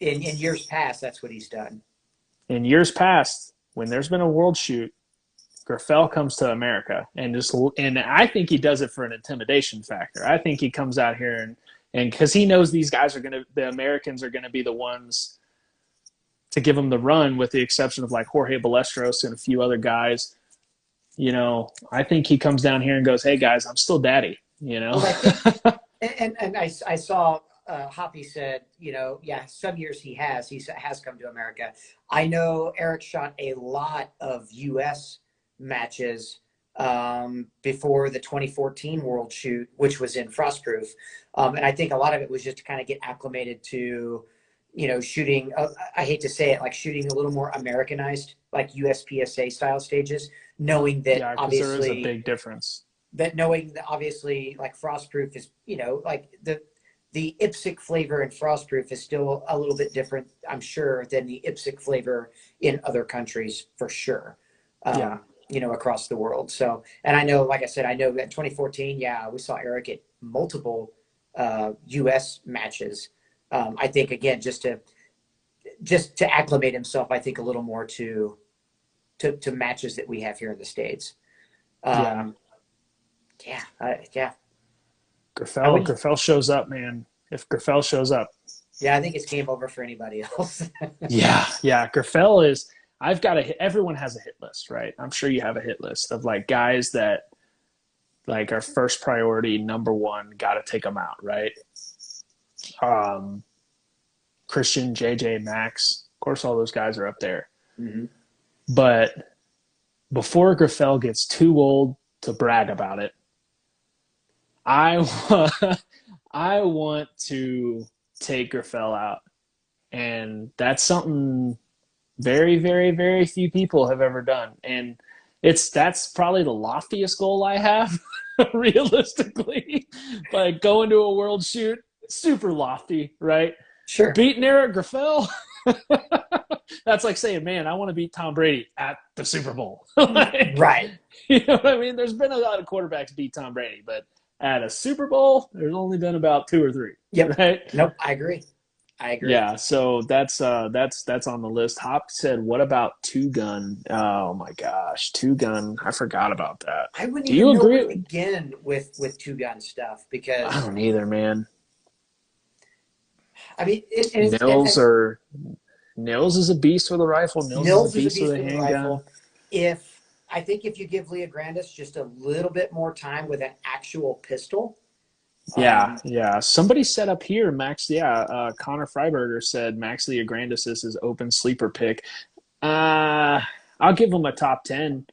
in years past, that's what he's done. In years past, when there's been a World Shoot, Griffel comes to America and I think he does it for an intimidation factor. I think he comes out here and because he knows these guys the Americans are gonna be the ones to give him the run, with the exception of like Jorge Balestros and a few other guys. I think he comes down here and goes, "Hey guys, I'm still daddy." Well, I think, and I saw Hoppy said, yeah, some years he has come to America. I know Eric shot a lot of U.S. matches before the 2014 World Shoot, which was in Frostproof, and I think a lot of it was just to kind of get acclimated to, shooting. I hate to say it, like shooting a little more Americanized, like USPSA style stages, knowing that Yeah, because there is a obviously big difference. knowing that obviously like Frostproof is, like the IPSC flavor in Frostproof is still a little bit different, I'm sure, than the IPSC flavor in other countries for sure. Yeah. Across the world. So, and I know, like I said, I know that 2014, yeah, we saw Eric at multiple U.S. matches. I think again, just to acclimate himself, I think a little more to matches that we have here in the States. Yeah. Yeah. Griffel shows up, man. If Griffel shows up. Yeah, I think it's game over for anybody else. Yeah. Griffel is. Everyone has a hit list, right? I'm sure you have a hit list of like guys that like are first priority, number one, got to take them out, right? Christian, JJ, Max, of course, all those guys are up there. Mm-hmm. But before Griffel gets too old to brag about it, I want to take Griffel out, and that's something very, very, very few people have ever done. And that's probably the loftiest goal I have, realistically. Like going to a world shoot, super lofty, right? Sure. Beating Eric Griffel, that's like saying, man, I want to beat Tom Brady at the Super Bowl. Like, right. You know what I mean? There's been a lot of quarterbacks beat Tom Brady, but at a Super Bowl, there's only been about 2 or 3. Yep. Right? Nope. I agree. Yeah, so that's on the list. Hop said, "What about Two Gun?" Oh my gosh, Two Gun! I forgot about that. I wouldn't Do even you know agree? where to begin with Two Gun stuff, because I don't either, man. I mean, Nils is a beast with a rifle. Nils is a beast with a handgun. I think if you give Leah Grandis just a little bit more time with an actual pistol. Yeah. Somebody said up here, Max. Yeah, Connor Freiberger said Max Leograndis is his open sleeper pick. I'll give him a top 10.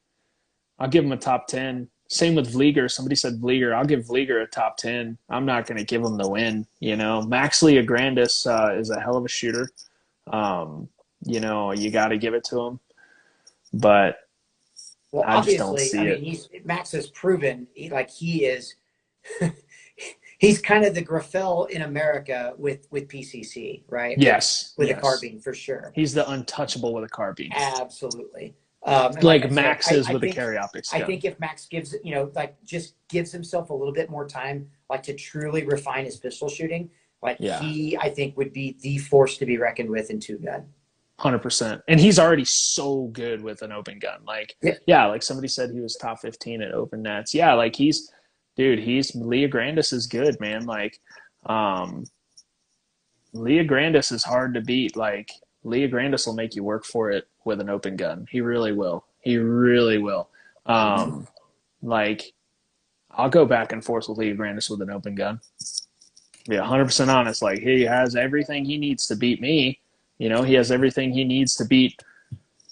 Same with Vlieger. Somebody said Vlieger. I'll give Vlieger a top 10. I'm not going to give him the win. Max Leograndis is a hell of a shooter. You got to give it to him. But I just don't see it. Max has proven he is. He's kind of the Griffel in America with PCC, right? Yes. With a carbine, for sure. He's the untouchable with a carbine. Absolutely. Like Max is with a carry optics gun. I think if Max gives, just gives himself a little bit more time, to truly refine his pistol shooting, he, I think, would be the force to be reckoned with in Two Gun. 100%. And he's already so good with an open gun. Like somebody said he was top 15 at open nets. Yeah, Leah Grandis is good, man. Leah Grandis is hard to beat. Leah Grandis will make you work for it with an open gun. He really will. I'll go back and forth with Leah Grandis with an open gun. Be 100% honest. He has everything he needs to beat me. He has everything he needs to beat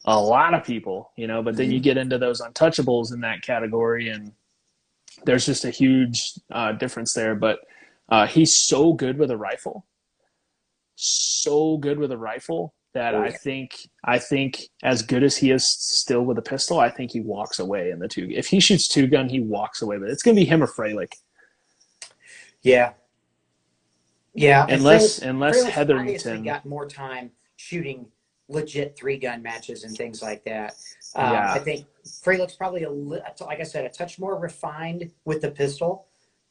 a lot of people, but then you get into those untouchables in that category, and there's just a huge difference there. But he's so good with a rifle that Oh, I think as good as he is still with a pistol, I think he walks away in the two. If he shoots two gun, he walks away. But it's going to be him or Freilich, yeah. Yeah, and unless Frelick's obviously Hetherington. got more time shooting legit three-gun matches and things like that. I Yeah, think Frelick's probably like I said, a touch more refined with the pistol.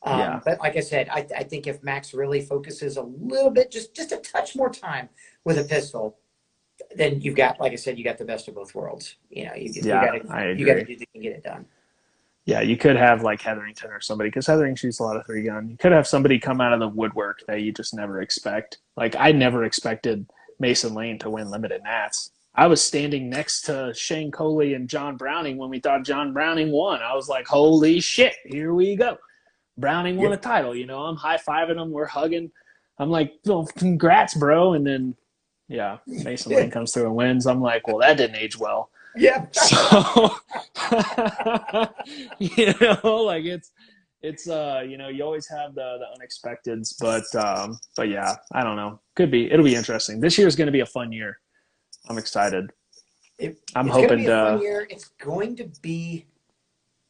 yeah, But like I said, I think if Max really focuses a little bit, just a touch more time with a pistol, then you've got, like I said, you got the best of both worlds. You know, yeah. I you got to agree. do that and get it done. Yeah, you could have like Hetherington or somebody because Hetherington shoots a lot of three gun. You could have somebody come out of the woodwork that you just never expect. Like I never expected Mason Lane to win limited nats. I was standing next to Shane Coley and John Browning when we thought John Browning won. I was like, holy shit, here we go. Browning won Yeah. a title. You know, I'm high fiving him. We're hugging. I'm like, oh, congrats, bro. And then, yeah, Mason Lane comes through and wins. I'm like, well, that didn't age well. Yeah. So, you know, like it's you know, you always have the unexpecteds, but yeah, I don't know. It'll be interesting. This year is going to be a fun year. I'm excited. I'm It's going to be hoping a fun to. year. It's going to be,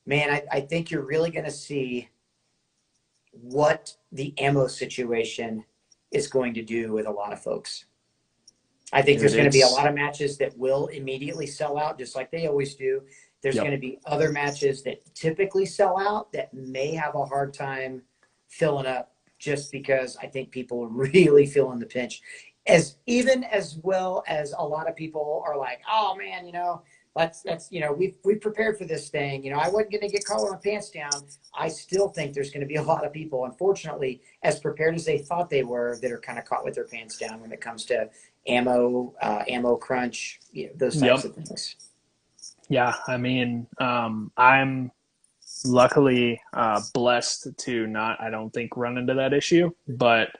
man, I think you're really going to see what the ammo situation is going to do with a lot of folks. I think Dude, there's going to be a it's lot of matches that will immediately sell out, just like they always do. There's going yep, to be other matches that typically sell out that may have a hard time filling up just because I think people are really feeling the pinch. As well as a lot of people are like, oh man, you know, you know, we've prepared for this thing. You know, I wasn't going to get caught with my pants down. I still think there's going to be a lot of people, unfortunately, as prepared as they thought they were, that are kind of caught with their pants down when it comes to ammo crunch, you know, those types yep, of things. yeah. I mean, I'm luckily blessed to not, I don't think, run into that issue, but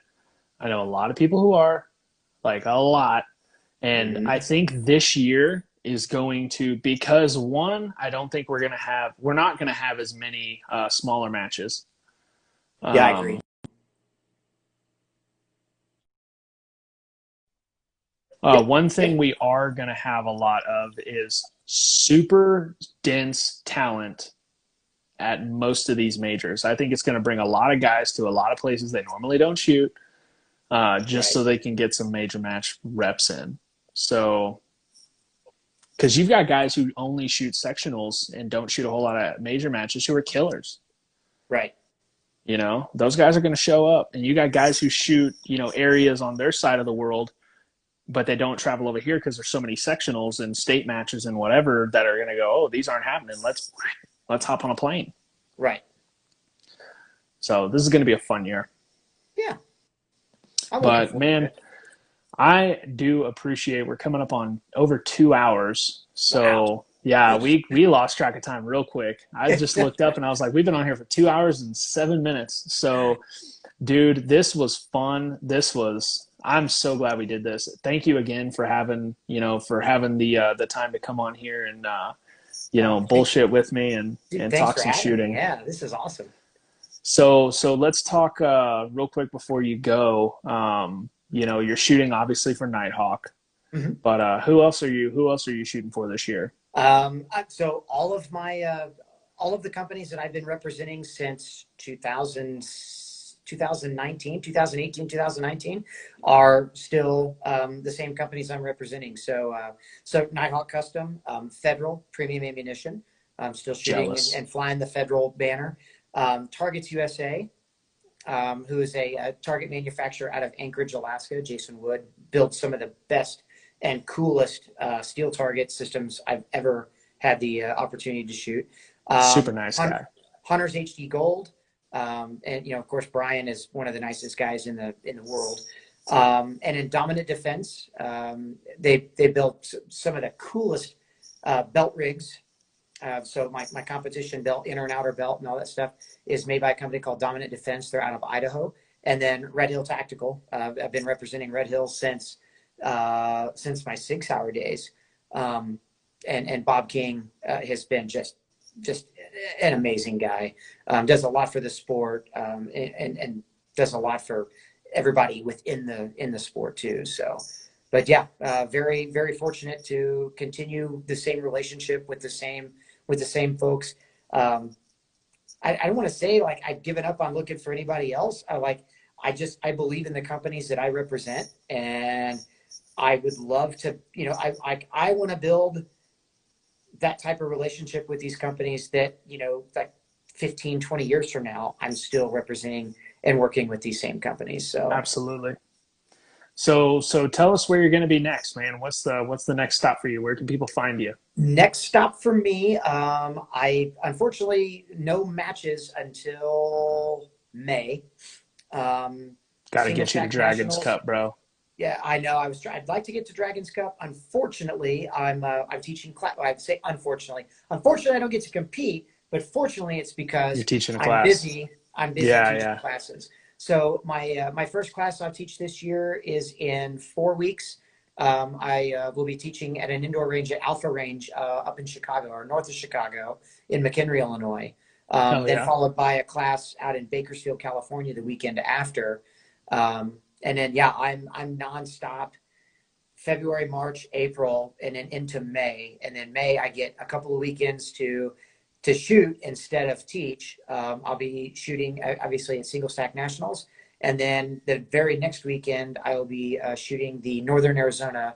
I know a lot of people who are, like a lot. And I Mm-hmm. think this year is going to, because one, I don't think we're not going to have as many smaller matches. Yeah, I agree. Um, Yep. One thing Yep. we are going to have a lot of is super dense talent at most of these majors. I think it's going to bring a lot of guys to a lot of places they normally don't shoot, just Right. so they can get some major match reps in. So, because you've got guys who only shoot sectionals and don't shoot a whole lot of major matches who are killers. Right. You know, those guys are going to show up, and you got guys who shoot, you know, areas on their side of the world, but they don't travel over here because there's so many sectionals and state matches and whatever that are going to go, oh, these aren't happening. Let's hop on a plane. Right. So this is going to be a fun year. Yeah. I'm looking But forward to man, it. I do appreciate we're coming up on over 2 hours. Wow. So yeah, we lost track of time real quick. I just looked up and I was like, we've been on here for 2 hours and 7 minutes. So dude, this was fun. I'm so glad we did this. Thank you again for having, the time to come on here and Thanks. bullshit with me Dude, and thanks talk for some having me. shooting. Yeah, this is awesome. So let's talk real quick before you go. You're shooting obviously for Nighthawk, Mhm. but who else are you shooting for this year? So all of the companies that I've been representing since 2019, 2018, 2019 are still the same companies I'm representing. So Nighthawk Custom, Federal Premium Ammunition. I'm still shooting Jealous. and flying the Federal banner. Targets USA, who is a target manufacturer out of Anchorage, Alaska. Jason Wood builds some of the best and coolest steel target systems I've ever had the opportunity to shoot. Super nice guy. Hunter's HD Gold, and of course Brian is one of the nicest guys in the world. And in Dominant Defense, they built some of the coolest belt rigs. So my competition belt, inner and outer belt, and all that stuff is made by a company called Dominant Defense. They're out of Idaho. And then Red Hill Tactical. I've been representing Red Hill since my 6 Hour days. And Bob King has been just an amazing guy. Does a lot for the sport, and does a lot for everybody within the sport too. So but yeah, very, very fortunate to continue the same relationship with the same folks. I don't want to say like I've given up on looking for anybody else. I believe in the companies that I represent, and I would love to, I want to build that type of relationship with these companies that, like 15, 20 years from now, I'm still representing and working with these same companies. So Absolutely. So tell us where you're going to be next, man. What's the next stop for you? Where can people find you? next stop for me, I unfortunately no matches until May. Got to Single get you to stack Dragons nationals. Cup, bro. Yeah, I know. I'd like to get to Dragons Cup. Unfortunately, I'm teaching class. I'd say unfortunately. Unfortunately, I don't get to compete. But fortunately, it's You're because teaching a I'm class. busy. I'm busy Yeah, teaching yeah. classes. So my first class I'll teach this year is in 4 weeks. I will be teaching at an indoor range at Alpha Range up in Chicago or north of Chicago in McHenry, Illinois. Hell Then yeah. followed by a class out in Bakersfield, California, the weekend after. And then yeah, I'm nonstop February, March, April, and then into May. And then May I get a couple of weekends to shoot instead of teach. I'll be shooting obviously at Single Stack Nationals, and then the very next weekend I will be shooting the Northern Arizona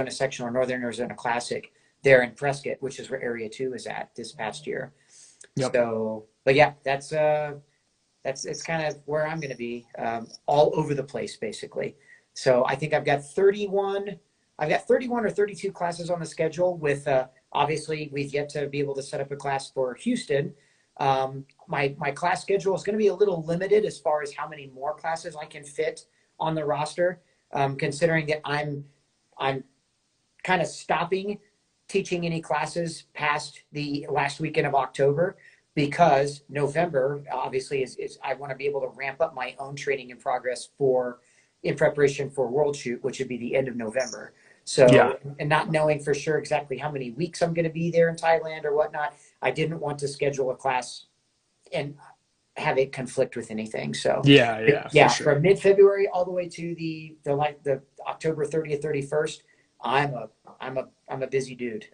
Section or Northern Arizona Classic there in Prescott, which is where Area 2 is at this past year. Yep. So, but yeah, that's it's kind of where I'm going to be, all over the place basically. So I think I've got 31 or 32 classes on the schedule with, obviously we've yet to be able to set up a class for Houston. My class schedule is going to be a little limited as far as how many more classes I can fit on the roster, considering that I'm kind of stopping teaching any classes past the last weekend of October, because November obviously is I want to be able to ramp up my own training in progress in preparation for World Shoot, which would be the end of November. Yeah. So, and not knowing for sure exactly how many weeks I'm going to be there in Thailand or whatnot, I didn't want to schedule a class and have it conflict with anything. So, Yeah, yeah, for yeah, sure. from mid-February all the way to the October 30th, 31st, I'm a busy dude.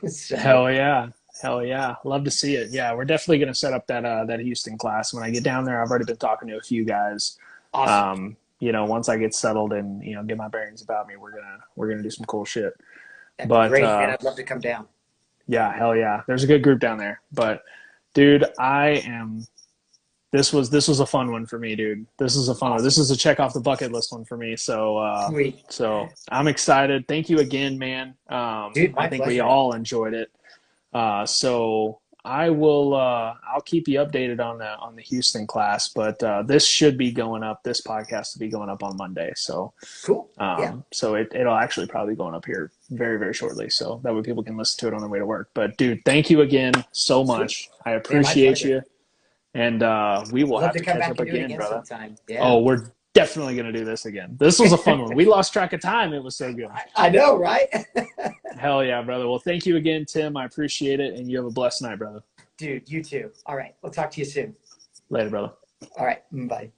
So Hell yeah. Hell yeah. Love to see it. Yeah, we're definitely gonna set up that Houston class when I get down there. I've already been talking to a few guys. awesome. Once I get settled and, get my bearings about me, we're gonna do some cool shit. That'd be But great, man. I'd love to come down. yeah, hell yeah. There's a good group down there. But dude, this was a fun one for me, dude. This is a fun one. This Awesome. is a check off the bucket list one for me. So Sweet. I'm excited. Thank you again, man. Dude, I my think we pleasure. all enjoyed it. So I will I'll keep you updated on the Houston class, but this should be going up. This podcast will be going up on Monday. So Cool. Yeah. it'll actually probably be going up here very, very shortly. So that way people can listen to it on their way to work. But dude, thank you again so Sweet. much. I Man, my appreciate pleasure. you. And we will Love have to to come catch back up and do it again, again brother. sometime. Oh, Yeah. we're definitely going to do this again. This was a fun one. We lost track of time. It was so good. I know, right? Hell yeah, brother. Well, thank you again, Tim. I appreciate it. And you have a blessed night, brother. Dude, you too. All right. We'll talk to you soon. Later, brother. All right. Bye.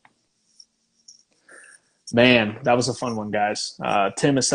Man, that was a fun one, guys. Tim is